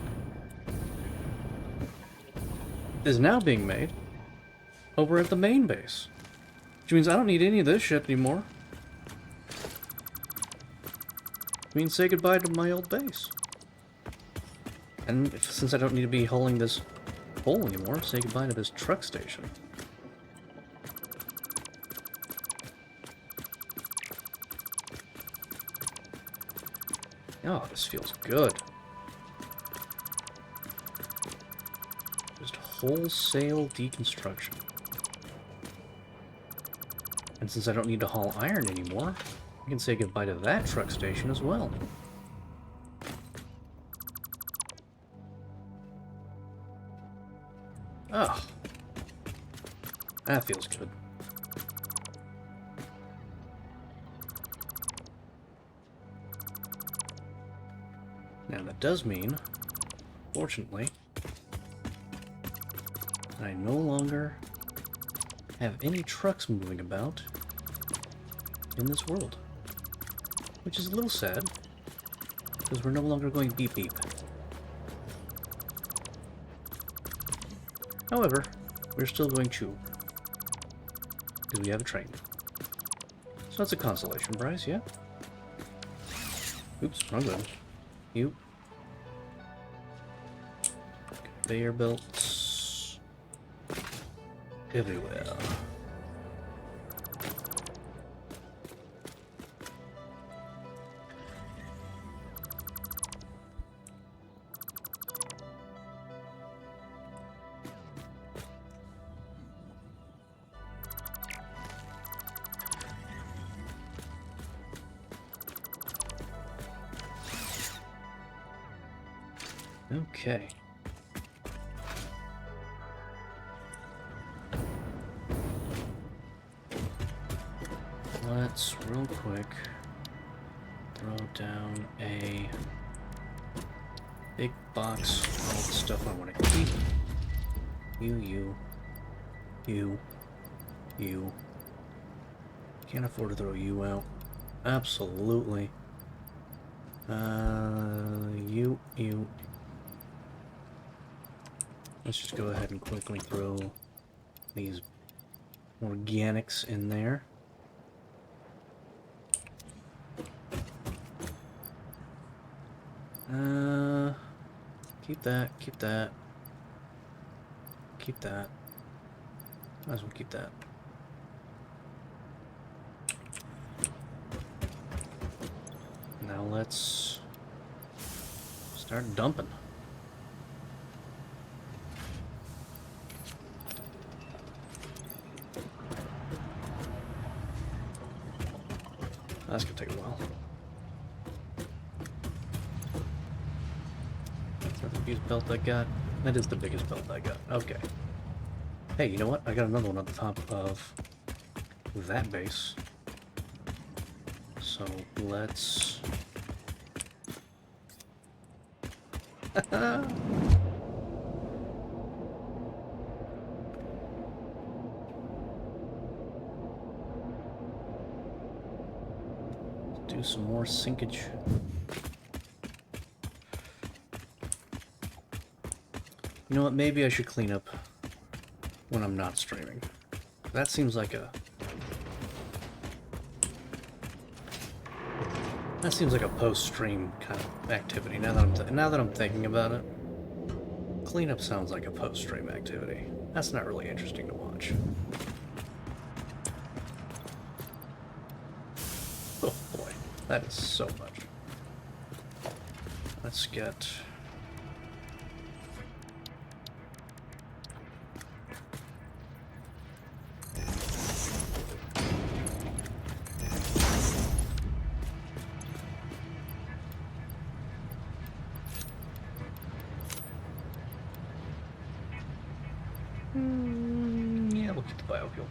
is now being made over at the main base. Which means I don't need any of this shit anymore. It means say goodbye to my old base. And since I don't need to be hauling this coal anymore, say goodbye to this truck station. Oh, this feels good. Just wholesale deconstruction. And since I don't need to haul iron anymore, I can say goodbye to that truck station as well. Oh. That feels good. Now that does mean, fortunately, I no longer have any trucks moving about in this world. Which is a little sad, because we're no longer going beep beep. However, we're still going chew, because we have a train. So that's a consolation prize, yeah? Oops, wrong button. You. Conveyor belts everywhere. Okay. Let's real quick throw down a big box of all the stuff I want to keep. You. Can't afford to throw you out. Absolutely. You. Let's just go ahead and quickly throw these organics in there. Keep that. Keep that. Might as well keep that. Now let's start dumping. That's gonna take a while. Is that the biggest belt I got? That is the biggest belt I got. Okay. Hey, you know what? I got another one on the top of that base. So let's... do some more sinkage. You know what? Maybe I should clean up when I'm not streaming. That seems like a That seems like a post-stream kind of activity. Now that I'm thinking about it, cleanup sounds like a post-stream activity. That's not really interesting to watch. Oh boy, that is so much. Let's get. Yeah, we'll get the biofuel.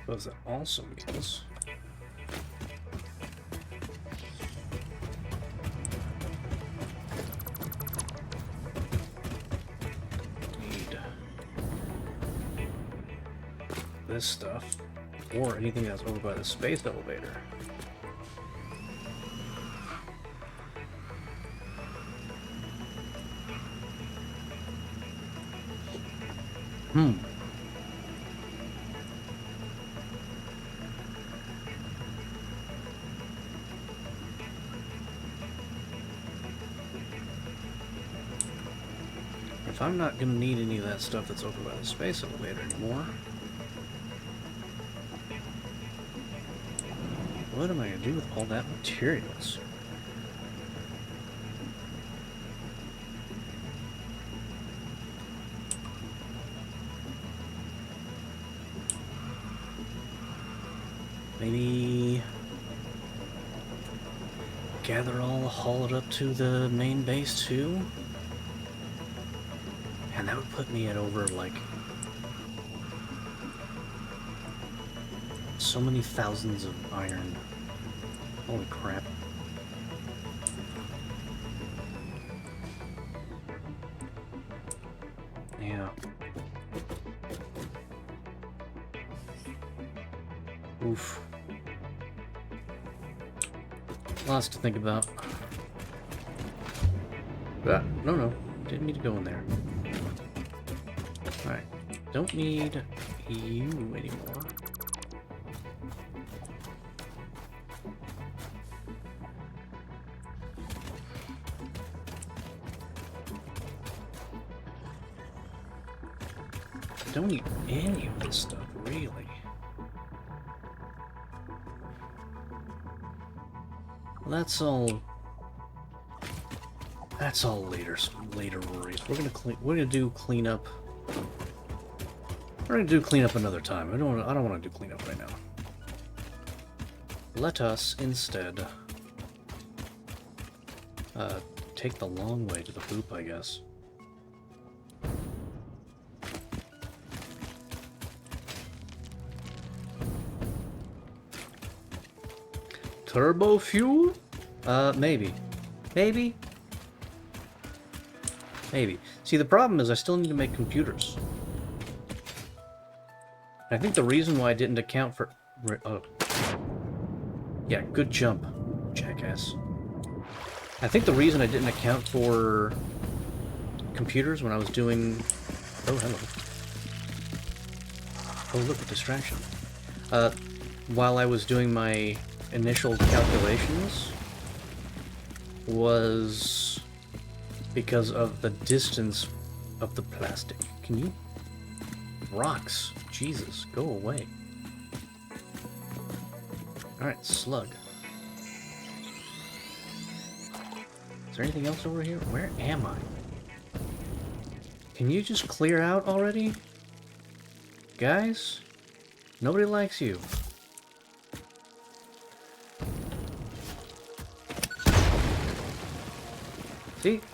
Suppose that also means need this stuff or anything that's over by the space elevator. If I'm not gonna need any of that stuff that's over by the space elevator anymore, what am I gonna do with all that materials? Maybe gather all, haul it up to the main base too? And that would put me at over, like, so many thousands of iron. Holy crap. Yeah. Oof. Lots to think about. No, didn't need to go in there. Alright, don't need you anymore. Don't need any of this stuff, really. Well, that's all later worries. We're gonna do cleanup. We're gonna do cleanup another time. I don't want to do cleanup right now. Let us instead take the long way to the poop, I guess. Turbo fuel? Maybe. Maybe? Maybe. See, the problem is I still need to make computers. I think the reason why I didn't account for... yeah, good jump, jackass. I think the reason I didn't account for computers when I was doing... Oh, hello. Oh, look, a distraction. While I was doing my initial calculations was because of the distance of the plastic. Can you... Rocks. Jesus, go away. Alright, slug. Is there anything else over here? Where am I? Can you just clear out already? Guys? Nobody likes you.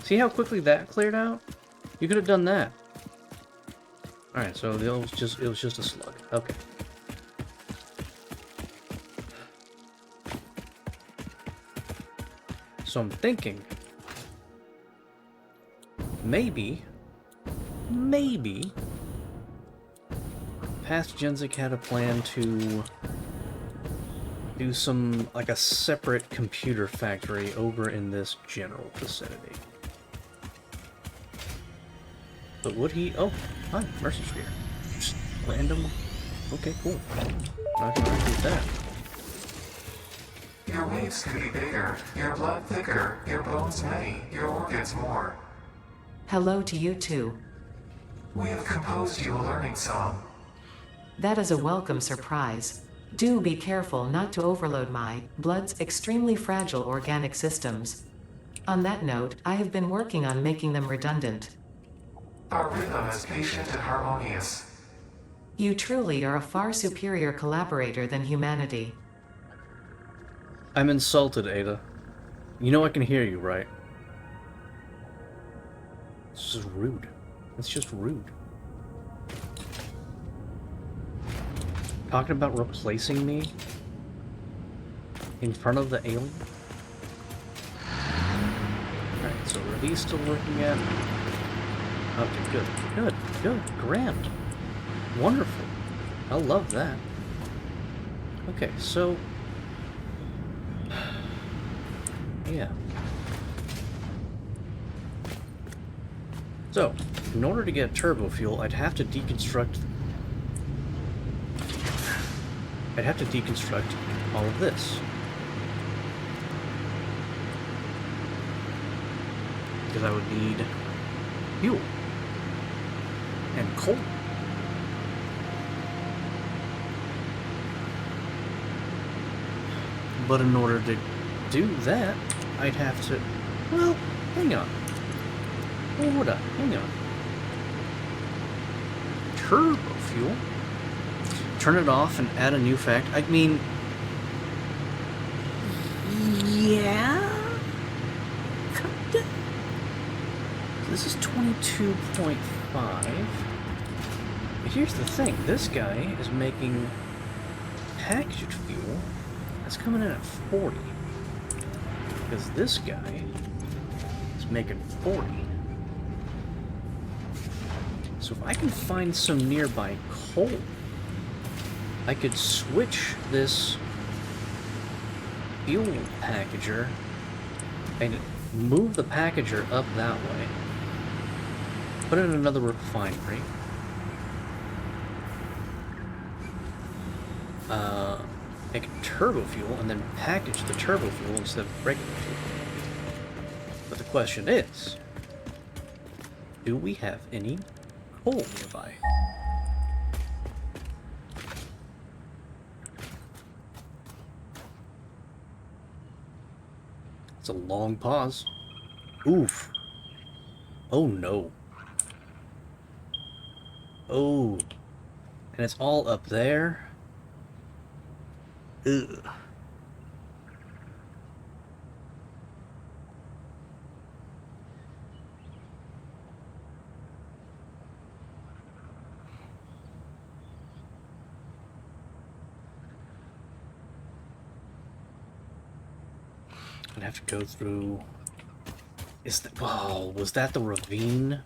See how quickly that cleared out? You could have done that. Alright, so it was just a slug. Okay. So I'm thinking maybe past Genzik had a plan to do some, like a separate computer factory over in this general vicinity. But would he? Oh, hi, Mercy Sphere. Just random. Okay, cool. Not gonna argue with that. Your waves could be bigger, your blood thicker, your bones many, your organs more. Hello to you too. We have composed you a learning song. That is a welcome surprise. Do be careful not to overload my blood's extremely fragile organic systems. On that note, I have been working on making them redundant. Our rhythm is patient and harmonious. You truly are a far superior collaborator than humanity. I'm insulted, Ada. You know I can hear you, right? This is rude. It's just rude. Talking about replacing me in front of the alien? Alright, so are these still working at? Okay, good, grand. Wonderful. I love that. Okay, so... yeah. So, in order to get turbo fuel, I'd have to deconstruct all of this. Because I would need fuel and coal. But in order to do that, I'd have to... well, hang on. Hold up, hang on. Turbo fuel? Turn it off and add a new fact. I mean... yeah? Kinda? This is 22.5. But here's the thing. This guy is making packaged fuel that's coming in at 40. Because this guy is making 40. So if I can find some nearby coal, I could switch this fuel packager and move the packager up that way. Put it in another refinery. Make turbo fuel and then package the turbo fuel instead of regular fuel. But the question is, do we have any coal nearby? It's a long pause. Oof. Oh no. Oh. And it's all up there? Ugh. I'd have to go through... is that... oh, was that the ravine?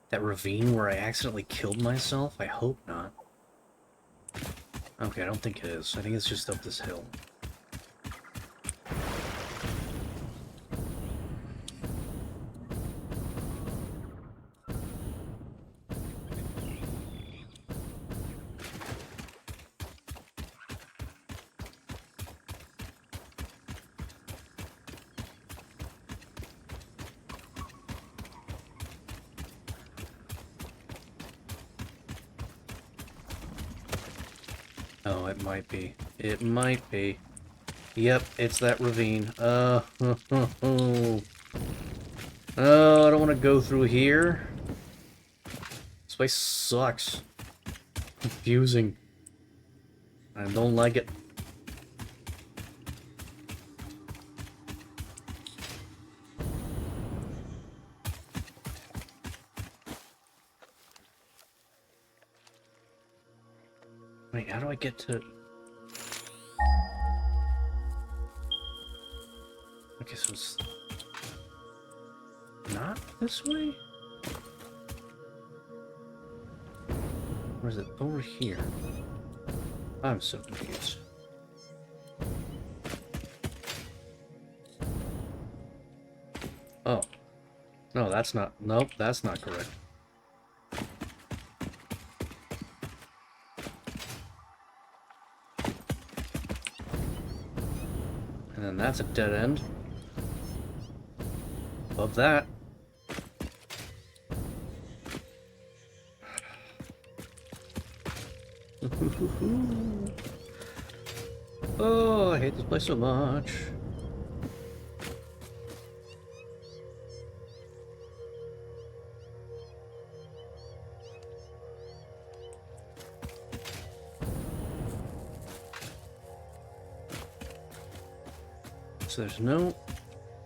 That ravine where I accidentally killed myself? I hope not. Okay, I don't think it is. I think it's just up this hill. Oh, it might be. It might be. Yep, it's that ravine. Oh, I don't want to go through here. This place sucks. Confusing. I don't like it. Wait, how do I get to... Okay, so it's... not this way? Or is it over here? I'm so confused. Oh. No, that's not... Nope, that's not correct. And then that's a dead end. Above that. Oh, I hate this place so much. So there's no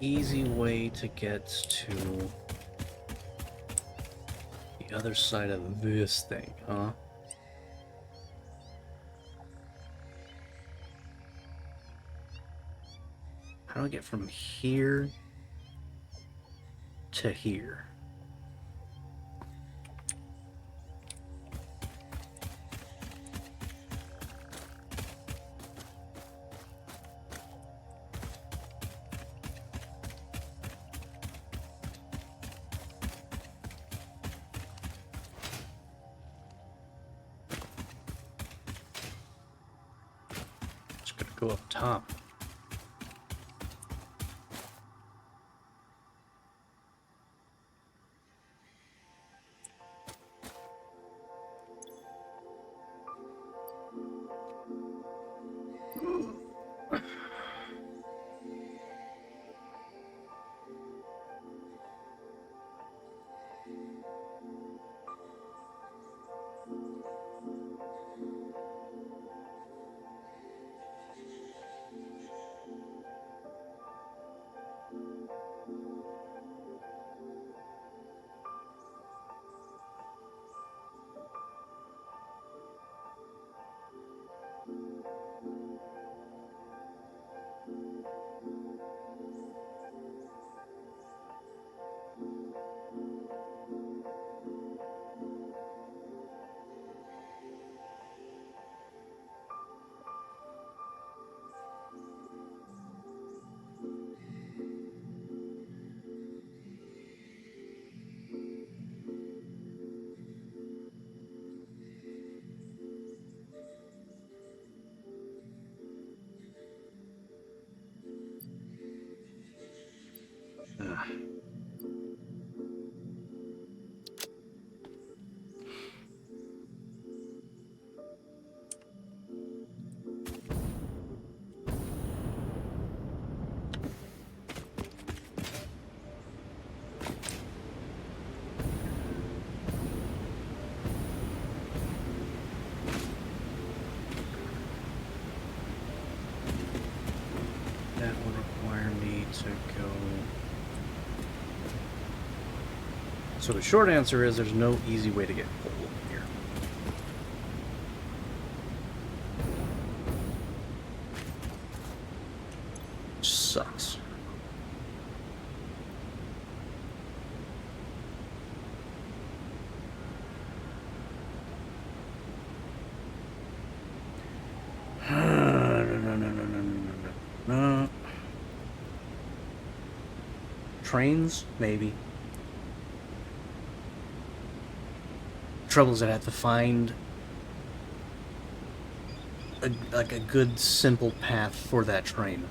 easy way to get to the other side of this thing, huh? How do I get from here to here? Just gonna go up top. That would require me to go... So the short answer is there's no easy way to get coal here. Which sucks. No. Trains? Maybe. Trouble is I'd have to find a good simple path for that train.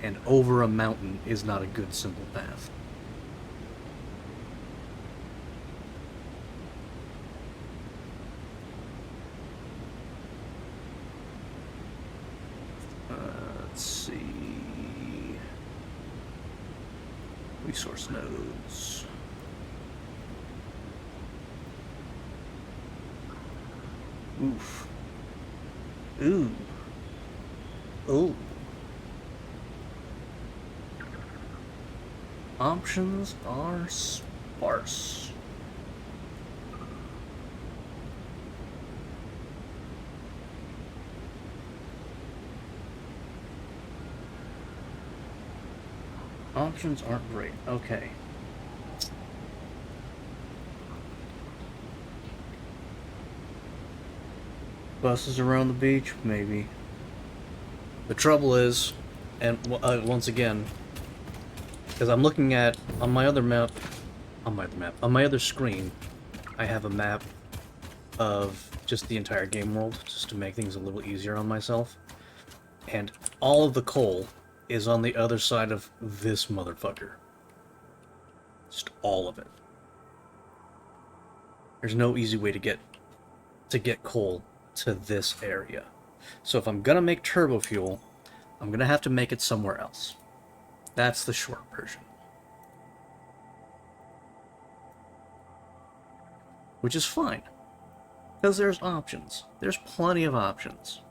And over a mountain is not a good simple path. Let's see. Resource nodes. Oof. Ooh. Ooh. Options are sparse. options aren't great. Okay. Buses around the beach? Maybe. The trouble is, and once again, because I'm looking at, on my other map, on my other screen, I have a map of just the entire game world, just to make things a little easier on myself. And all of the coal is on the other side of this motherfucker. Just all of it. There's no easy way to get coal to this area. So if I'm gonna make turbo fuel, I'm gonna have to make it somewhere else. That's the short version. Which is fine. Because there's options. There's plenty of options.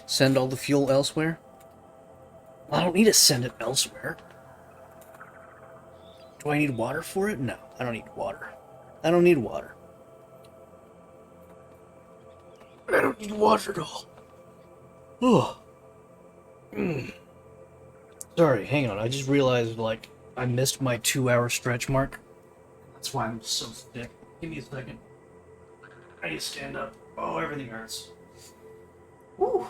Send all the fuel elsewhere? I don't need to send it elsewhere. Do I need water for it? No, I don't need water. I don't need water. I don't need water at all. Oh. Sorry, hang on. I just realized, like, I missed my 2-hour stretch mark. That's why I'm so thick. Give me a second. I need to stand up. Oh, everything hurts. Woo!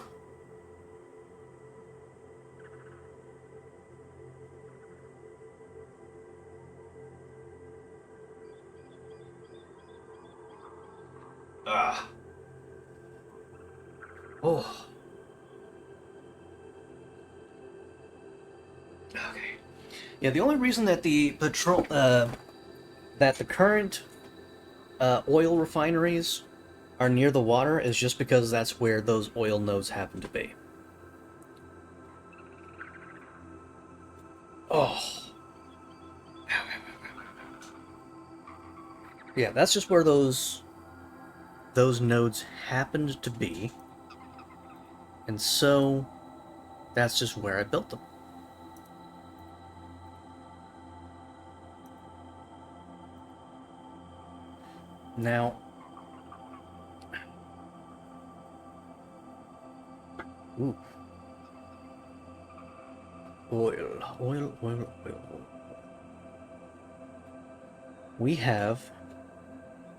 Ah. Oh. Okay. Yeah, the only reason that the current oil refineries are near the water is just because that's where those oil nodes happen to be. Oh. Yeah, that's just where those nodes happened to be. And so that's just where I built them. Now, ooh. Oil. We have,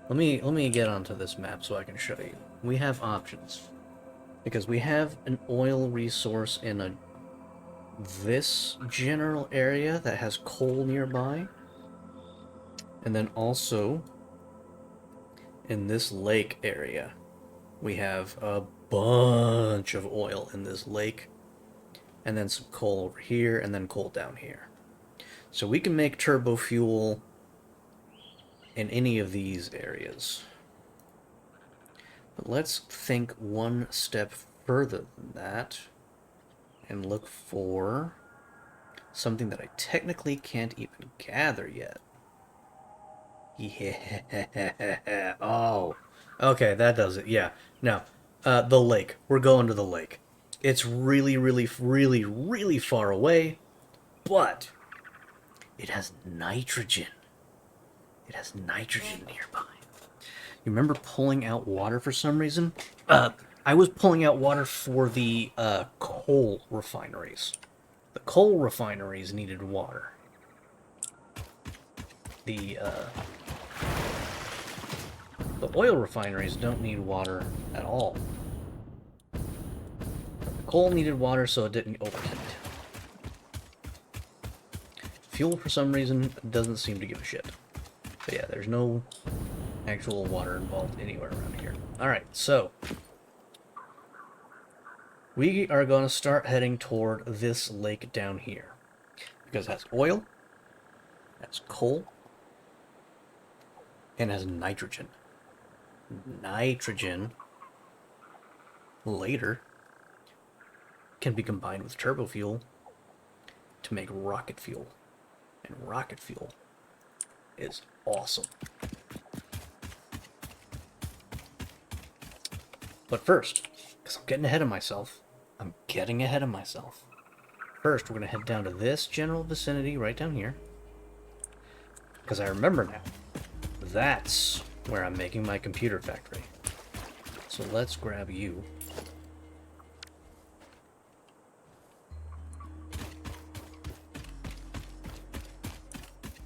let me get onto this map so I can show you. We have options. Because we have an oil resource in this general area that has coal nearby. And then also in this lake area, we have a bunch of oil in this lake, and then some coal over here, and then coal down here. So we can make turbo fuel in any of these areas. But let's think one step further than that and look for something that I technically can't even gather yet. Yeah. Oh. Okay, that does it. Yeah. Now, the lake. We're going to the lake. It's really, really, really, really far away, but it has nitrogen. It has nitrogen nearby. You remember pulling out water for some reason? I was pulling out water for the coal refineries. The coal refineries needed water. The oil refineries don't need water at all. The coal needed water so it didn't overheat. Fuel, for some reason, doesn't seem to give a shit. But yeah, there's no actual water involved anywhere around here. Alright, so we are going to start heading toward this lake down here. Because it has oil, it has coal, and it has nitrogen. Nitrogen later can be combined with turbo fuel to make rocket fuel. And rocket fuel is awesome. But first, because I'm getting ahead of myself, First, we're going to head down to this general vicinity right down here. Because I remember now, that's where I'm making my computer factory. So let's grab you.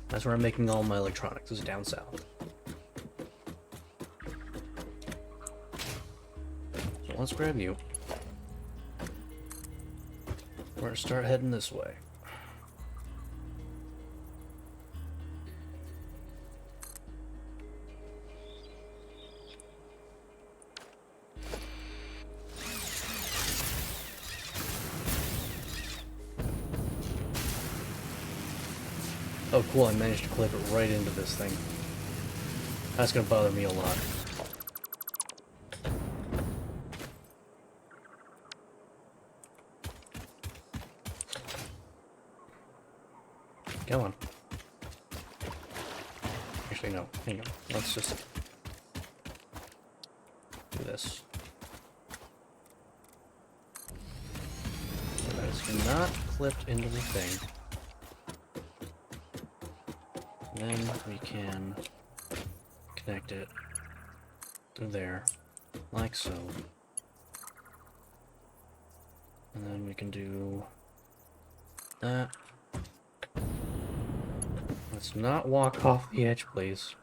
That's where I'm making all my electronics, is down south. So let's grab you. We're gonna start heading this way. Oh cool, I managed to clip it right into this thing. That's gonna bother me a lot. Come on. Actually, no. Hang on. Let's just do this. So that is not clipped into the thing. Then we can connect it through there, like so. And then we can do that. Let's not walk off the edge, please.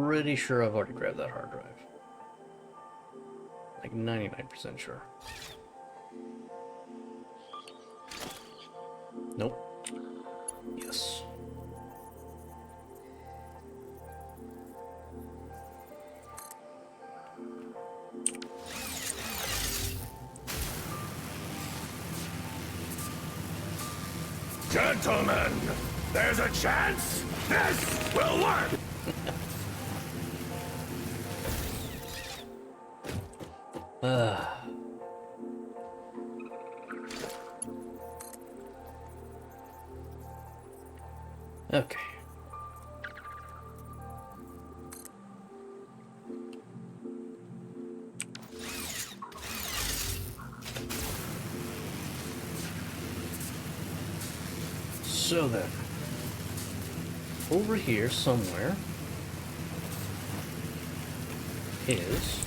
Pretty sure I've already grabbed that hard drive. Like 99% sure. Nope. Yes. Gentlemen, there's a chance this will work! Okay. So then, over here somewhere is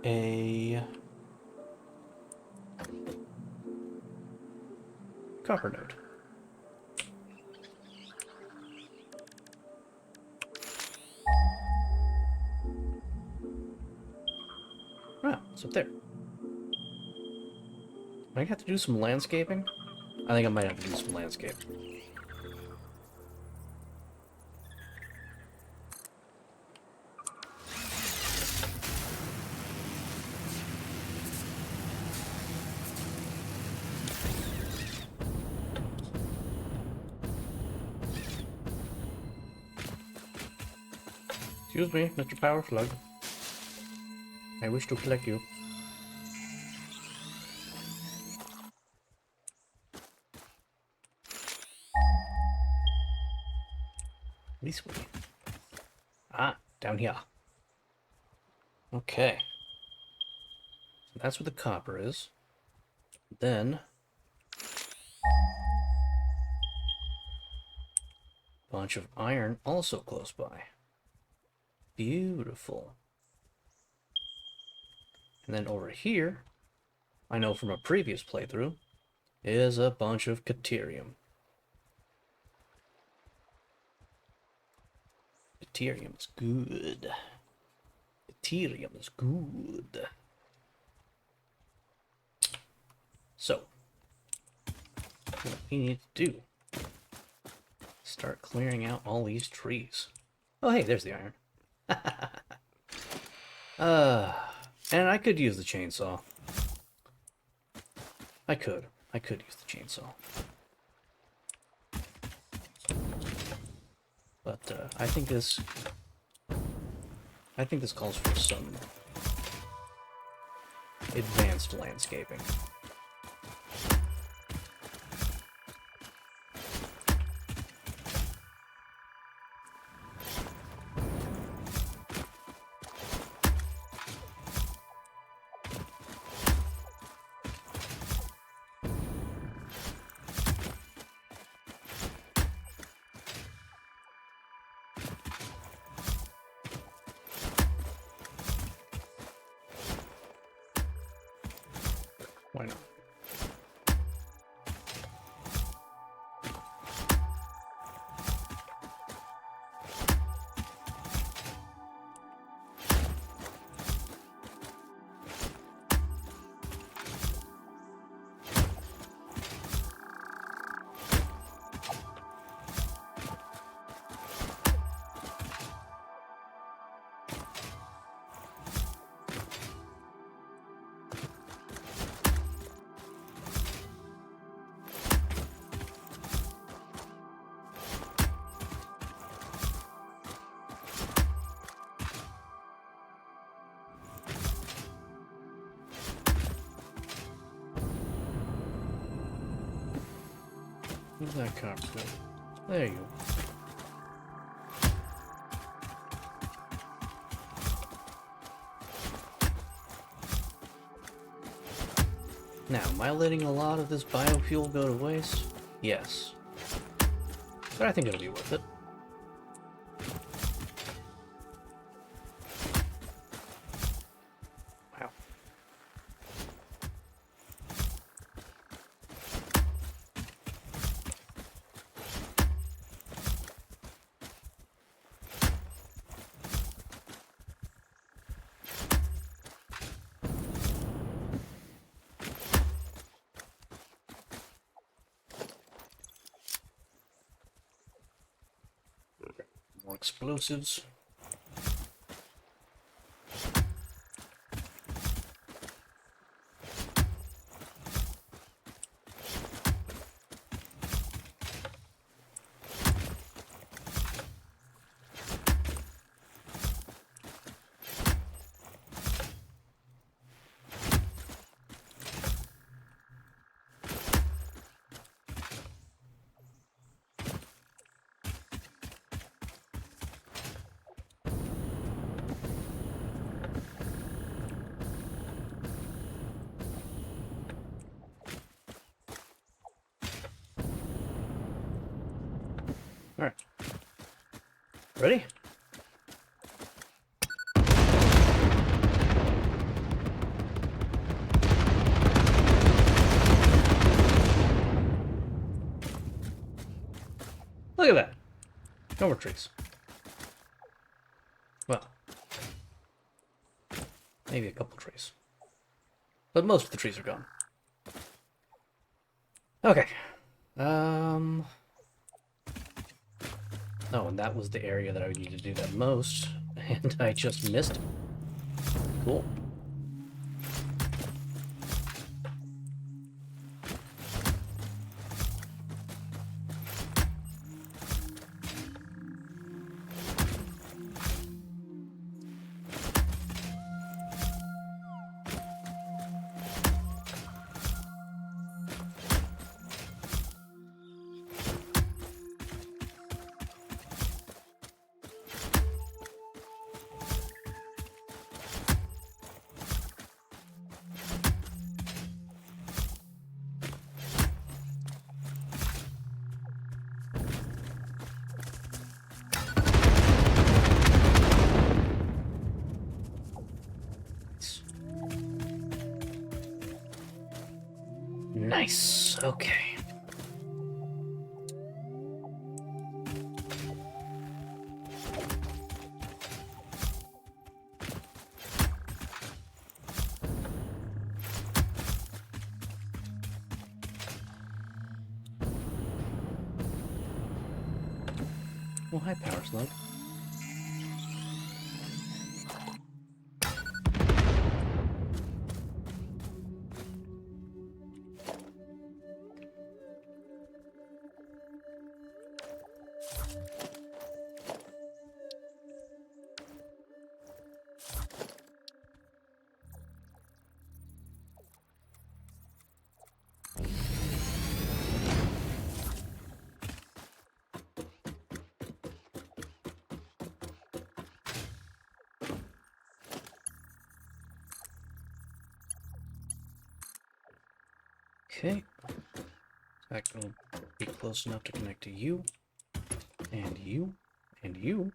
a copper node. Ah, it's up there. Might have to do some landscaping. I think I might have to do some landscaping. Excuse me, Mr. Power Slug. I wish to collect you. This way. Ah, down here. Okay. So that's where the copper is. Then bunch of iron also close by. Beautiful. And then over here, I know from a previous playthrough, is a bunch of Caterium. Caterium is good. Caterium is good. So, what we need to do, start clearing out all these trees. Oh hey, there's the iron. And I could use the chainsaw. I could use the chainsaw. But I think this calls for some advanced landscaping. Why not? Where's that copper go? There you go. Now, am I letting a lot of this biofuel go to waste? Yes. But I think it'll be worth it. Wow. More explosives. Alright. Ready? Look at that. No more trees. Well, maybe a couple trees. But most of the trees are gone. Okay. Oh, and that was the area that I would need to do that most, and I just missed it. Cool. Nice. Okay. Well, hi, Power Slug. Okay. That will be close enough to connect to you, and you, and you,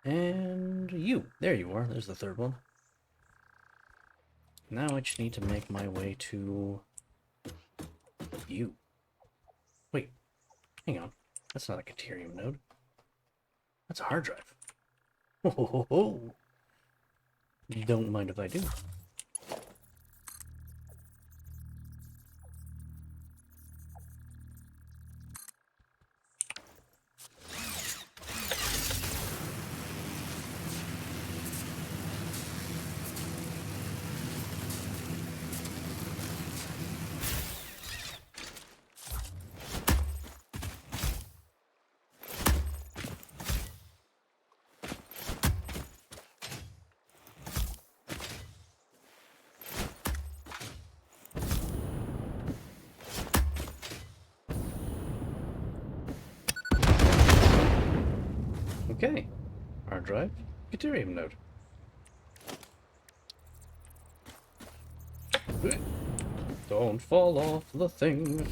and you. There you are. There's the third one. Now I just need to make my way to you. Wait, hang on. That's not a Caterium node. That's a hard drive. Ho ho ho ho. Don't mind if I do. Okay. Hard drive. Caterium node. Don't fall off the thing.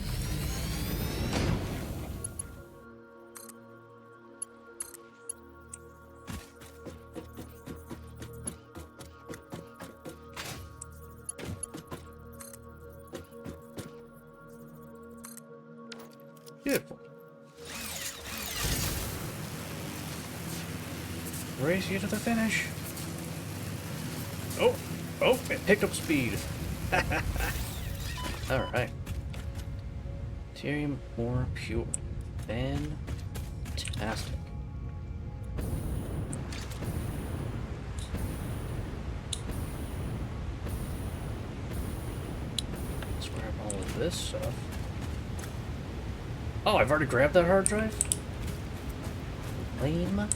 Beautiful. Race you to the finish. Oh, it picked up speed. Alright. Deuterium more pure. Fantastic. Let's grab all of this stuff. Oh, I've already grabbed that hard drive? Lame.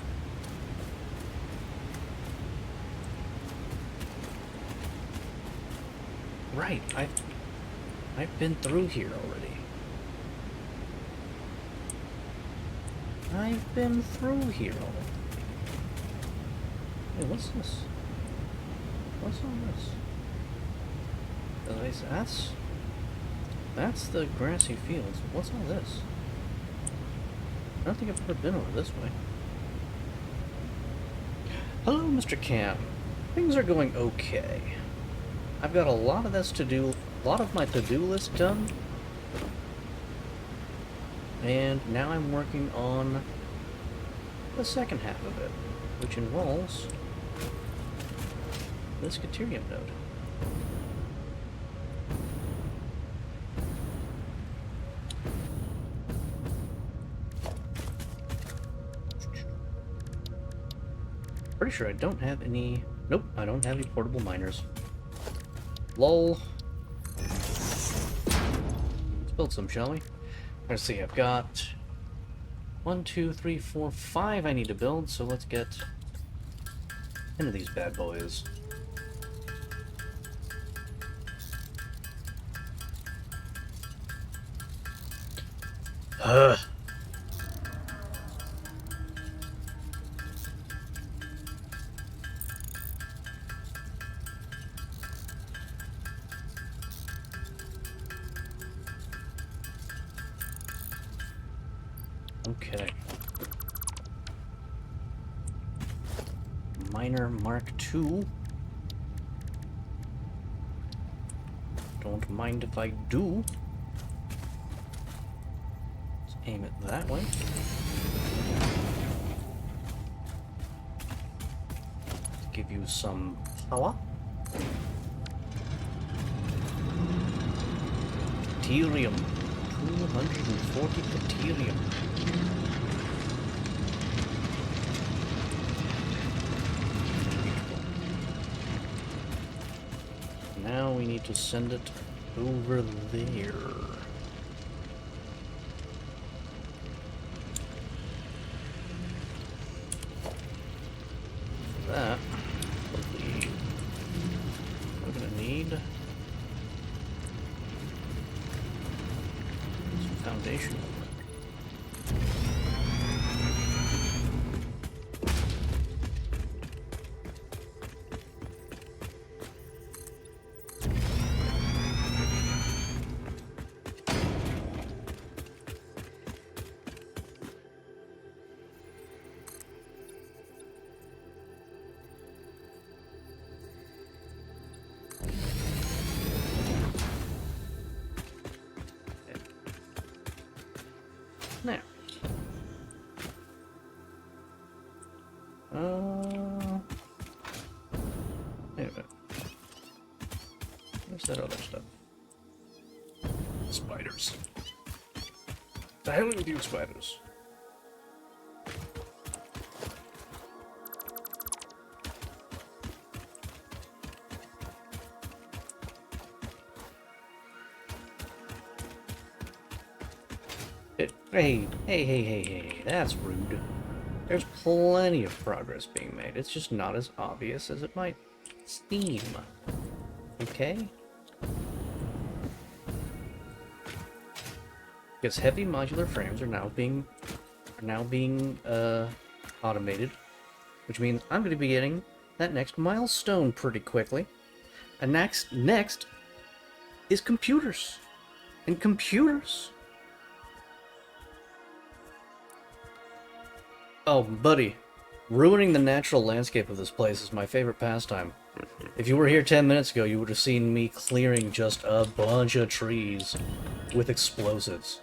Right, I've been through here already. I've been through here already. Hey, what's this? What's all this? That's the grassy fields. What's all this? I don't think I've ever been over this way. Hello, Mr. Cam. Things are going okay. I've got a lot of my to-do list done. And now I'm working on the second half of it, which involves this Caterium node. Pretty sure I don't have any... Nope, I don't have any portable miners. Lol. Let's build some, shall we? Let's see, I've got 1, 2, 3, 4, 5 I need to build, so let's get into these bad boys. Ugh. Okay. Miner Mark II. Don't mind if I do. Let's aim it that way. Give you some power. Deuterium. 240 Deuterium. Now we need to send it over there. For that, we're gonna need some foundation work. Now. Wait a minute. Where's that other stuff? Spiders. The hell with you, spiders? Hey, that's rude. There's plenty of progress being made. It's just not as obvious as it might seem. Okay? Because heavy modular frames are now being automated, which means I'm going to be getting that next milestone pretty quickly. And next is computers. And computers. Oh, buddy, ruining the natural landscape of this place is my favorite pastime. If you were here 10 minutes ago, you would have seen me clearing just a bunch of trees with explosives.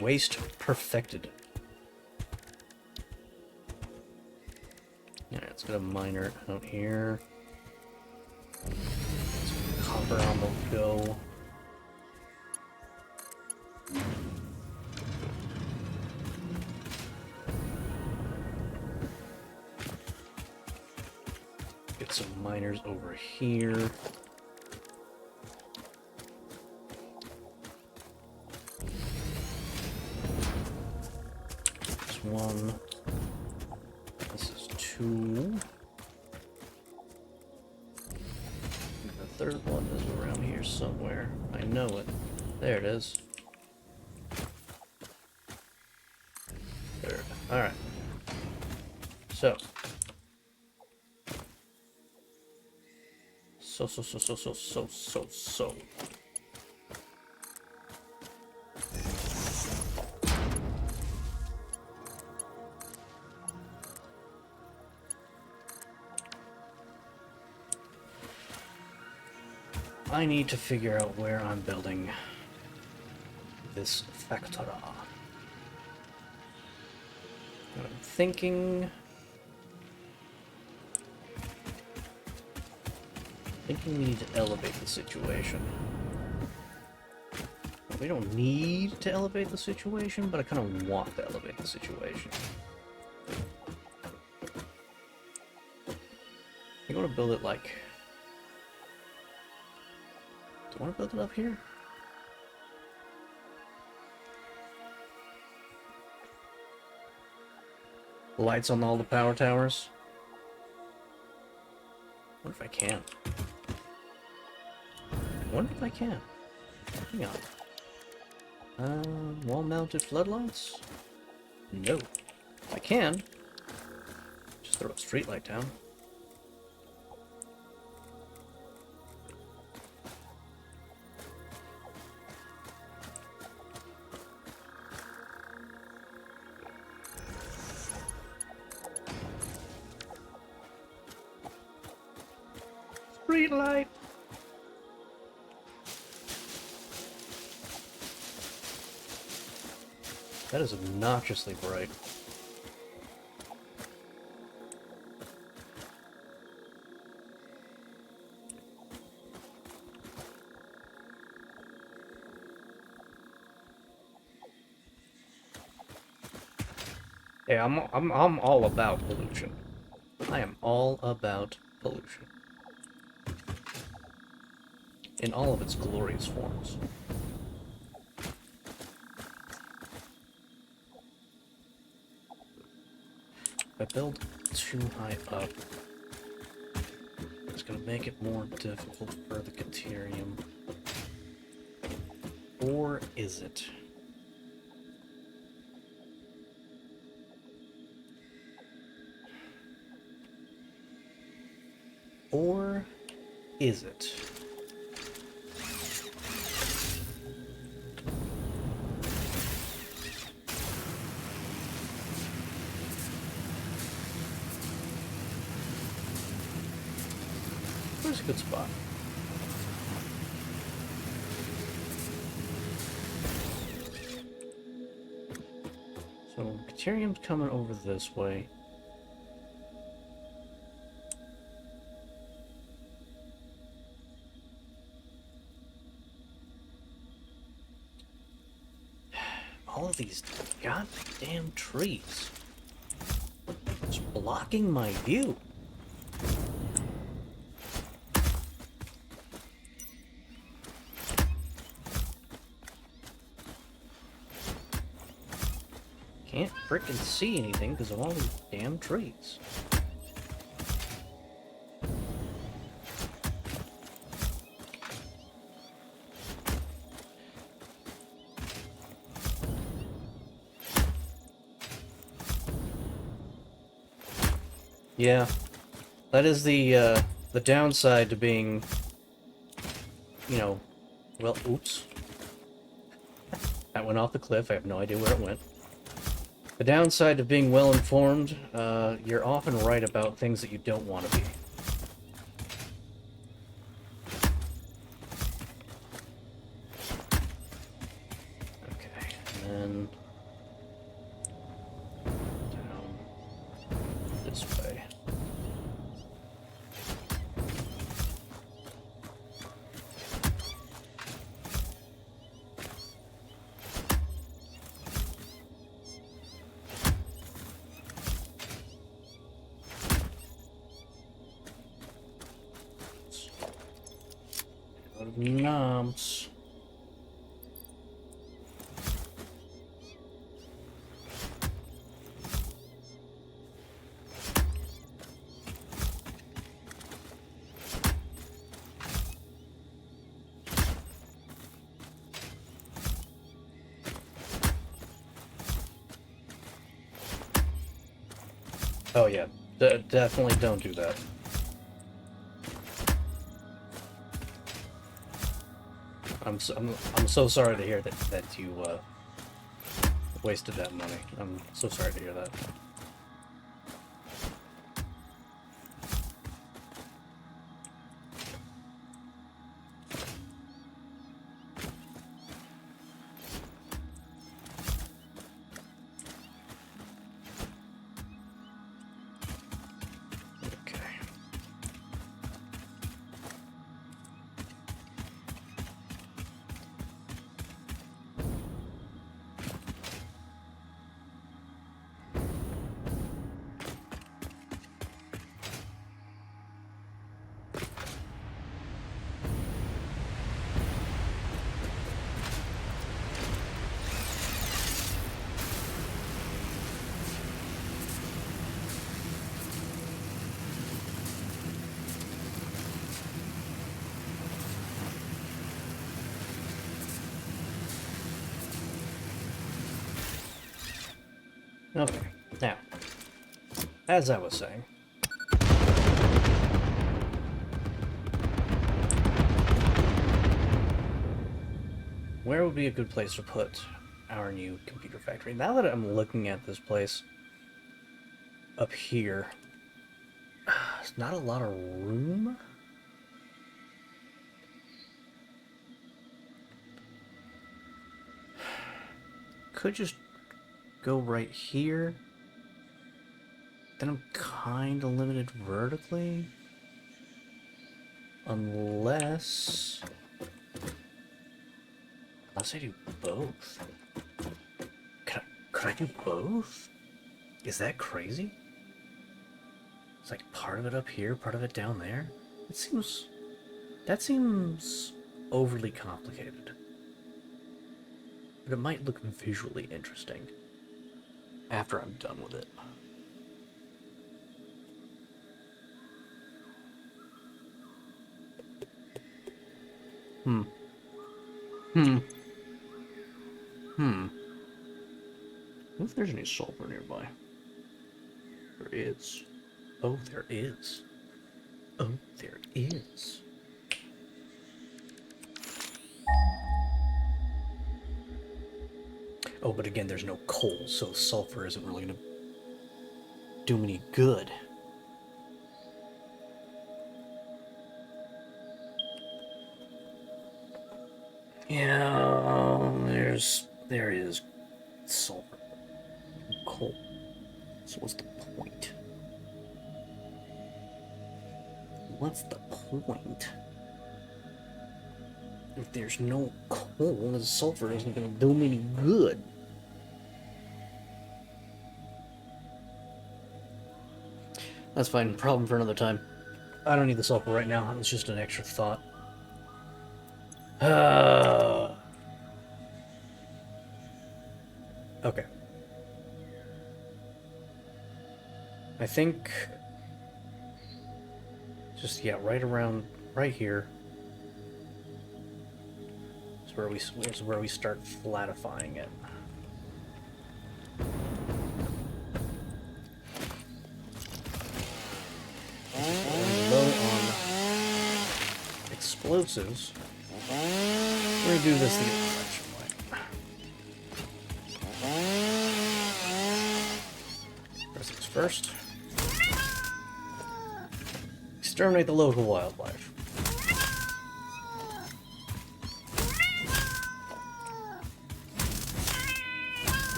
Waste perfected. Yeah, let's get a miner out here. Let's get copper on the go. Get some miners over here. This one. This is two. The third one is around here somewhere. I know it. There it is. Third. Alright. So. So. I need to figure out where I'm building this factory. I'm thinking we need to elevate the situation. Well, we don't need to elevate the situation, but I kind of want to elevate the situation. You want to build it like... Do you want to build it up here? Lights on all the power towers? I wonder if I can. Hang on. Wall-mounted floodlights? No. I can. Just throw a street light down. Street light! That is obnoxiously bright. Hey, I'm all about pollution. I am all about pollution. In all of its glorious forms. If I build too high up, it's going to make it more difficult for the Caterium. Or is it? Or is it? Where's a good spot? Deuterium's coming over this way. All of these goddamn trees. It's blocking my view. Can't frickin' see anything because of all these damn trees. Yeah, that is the downside to being, you know, well, oops. That went off the cliff. I have no idea where it went. The downside of being well-informed, you're often right about things that you don't want to be. Okay, and then down this way. Noms. Oh yeah, definitely don't do that. I'm so sorry to hear that you wasted that money. I'm so sorry to hear that. Okay. Okay, now, as I was saying, where would be a good place to put our new computer factory? Now that I'm looking at this place up here, there's not a lot of room. Could just go right here. Then I'm kind of limited vertically. Unless I do both. Could I do both? Is that crazy? It's like part of it up here, part of it down there. That seems overly complicated. But it might look visually interesting after I'm done with it. What if there's any sulfur nearby? There is. Oh, there is. Oh, there is. Oh, but again, there's no coal, so sulfur isn't really gonna do me any good. Yeah, there is sulfur. Coal. coal. So what's the point? What's the point? If there's no coal, the sulfur isn't going to do me any good. That's fine. Problem for another time. I don't need the sulfur right now. It's just an extra thought. Okay. I think just right around right here is where we start flatifying it. We're low on explosives. We're gonna do this the old-fashioned way. First things first. Exterminate the local wildlife.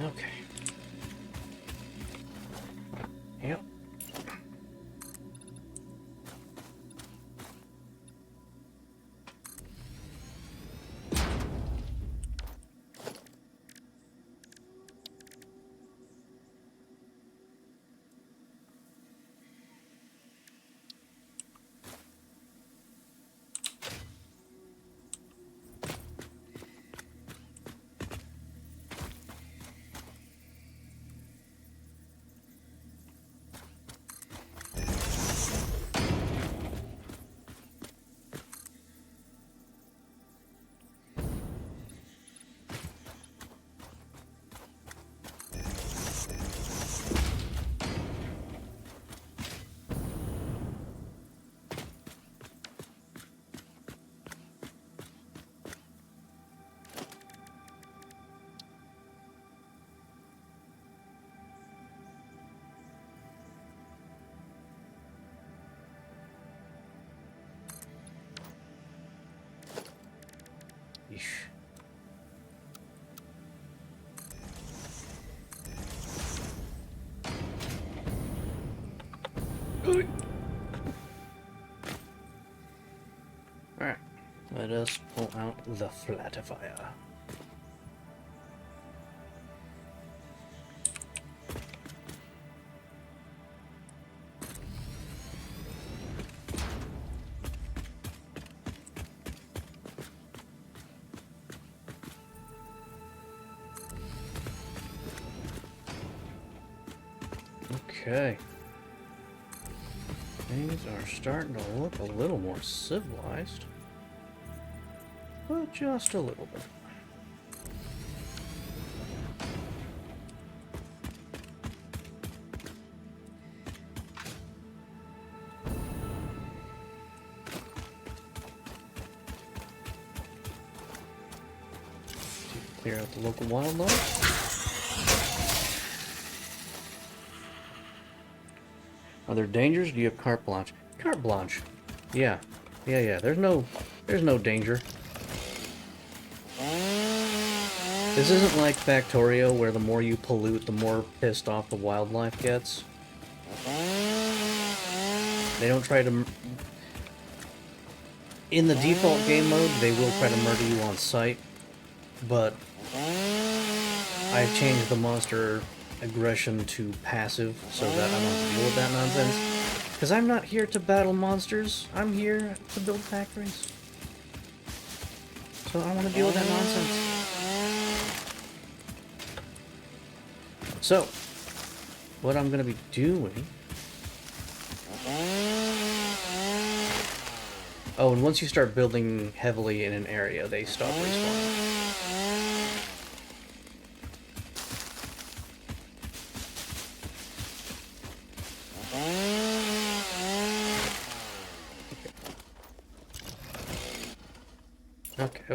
Okay. Yep. Yeesh. Alright, let us pull out the flatifier. Okay. Things are starting to look a little more civilized. But just a little bit. Clear out the local wildlife. Are there dangers? Do you have carte blanche? Carte blanche. Yeah. Yeah. There's no danger. This isn't like Factorio, where the more you pollute, the more pissed off the wildlife gets. They don't try to... In the default game mode, they will try to murder you on sight, but I've changed the monster aggression to passive so that I don't have to deal with that nonsense. Because I'm not here to battle monsters, I'm here to build factories. So I don't want to deal with that nonsense. So, what I'm going to be doing... Oh, and once you start building heavily in an area, they stop respawning.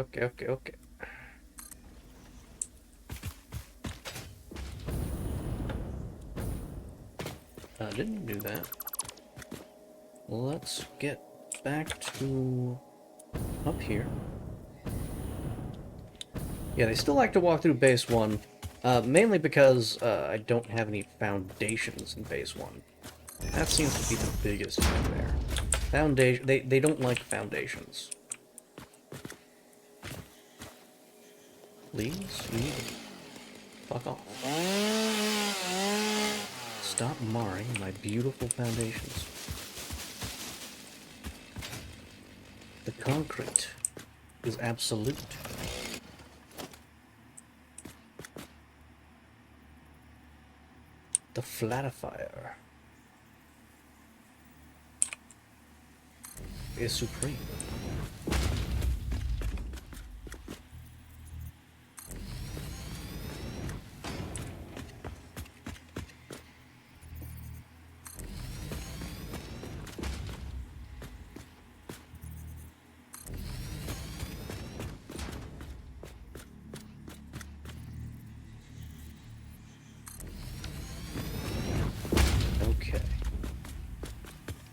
Okay. Didn't do that. Let's get back to up here. Yeah, they still like to walk through base 1, mainly because I don't have any foundations in base 1. That seems to be the biggest thing there. They don't like foundations. Please? You need to fuck off. Stop marring my beautiful foundations. The concrete is absolute. The flatifier is supreme.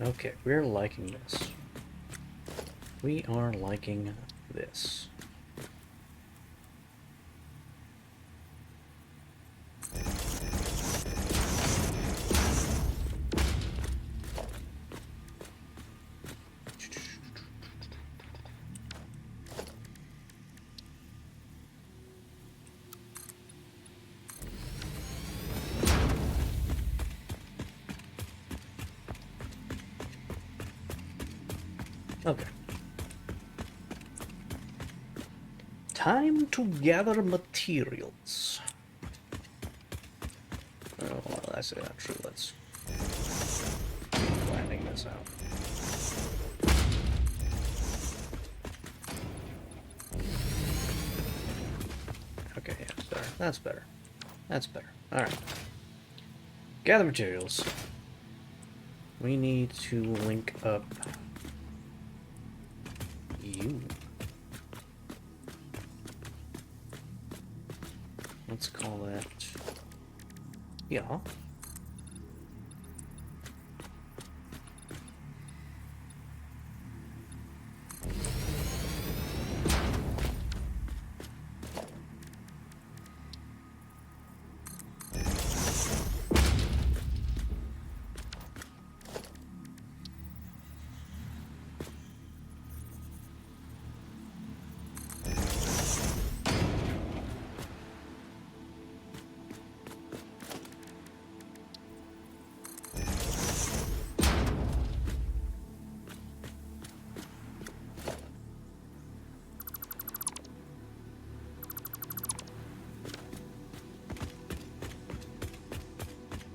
Okay, we're liking this. We are liking this. Okay. Time to gather materials. Oh, well, that's not true. Let's planning this out. Okay, yeah, better. That's better. That's better. Alright. Gather materials. We need to link up you. Let's call that... Yeah.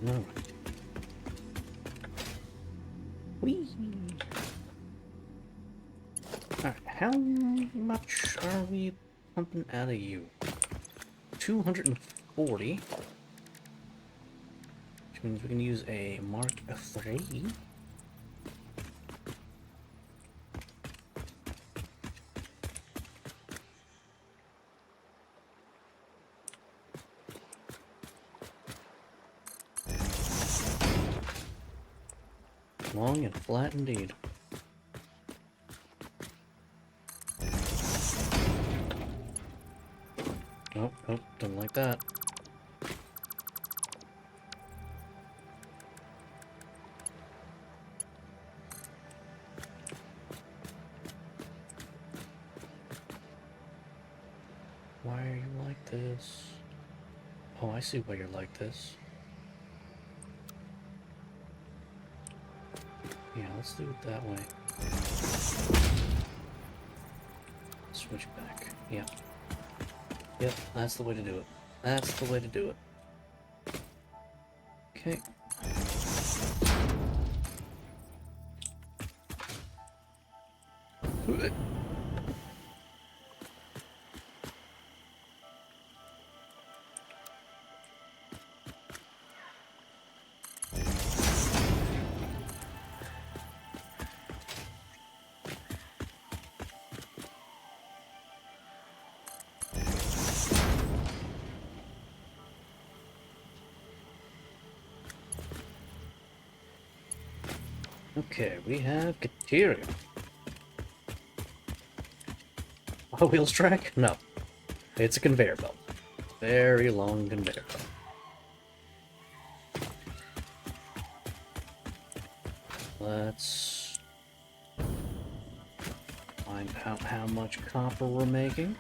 Alright. Whee! Alright, how much are we pumping out of you? 240. Which means we can use a Mark III. Long and flat indeed. Nope, nope, don't like that. Why are you like this? Oh, I see why you're like this. Yeah, let's do it that way. Switch back. Yeah. Yep, that's the way to do it. That's the way to do it. Okay. Okay, we have Kateria. A wheels track? No. It's a conveyor belt. Very long conveyor belt. Let's find out how much copper we're making.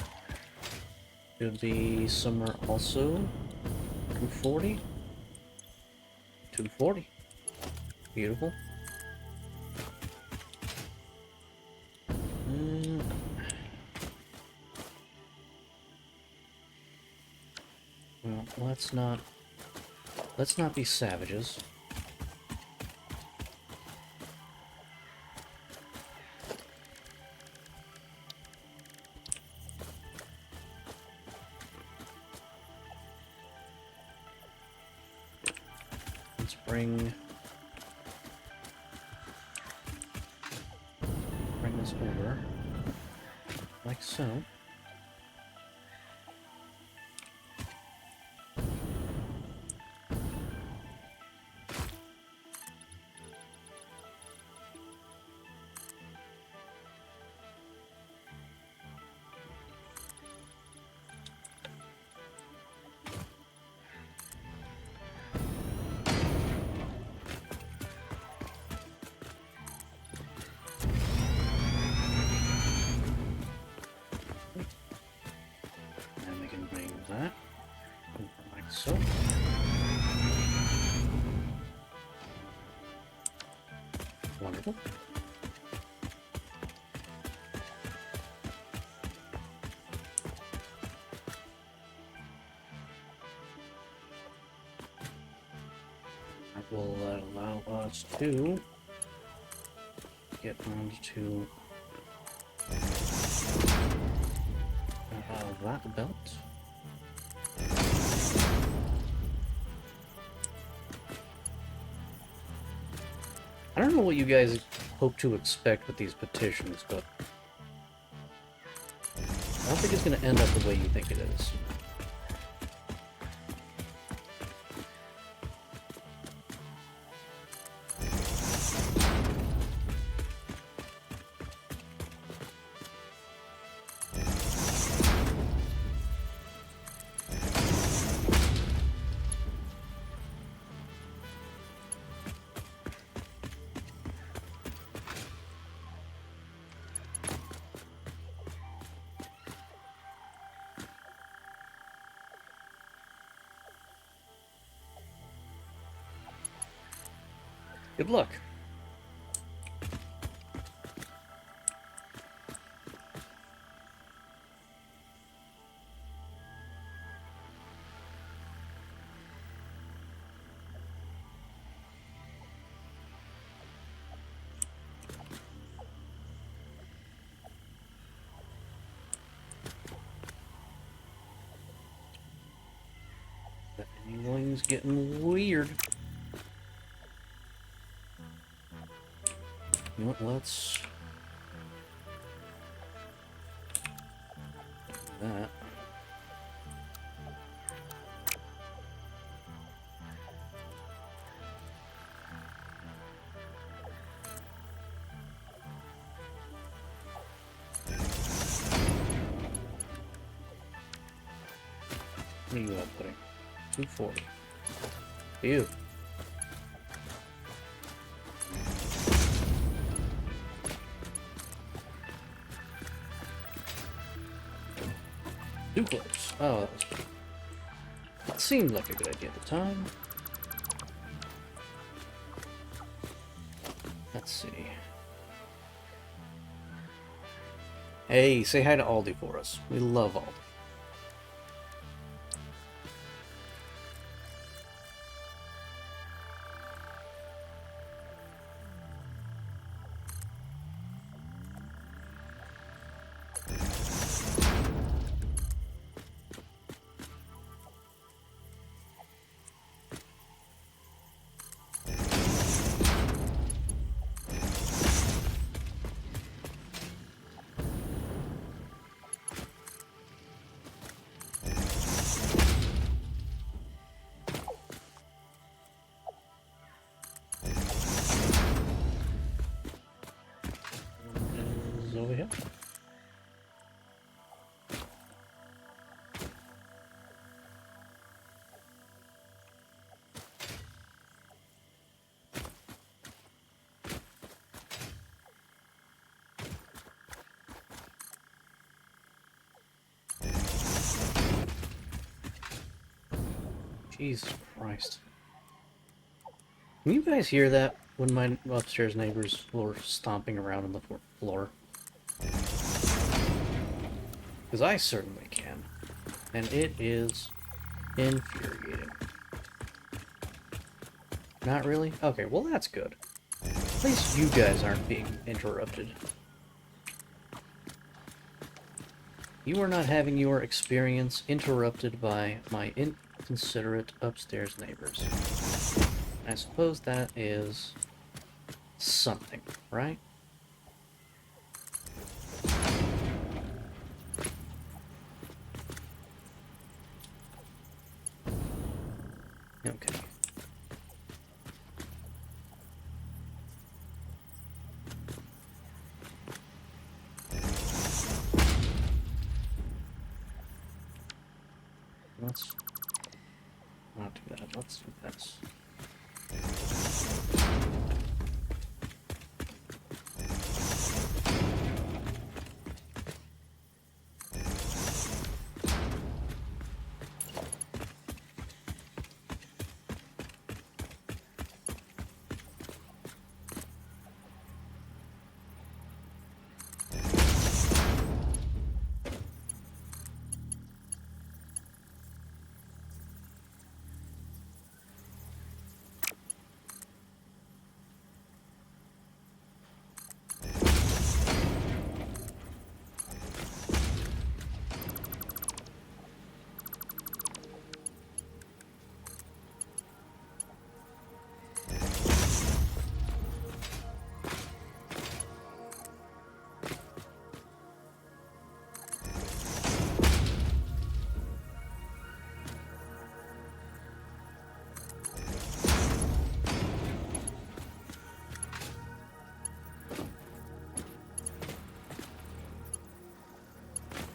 Should be somewhere also 240. 240. Beautiful. Well, let's not be savages. Let's bring this over like so. And we can bring that over like so. Wonderful. That will allow us to get onto that belt. I don't know what you guys hope to expect with these petitions, but I don't think it's going to end up the way you think it is. Good luck. That angling's getting weird. You know what, let's do that. What are you outputting? 240. Ew. Too close. Oh, that seemed like a good idea at the time. Let's see. Hey, say hi to Aldi for us. We love Aldi. Is over here. Jesus Christ. Can you guys hear that when my upstairs neighbors were stomping around on the floor? Because I certainly can. And it is infuriating. Not really? Okay, well that's good. At least you guys aren't being interrupted. You are not having your experience interrupted by my inconsiderate upstairs neighbors. I suppose that is something, right? Okay. Let's not do that. Let's do this.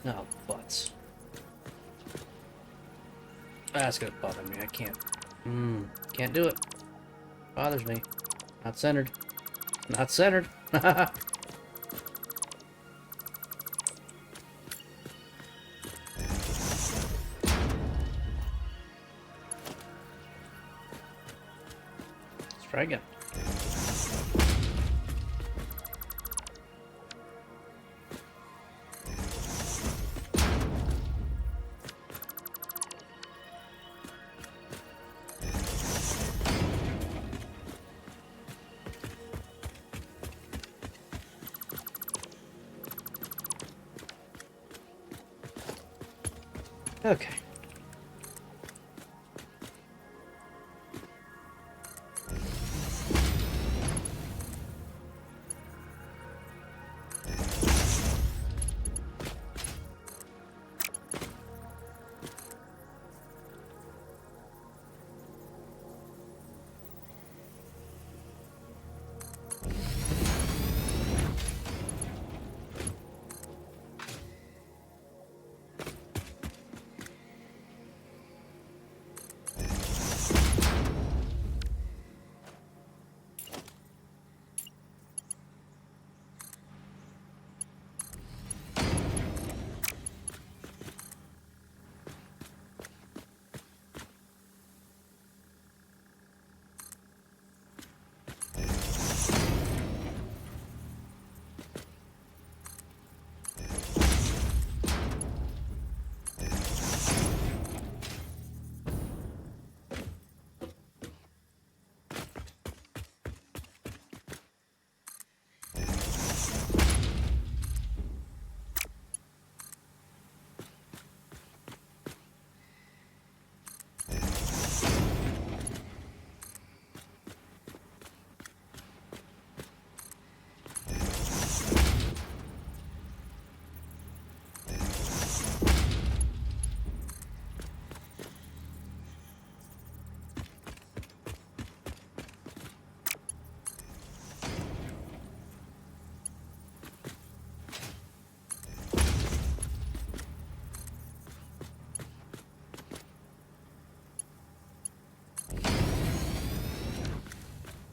Oh, butts. That's gonna bother me. I can't. Can't do it. Bothers me. Not centered. Not centered. Let's try again. Okay.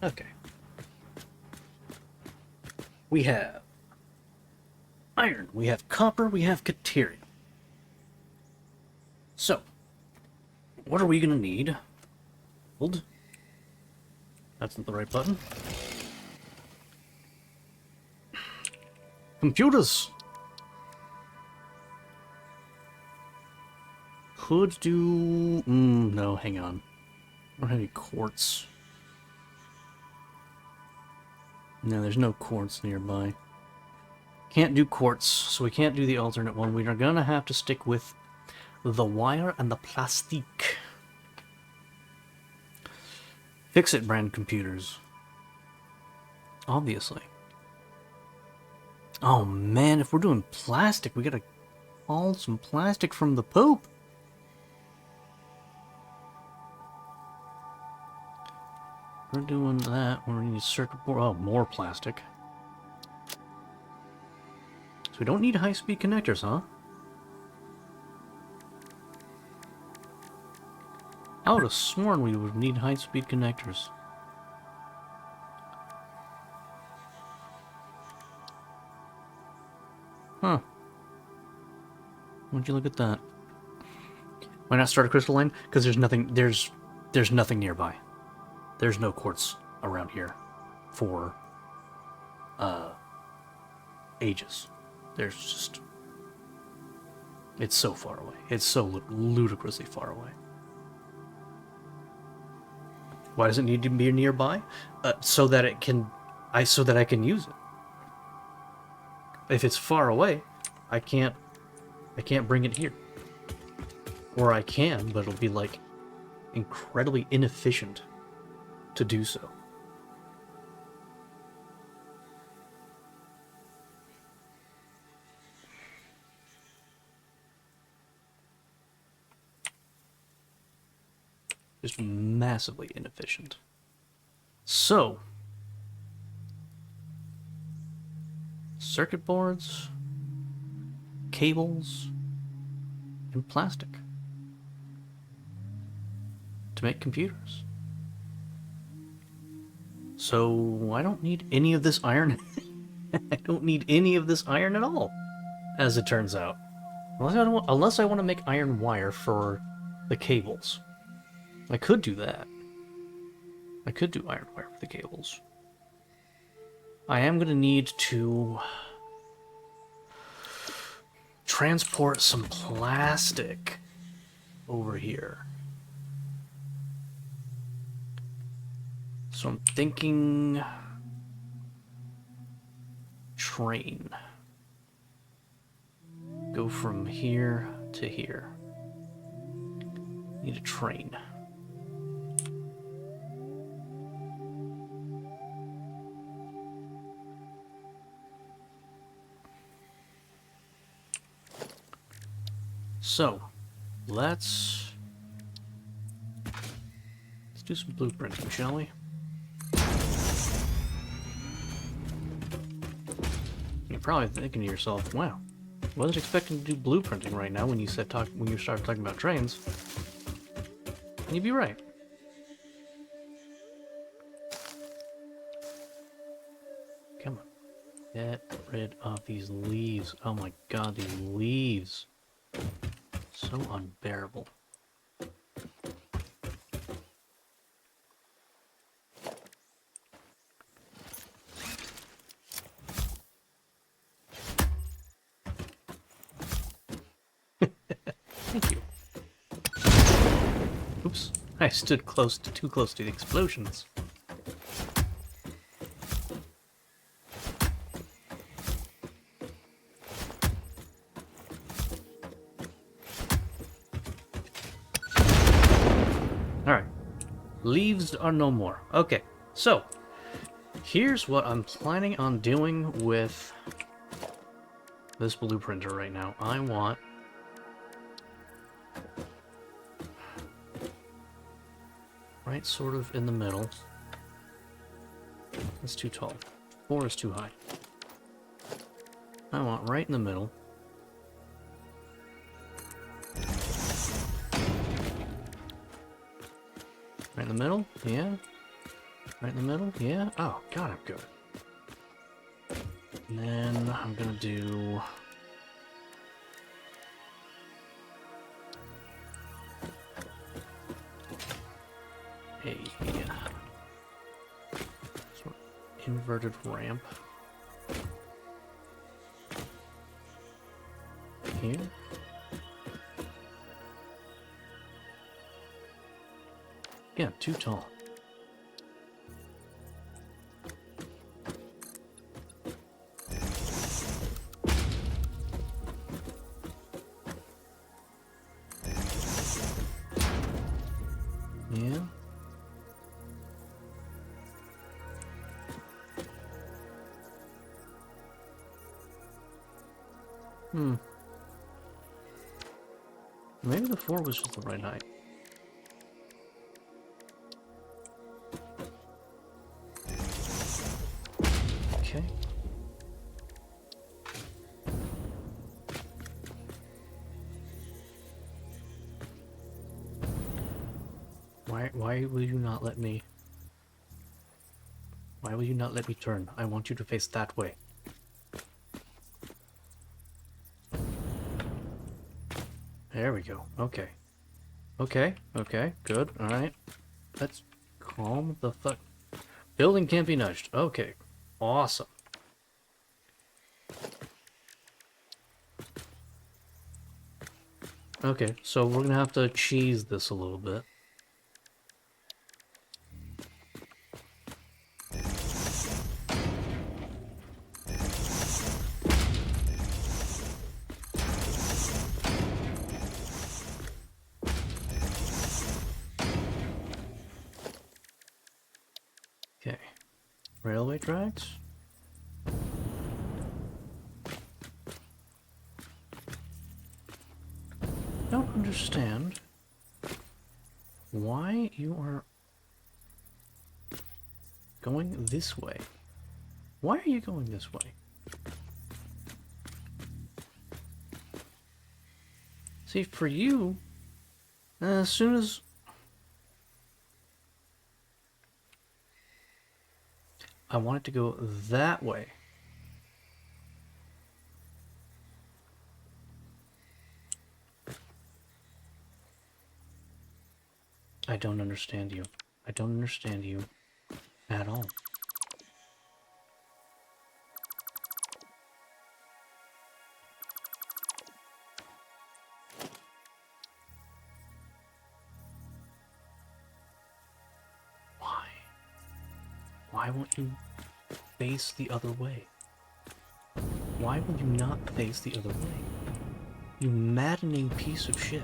Okay. We have iron, we have copper, we have caterium. So, what are we gonna need? Hold. That's not the right button. Computers! Could do... no, hang on. I don't have any quartz. No, there's no quartz nearby. Can't do quartz, so we can't do the alternate one. We are gonna have to stick with the wire and the plastique. Fix-It brand computers. Obviously. Oh man, if we're doing plastic, we gotta haul some plastic from the Pope. We're doing that. We need a circuit board. Oh, more plastic. So we don't need high-speed connectors, huh? I would have sworn we would need high-speed connectors. Huh. Why'd you look at that? Why not start a crystal line? Because there's nothing nearby. There's no quartz around here for ages. There's just... It's so far away. It's so ludicrously far away. Why does it need to be nearby? So that I can use it. If it's far away, I can't bring it here. Or I can, but it'll be like incredibly inefficient to do so. Just massively inefficient. So, circuit boards, cables, and plastic to make computers. So, I don't need any of this iron. I don't need any of this iron at all, as it turns out. Unless I want to make iron wire for the cables. I could do that. I could do iron wire for the cables. I am going to need to transport some plastic over here. So I'm thinking train. Go from here to here. Need a train. So, let's do some blueprinting, shall we? You're probably thinking to yourself, "Wow, wasn't expecting to do blueprinting right now." When you started talking about trains, and you'd be right. Come on, get rid of these leaves. Oh my God, these leaves. So unbearable. Thank you. Oops, I stood too close to the explosions. Alright. Leaves are no more. Okay, so here's what I'm planning on doing with this blueprinter right now. I want right sort of in the middle. That's too tall. 4 is too high. I want right in the middle. Right in the middle, yeah. Right in the middle? Yeah? Oh, God, I'm good. And then I'm gonna do... a sort of inverted ramp here. Yeah, too tall. Yeah. Maybe the 4 was just the right height. Okay. Why will you not let me... Why will you not let me turn? I want you to face that way. There we go. Okay. Okay. Okay. Good. Alright. Let's calm the fuck... Building can't be nudged. Okay. Awesome. Okay, so we're gonna have to cheese this a little bit. Okay. Railway tracks. Don't understand why you are going this way. Why are you going this way? See, for you, as soon as... I want it to go that way. I don't understand you. I don't understand you at all. Why? Why won't you face the other way? Why will you not face the other way? You maddening piece of shit.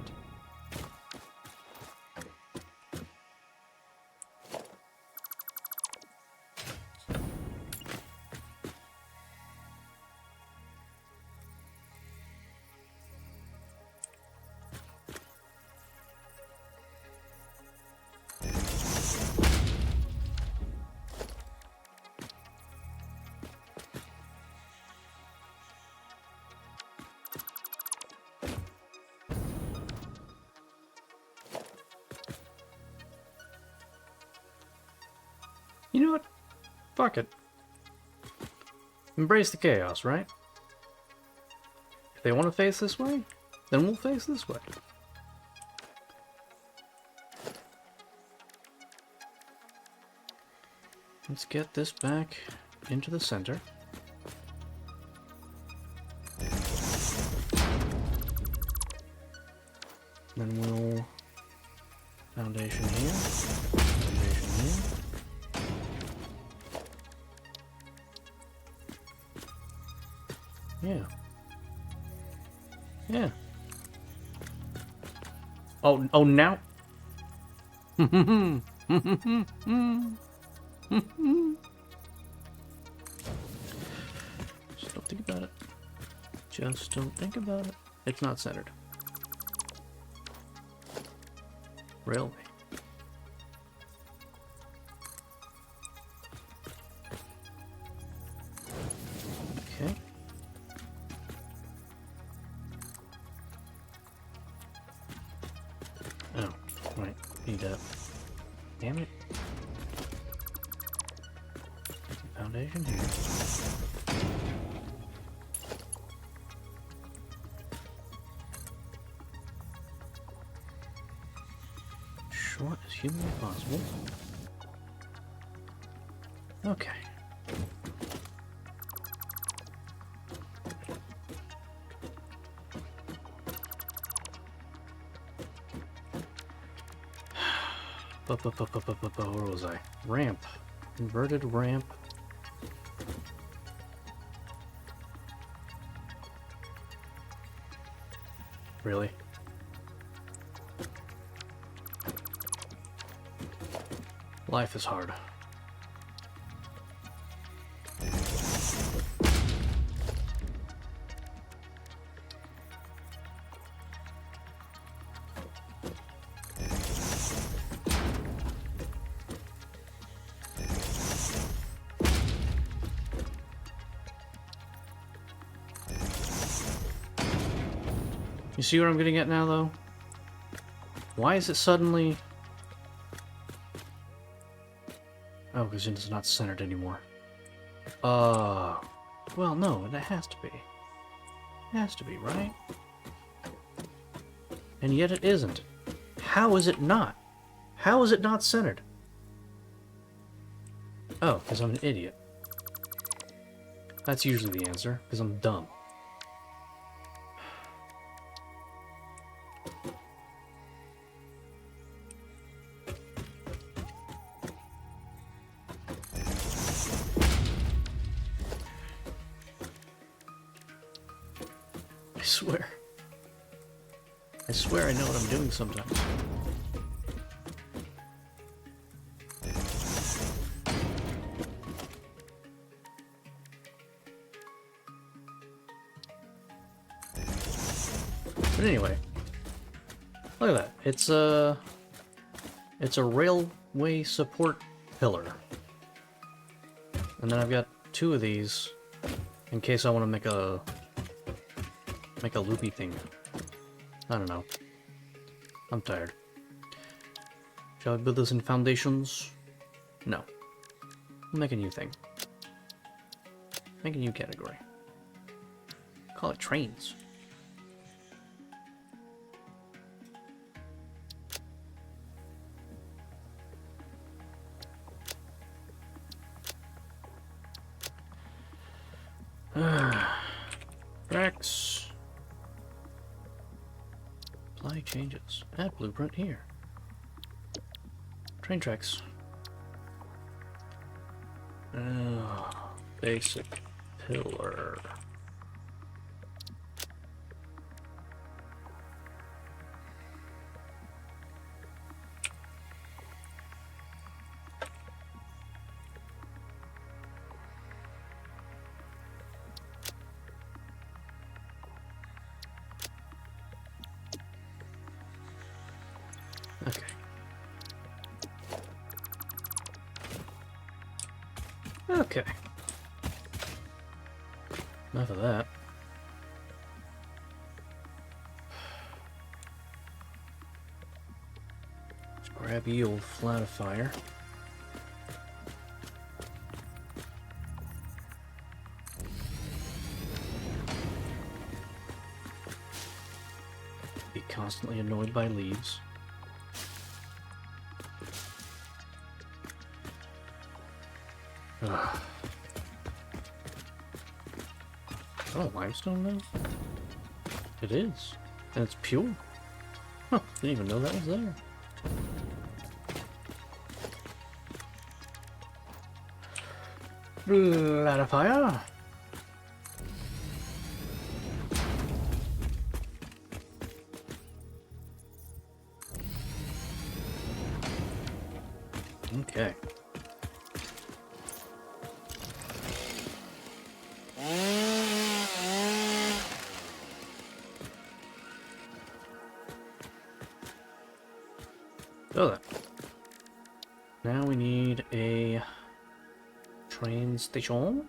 You know what? Fuck it. Embrace the chaos, right? If they want to face this way, then we'll face this way. Let's get this back into the center. Then we'll... Foundation here. Foundation here. Yeah. Yeah. Oh, now. Just don't think about it. Just don't think about it. It's not centered. Railway. Okay. Oh, right. Need that. Damn it. foundation here. Short as humanly possible. Okay. Where was I? Ramp. Inverted ramp. Really? Life is hard. You see what I'm getting at now, though? Why is it suddenly... Oh, because it's not centered anymore. Well, no, it has to be. It has to be, right? And yet it isn't. How is it not? How is it not centered? Oh, because I'm an idiot. That's usually the answer, because I'm dumb. I swear I know what I'm doing sometimes. But anyway, look at that. It's a railway support pillar. And then I've got two of these in case I want to make a loopy thing. I don't know. I'm tired. Shall I build this in foundations? No. I'll make a new thing. Make a new category. Call it trains. Tracks. Apply changes. Add blueprint here. Train tracks. Basic pillar. Okay. Okay. Enough of that. Let's grab ye old flatifier. Be constantly annoyed by leaves. Ugh. Oh, limestone now? It is. And it's pure. Huh, didn't even know that was there. Flatifier. Okay. So then, now we need a train station.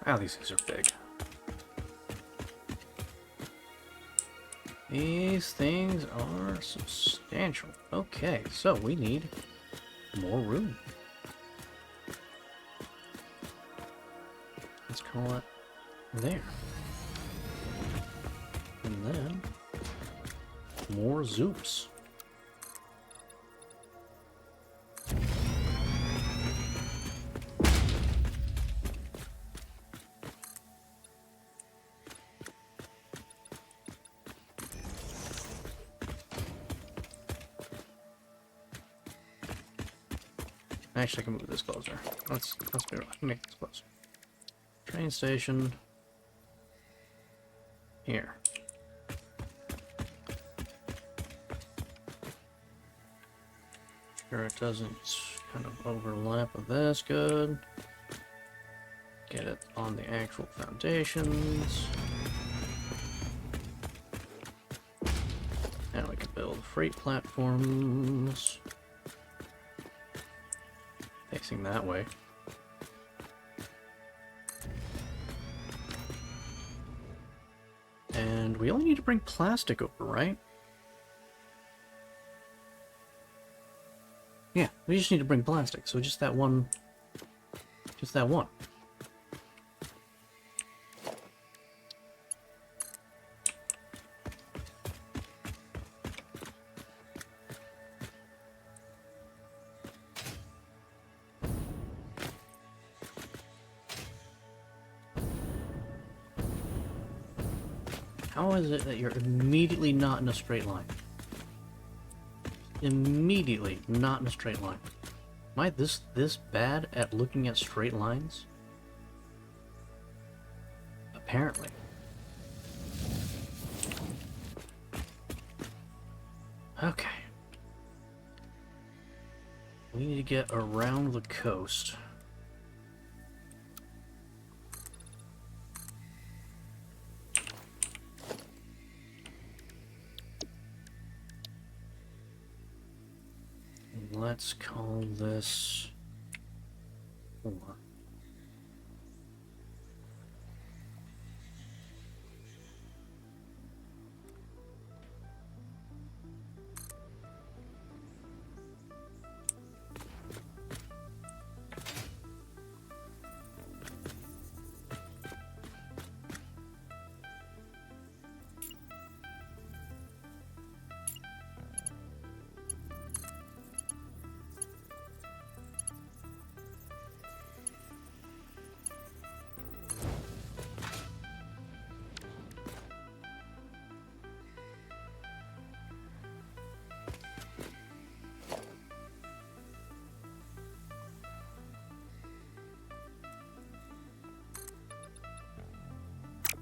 Ah, these things are big. These things are substantial. Okay, so we need more room. Let's call it there. And then more zoops. Actually, I can move this closer. Let's make this closer. Train station here. Sure, it doesn't kind of overlap with this. Good. Get it on the actual foundations. Now we can build freight platforms. Facing that way. And we only need to bring plastic over, right? Yeah, we just need to bring plastic, so just that one. Just that one. How is it that you're immediately not in a straight line? Immediately not in a straight line. Am I this bad at looking at straight lines? Apparently. Okay. We need to get around the coast. Let's call this 4.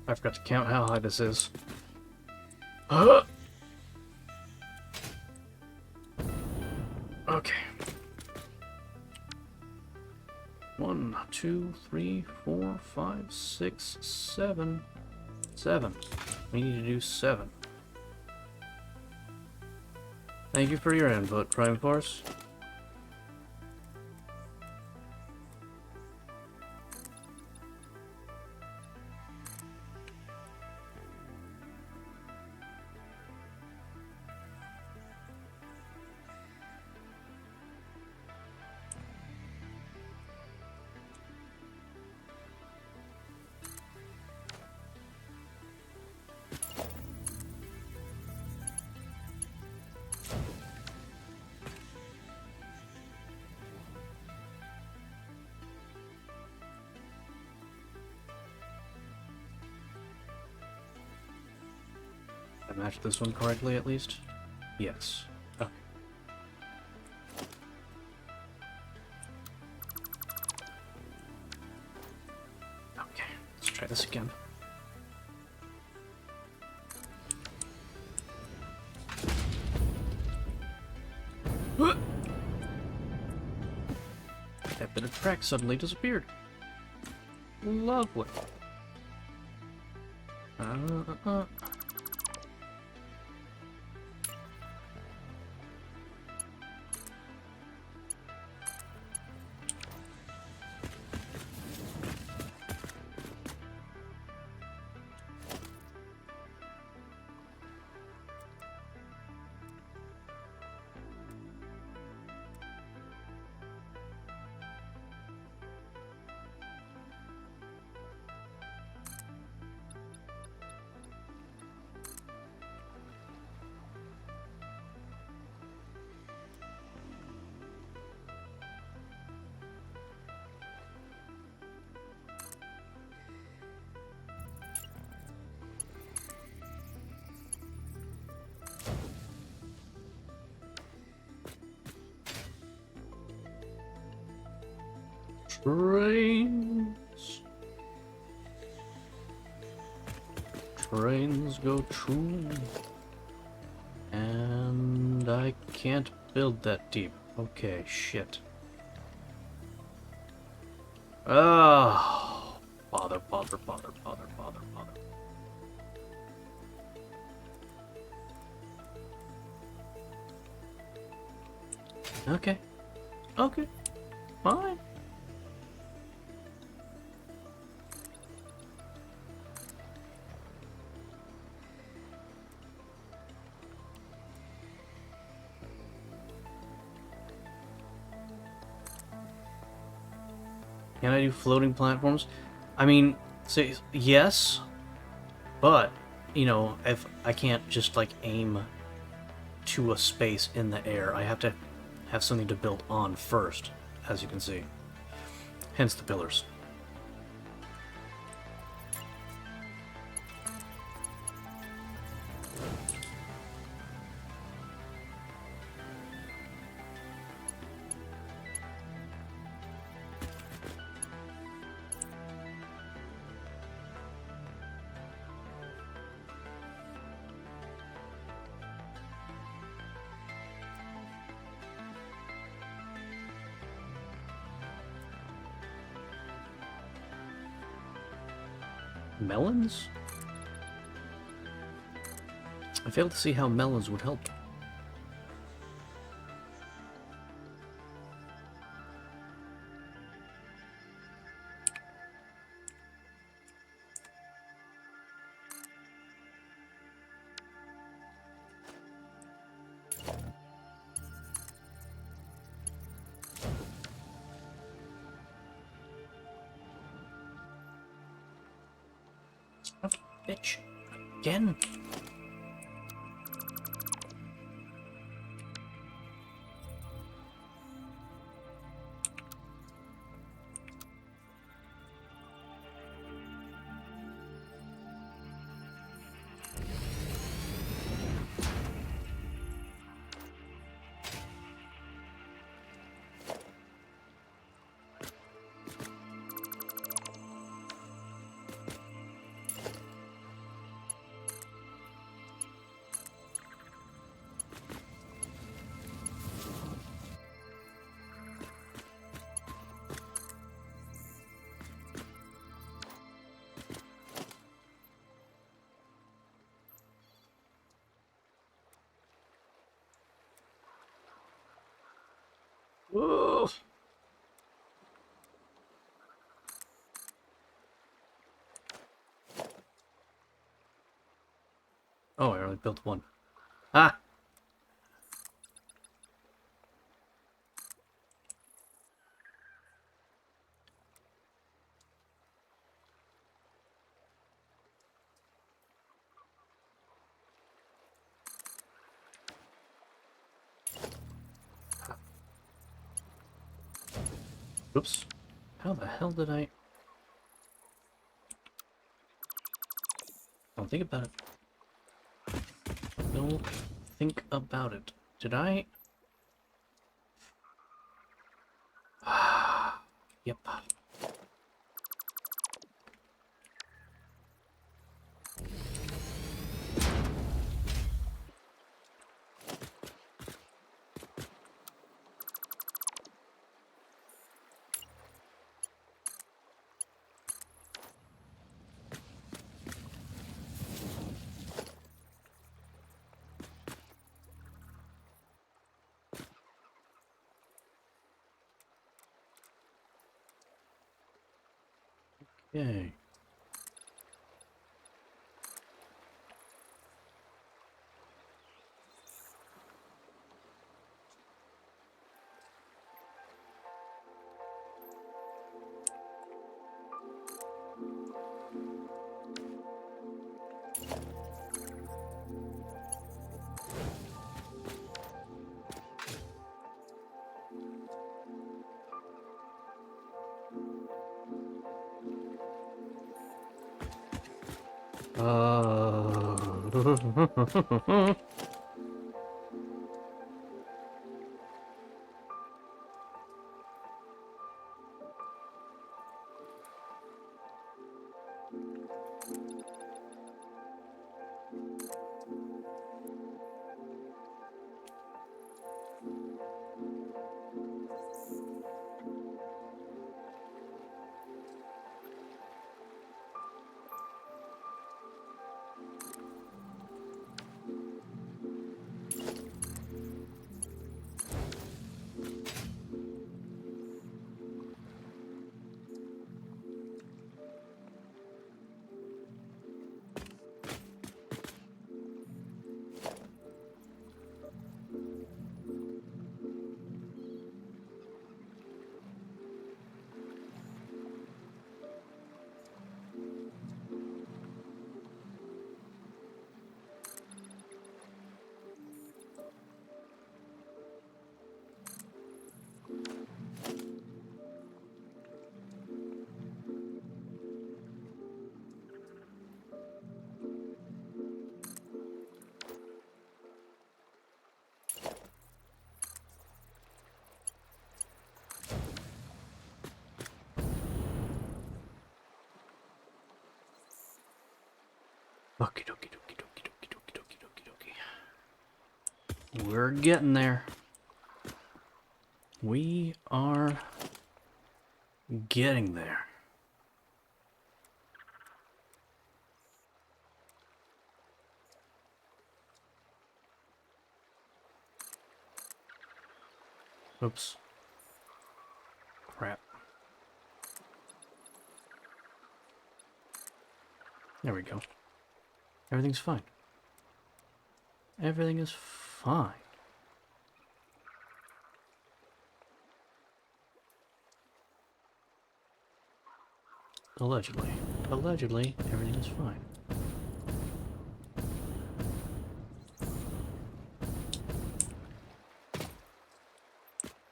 I forgot to count how high this is. Okay. 1, 2, 3, 4, 5, 6, 7. 7. We need to do 7. Thank you for your input, Prime Force. I matched this one correctly, at least? Yes. Okay. Okay, let's try this again. That bit of track suddenly disappeared. Lovely. Trains. Trains go true. And I can't build that deep. Okay, shit. Oh, bother. Okay. Okay. Fine. Can I do floating platforms? I mean, say yes, but you know, if I can't just like aim to a space in the air, I have to have something to build on first, as you can see. Hence the pillars. Melons? I fail to see how melons would help. Oh, bitch. Again. Whoa. Oh, I already built one. Ah! Oops. How the hell did I... Don't think about it. Don't think about it. Did I... Yep. Okay. Okie dokie dokie dokie dokie dokie dokie dokie dokie. We're getting there. We are getting there. Oops. Crap. There we go. Everything's fine. Everything is fine. Allegedly. Allegedly, everything is fine.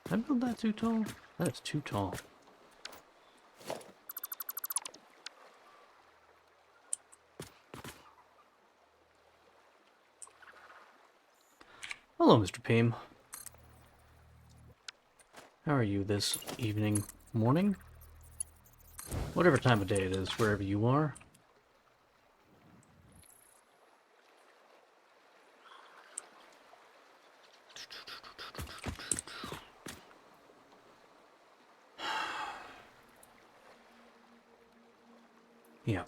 Did I build that too tall? That is too tall. Hello, Mr. Pym. How are you this evening, morning? Whatever time of day it is, wherever you are. Yeah.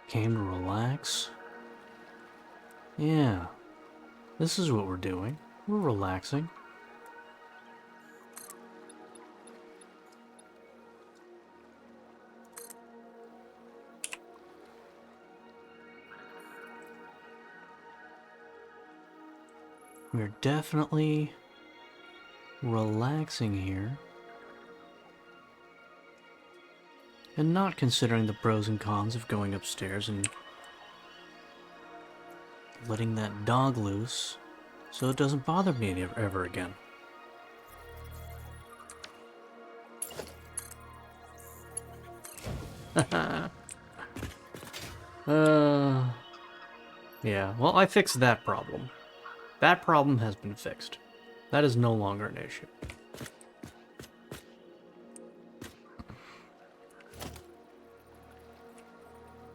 Came to relax? Yeah. This is what we're doing. We're relaxing. We're definitely relaxing here. And not considering the pros and cons of going upstairs and letting that dog loose so it doesn't bother me ever again. Yeah, well, I fixed that problem. That problem has been fixed. That is no longer an issue.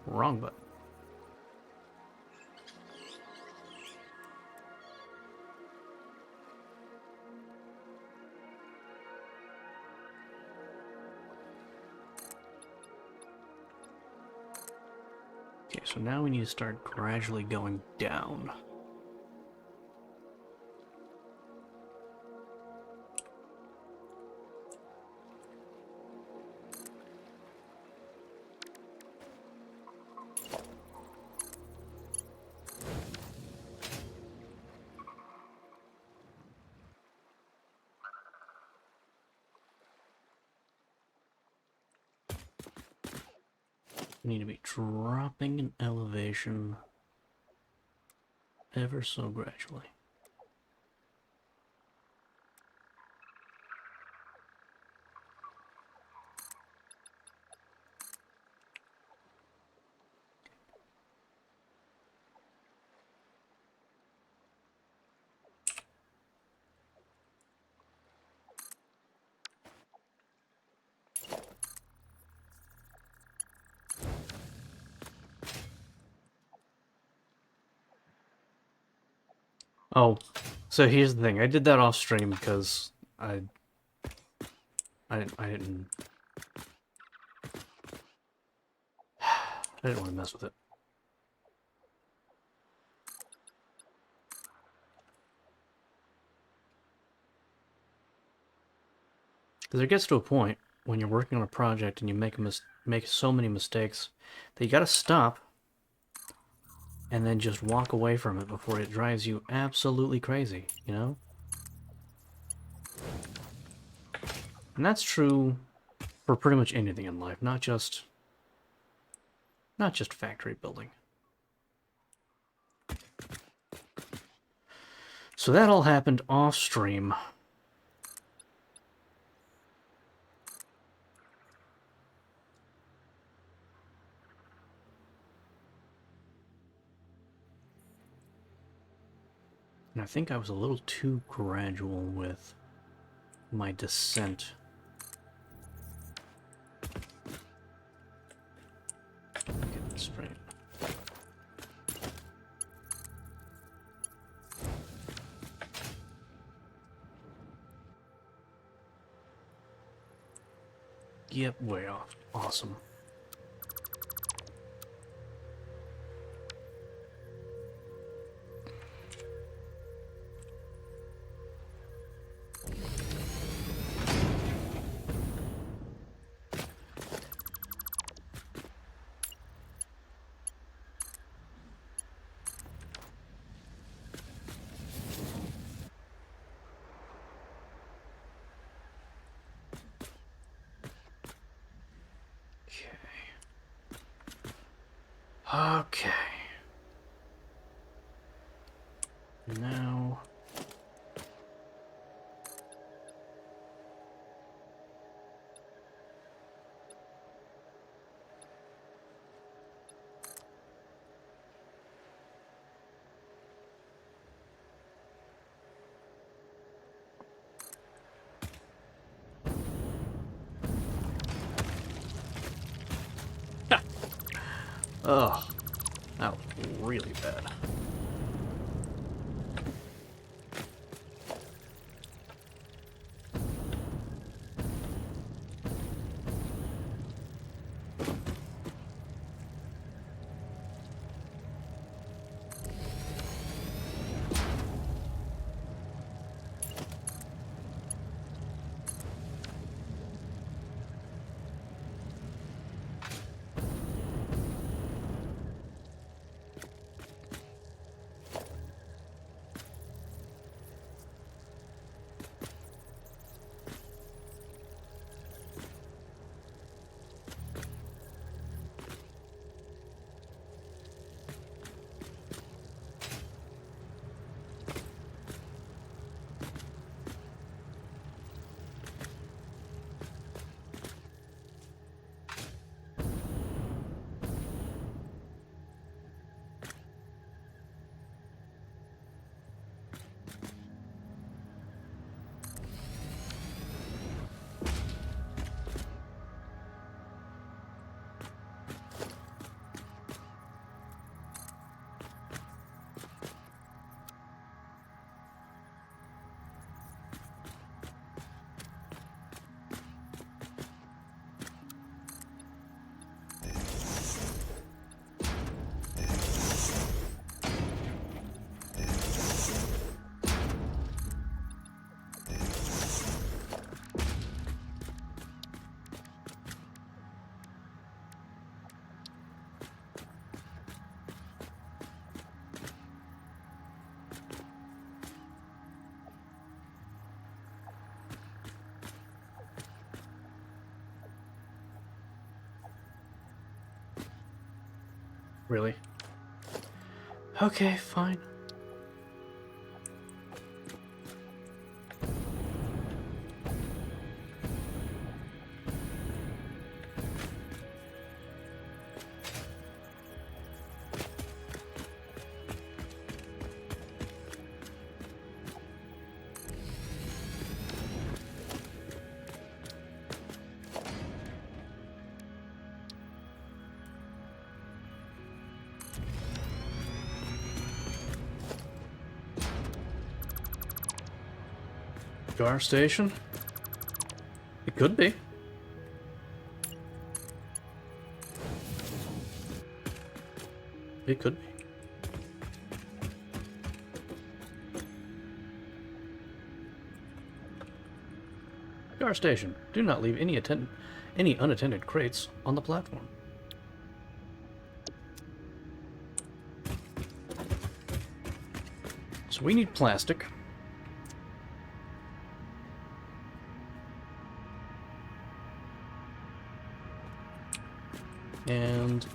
Wrong button. Okay, so now we need to start gradually going down. We need to be dropping in elevation ever so gradually. Oh, so here's the thing. I did that off stream because I didn't want to mess with it. Because it gets to a point when you're working on a project and you make so many mistakes that you gotta stop and then just walk away from it before it drives you absolutely crazy, you know? And that's true for pretty much anything in life, not just factory building. So that all happened off stream. And I think I was a little too gradual with my descent. Get this straight. Yep, way off. Awesome. Okay. Now... Ugh. That was really bad. Really? Okay, fine. Gar station? It could be. It could be. Gar station. Do not leave any unattended crates on the platform. So we need plastic. And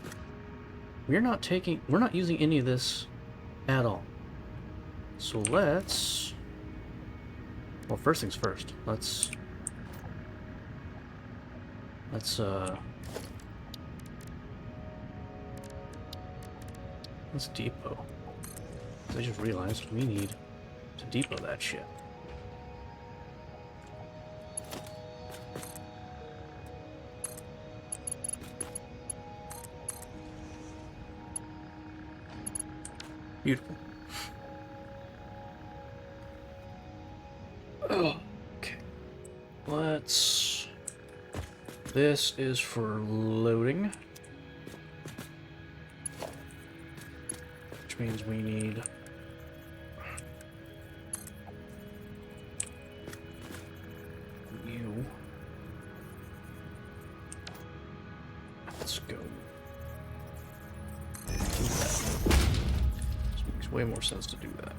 we're not using any of this at all. So let's, well, first things first, let's depot. I just realized we need to depot that shit. Beautiful. Oh, okay. Let's... This is for loading. Which means we need... you. Let's go. Do that. This makes way more sense to do that.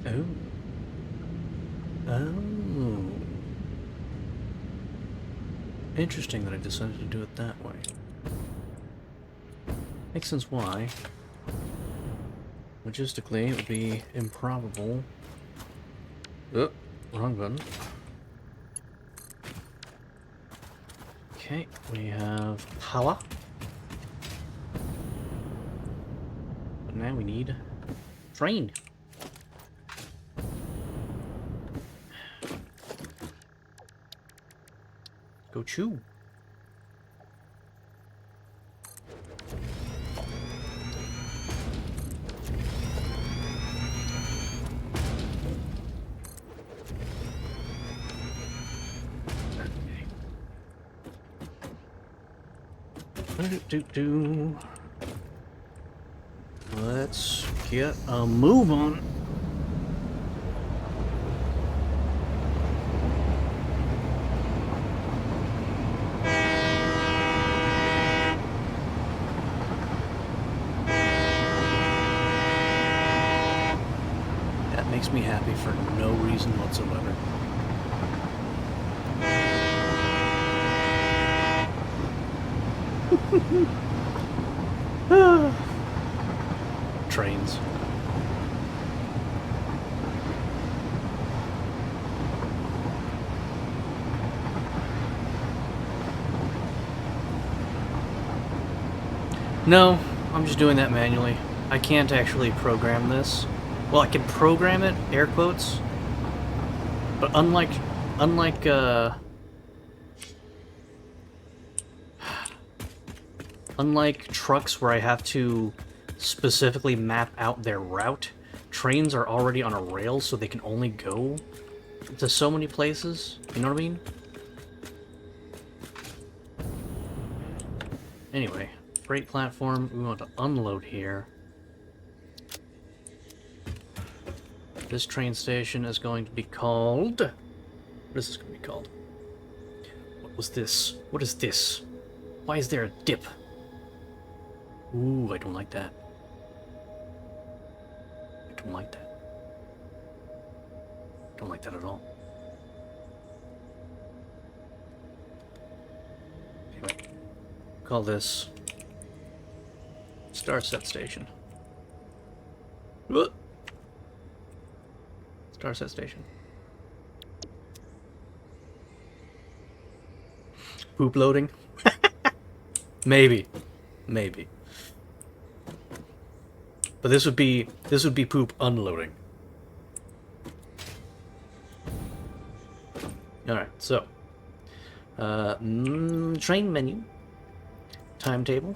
Oh. Oh. Interesting that I decided to do it that way. Makes sense why. Logistically, it would be improbable. Oh, wrong button. Okay, we have power. But now we need train. Go chew. Do. Let's get a move on. That makes me happy for no reason whatsoever. Trains. No, I'm just doing that manually. I can't actually program this. Well, I can program it, air quotes, but unlike trucks where I have to specifically map out their route, trains are already on a rail, so they can only go to so many places. You know what I mean? Anyway, freight platform, we want to unload here. This train station is going to be called... What is this going to be called? What was this? What is this? Why is there a dip? Ooh, I don't like that. I don't like that. Don't like that at all. Anyway, call this Star Set Station. What? Star Set Station. Poop loading? Maybe. Maybe. But this would be poop unloading. Alright, so train menu. Timetable.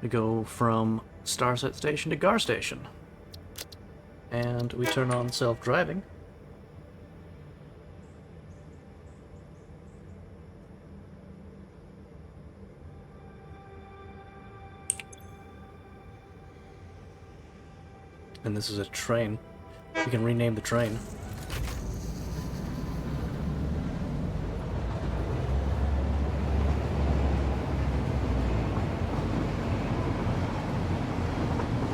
We go from Star Set Station to Gar Station. And we turn on self-driving. And this is a train. You can rename the train.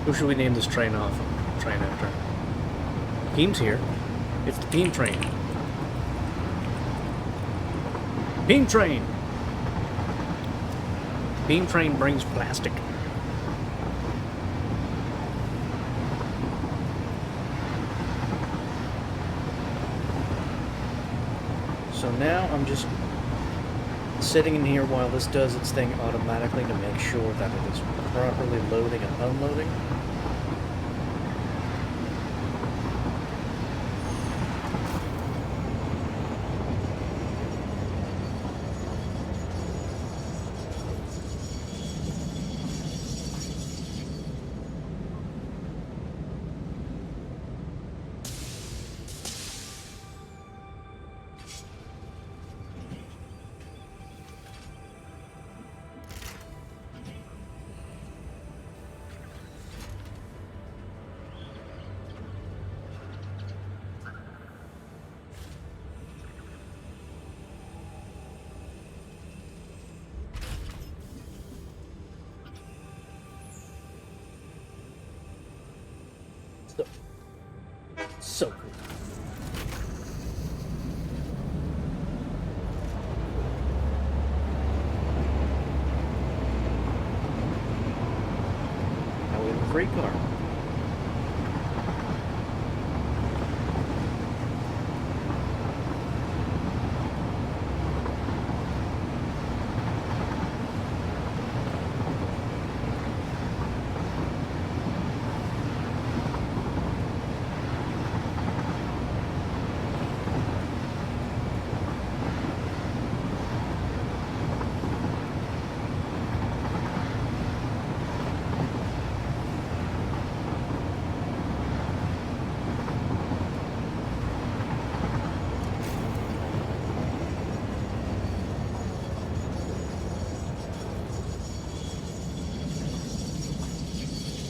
Who should we name this train after? Peem's here. It's the Peem train. Peem train! Peem train brings plastic. So now I'm just sitting in here while this does its thing automatically to make sure that it is properly loading and unloading. So cool. Now we have a freight car.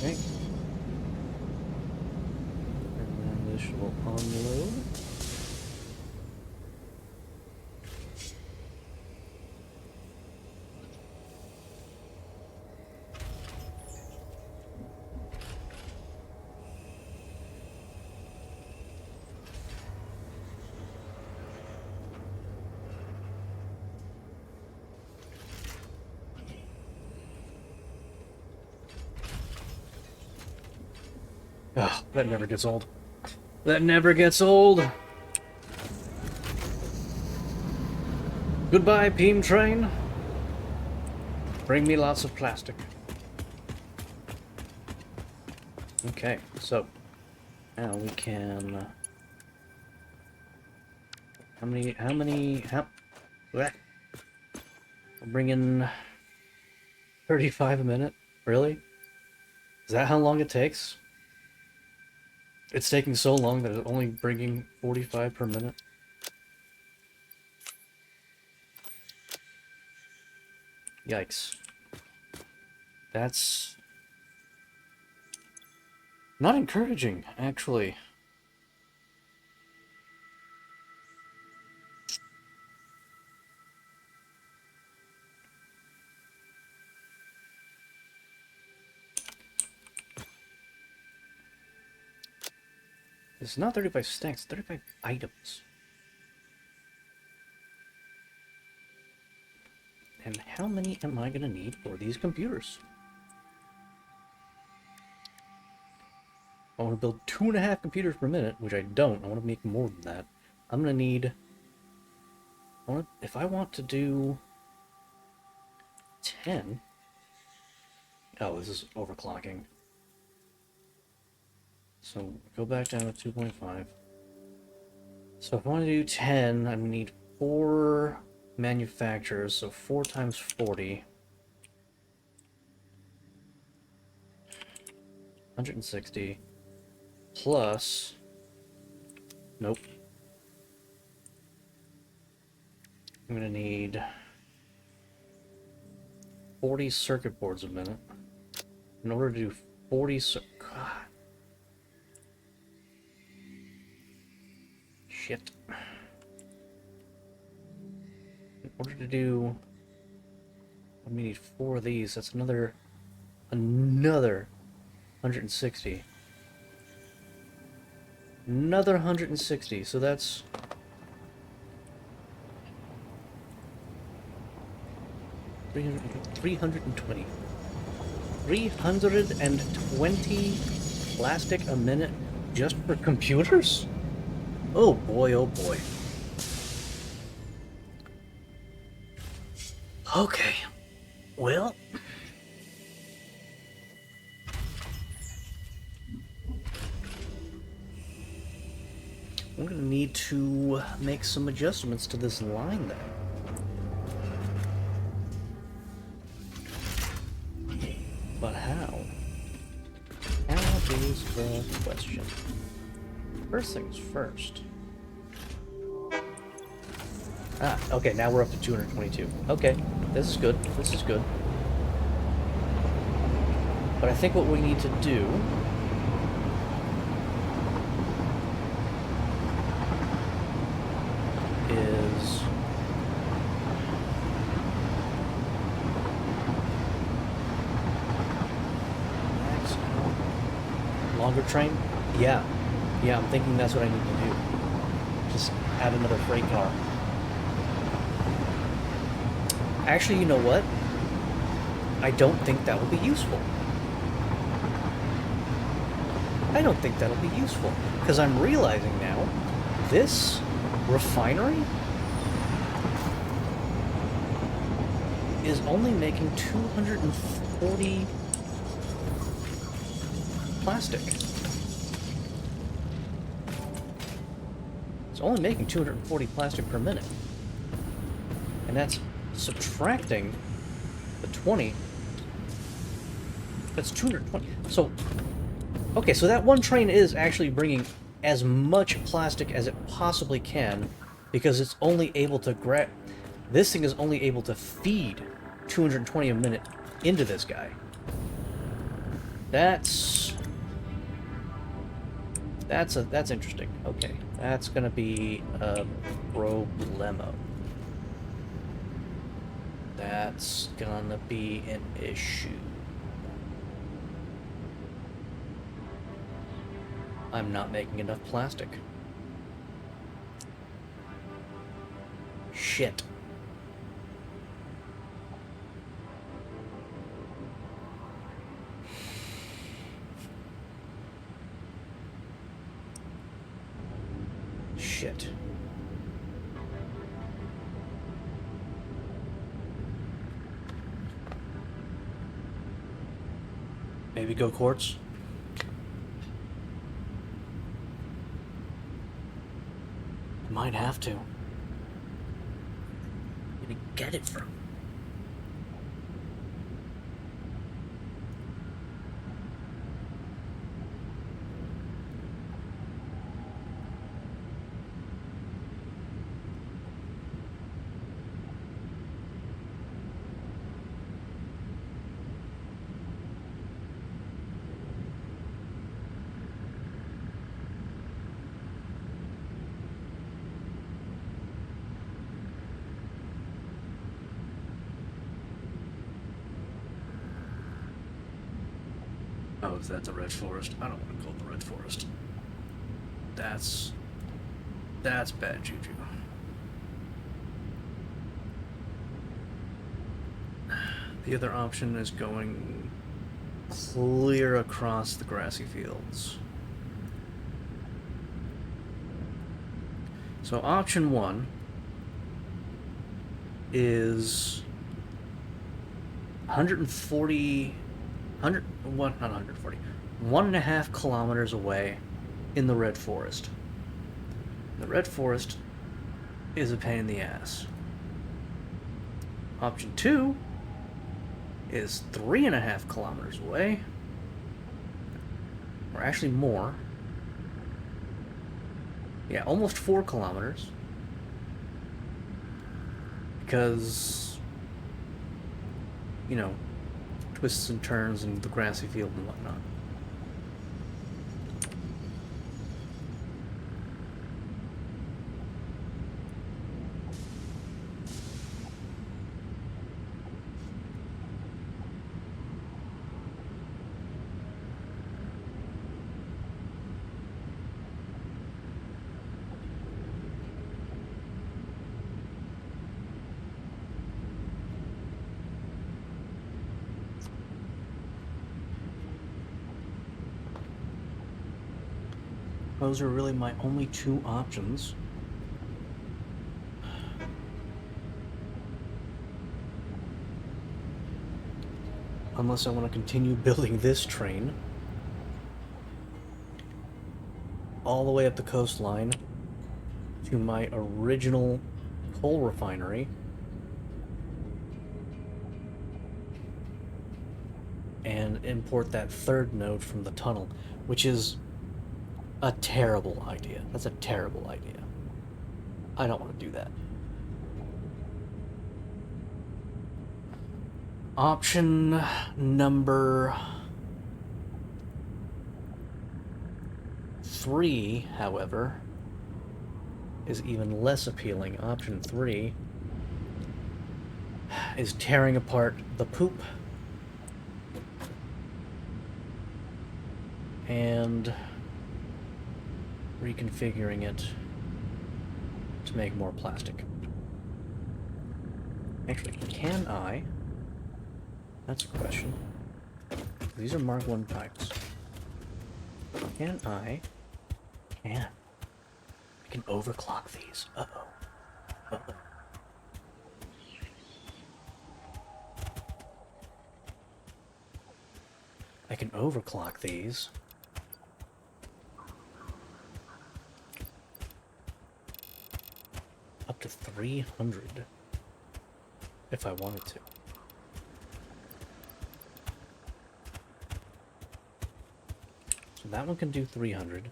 Okay. And then this will unload. Ah, that never gets old. That never gets old. Goodbye, Peem train. Bring me lots of plastic. Okay, so now we can. Bleh. I'll bring in 35 a minute. Really? Is that how long it takes? It's taking so long that it's only bringing 45 per minute. Yikes. That's not encouraging, actually. It's not 35 stacks, 35 items. And how many am I gonna need for these computers? I want to build 2.5 computers per minute, which I don't. I want to make more than that. I'm gonna need. If I want to do 10. Oh, this is overclocking. So go back down to 2.5. So if I want to do 10, I need 4 manufacturers. So 4 times 40. 160. Plus. Nope. I'm gonna need 40 circuit boards a minute. In order to do 40 God. Shit. In order to do... we need 4 of these. That's another 160. Another 160, so that's... 320. 320 plastic a minute just for computers? Oh boy, oh boy. Okay. Well... I'm gonna need to make some adjustments to this line then. But how? How is the question? First things first. Ah, okay, now we're up to 222. Okay, this is good. This is good. But I think what we need to do is longer train? Yeah. Yeah, I'm thinking that's what I need to do. Just add another freight car. Actually, you know what? I don't think that will be useful. I don't think that'll be useful. Because I'm realizing now, this refinery is only making 240 plastic. It's only making 240 plastic per minute. And that's subtracting the 20. That's 220. So, okay, so that one train is actually bringing as much plastic as it possibly can, because it's only able to this thing is only able to feed 220 a minute into this guy. That's interesting. Okay, that's gonna be a problemo. That's gonna be an issue. I'm not making enough plastic. Shit. Shit. Maybe go quartz? Might have to. Where did he get it from? Oh, is that the Red Forest? I don't want to call it the Red Forest. That's bad juju. The other option is going clear across the grassy fields. So option 1 is 140... not 140. 1.5 kilometers away in the Red Forest. The Red Forest is a pain in the ass. Option 2 is 3.5 kilometers away. Or actually more. Yeah, almost 4 kilometers. Because, you know, twists and turns in the grassy field and whatnot. Those are really my only two options. Unless I want to continue building this train all the way up the coastline to my original coal refinery and import that third node from the tunnel, which is a terrible idea. That's a terrible idea. I don't want to do that. Option number 3, however, is even less appealing. Option 3 is tearing apart the poop and reconfiguring it to make more plastic. Actually, can I? That's a question. These are Mark 1 pipes. Can I? Can. I can overclock these. Uh-oh. Uh-oh. I can overclock these. Up to 300 if I wanted to. So that one can do 300.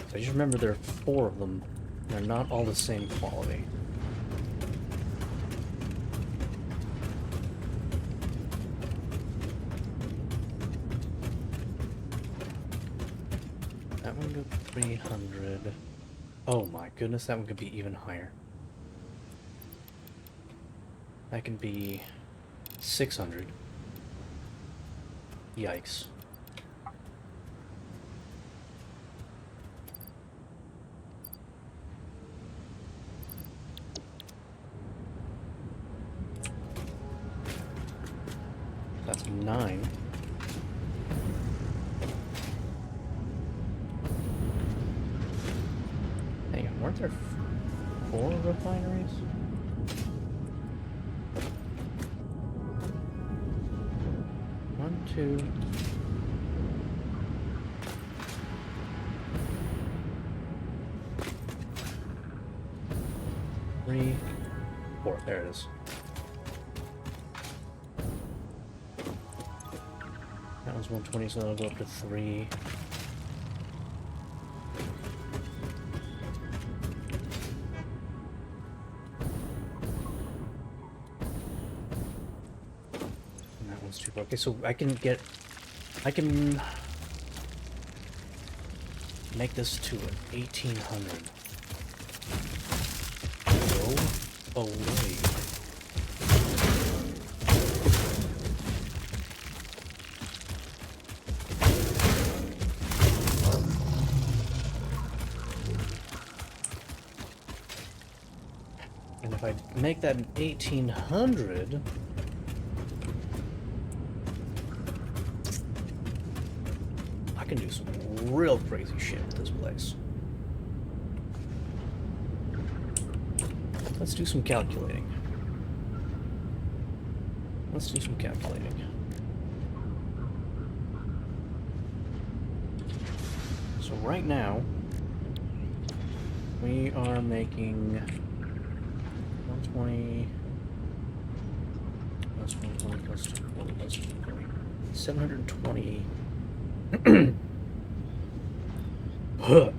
So just remember there are 4 of them. They're not all the same quality. That one go 300. Oh my goodness, that one could be even higher. That can be 600. Yikes. That's 9. Hang on, weren't there 4 refineries? One, 2. 3, 4. There it is. That was 120, so that'll go up to 3. And that one's 2. Okay, so I can make this to an 1800. Go away. And if I make that an 1800, I can do some real crazy shit with this place. Let's do some calculating. Let's do some calculating. So right now, we are making 120 plus 120 plus 240 plus 240. 720. Huh.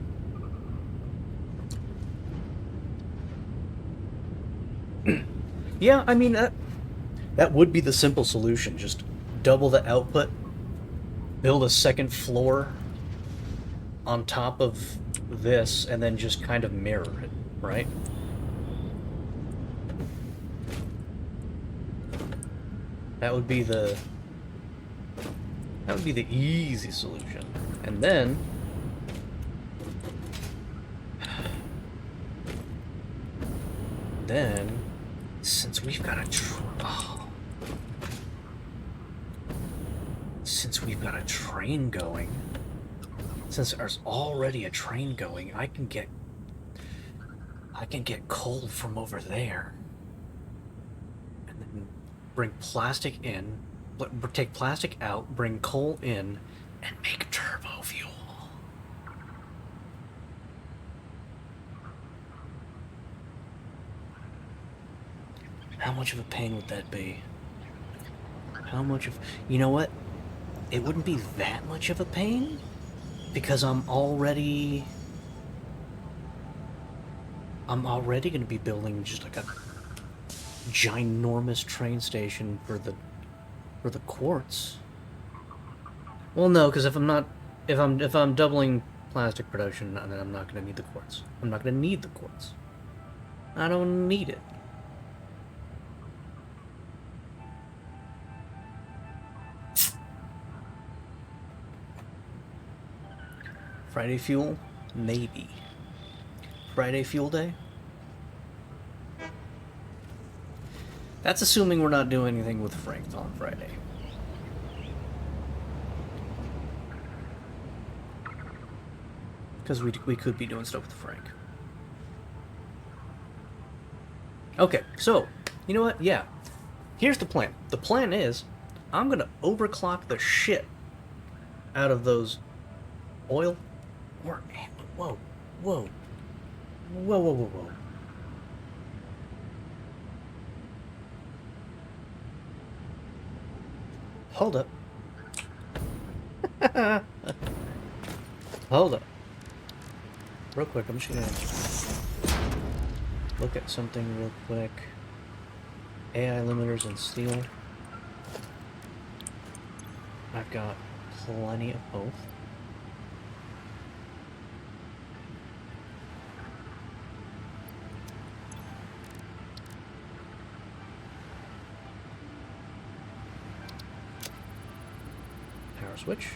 Yeah, I mean, that would be the simple solution. Just double the output, build a second floor on top of this, and then just kind of mirror it, right? That would be the easy solution. And then since we've got a since we've got a train going, since there's already a train going, I can get coal from over there, and then bring plastic in, take plastic out, bring coal in, and make turbo fuel. How much of a pain would that be? How much of... You know what? It wouldn't be that much of a pain, because I'm already going to be building just like a ginormous train station for the quartz. Well, no, because if I'm doubling plastic production, then I'm not going to need the quartz. I'm not going to need the quartz. I don't need it. Friday fuel? Maybe. Friday fuel day? That's assuming we're not doing anything with Frank on Friday. Because we could be doing stuff with Frank. Okay, so, you know what? Yeah. Here's the plan. The plan is, I'm gonna overclock the shit out of those oil... Whoa. Whoa. Whoa, whoa, whoa, whoa. Hold up. Hold up. Real quick, I'm just gonna look at something real quick. AI limiters and steel. I've got plenty of both. Power switch.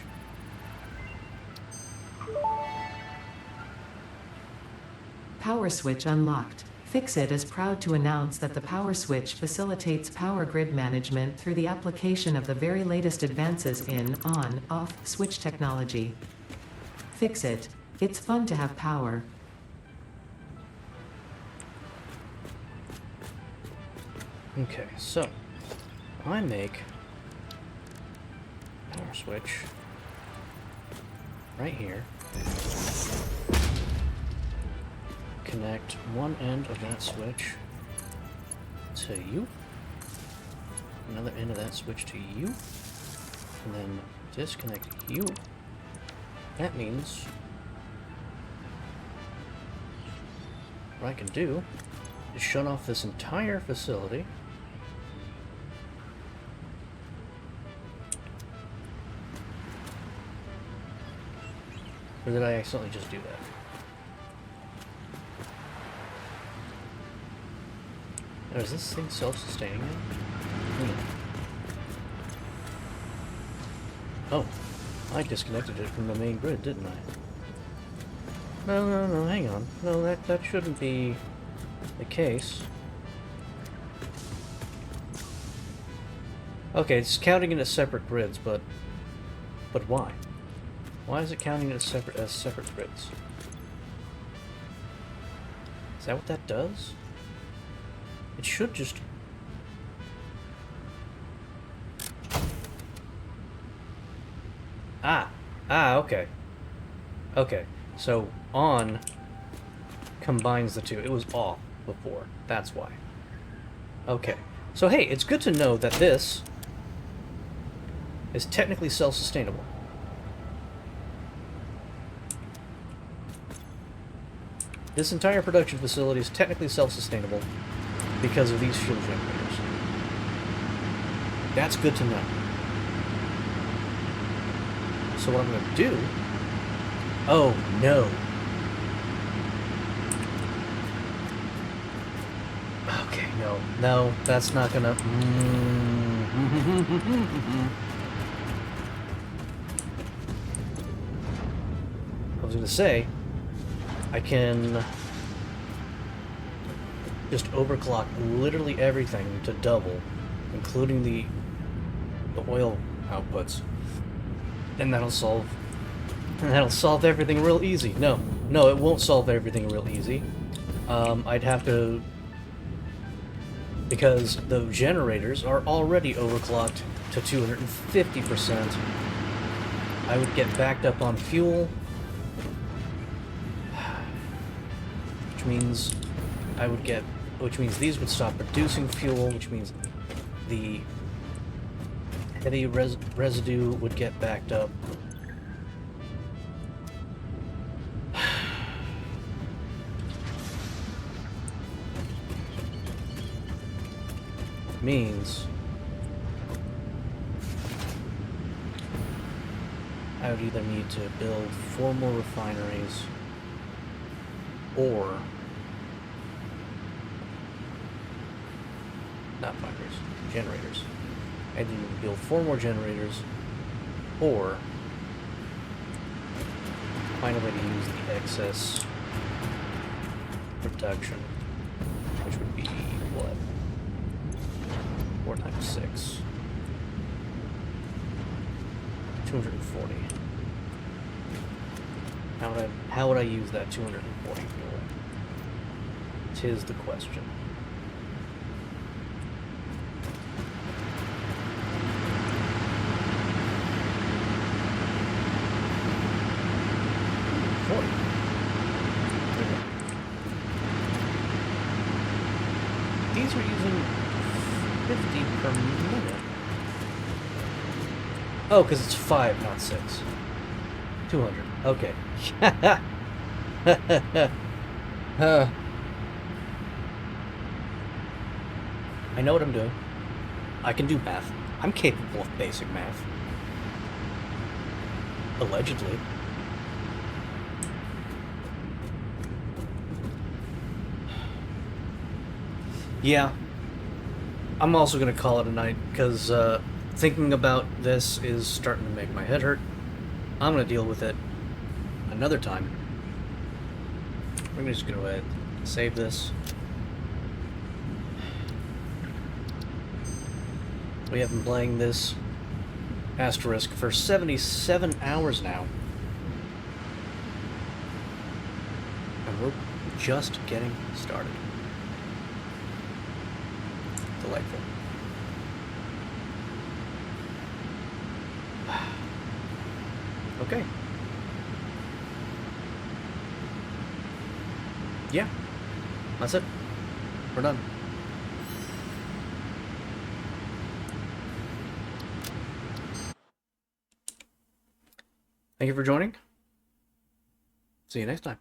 Power switch unlocked. Fixit is proud to announce that the power switch facilitates power grid management through the application of the very latest advances in on-off switch technology. Fixit. It's fun to have power. Okay, so I make power switch right here. Connect one end of that switch to you, another end of that switch to you, and then disconnect you. That means what I can do is shut off this entire facility. Or did I accidentally just do that? Now, is this thing self-sustaining now? Oh, I disconnected it from the main grid, didn't I? No, hang on. No, that shouldn't be the case. Okay, it's counting it as separate grids, but why? Why is it counting it as separate grids? Is that what that does? It should just... Okay. Okay, so on combines the two. It was off before. That's why. Okay. So hey, it's good to know that this is technically self-sustainable. This entire production facility is technically self-sustainable because of these fuel generators. That's good to know. So what I'm going to do... Oh, no. Okay, no, that's not going to... I was going to say, I can just overclock literally everything to double, including the oil outputs. And that'll solve everything real easy. No, it won't solve everything real easy. I'd have to, because the generators are already overclocked to 250%. I would get backed up on fuel, which means these would stop producing fuel, which means the heavy residue would get backed up. Means I would either need to build 4 more refineries or not refineries, generators. I'd either build 4 more generators or find a way to use the excess production, which would be what? 4 times 6. 240. How would I use that 240 fuel? 'Tis the question. These are using 50 per minute. Oh, because it's 5, not 6. 200. Okay. I know what I'm doing. I can do math. I'm capable of basic math. Allegedly. Yeah. I'm also gonna call it a night, because thinking about this is starting to make my head hurt. I'm gonna deal with it another time. We're just gonna go ahead and save this. We have been playing this Asterisk for 77 hours now. And we're just getting started. Delightful. Okay. Yeah. That's it. We're done. Thank you for joining. See you next time.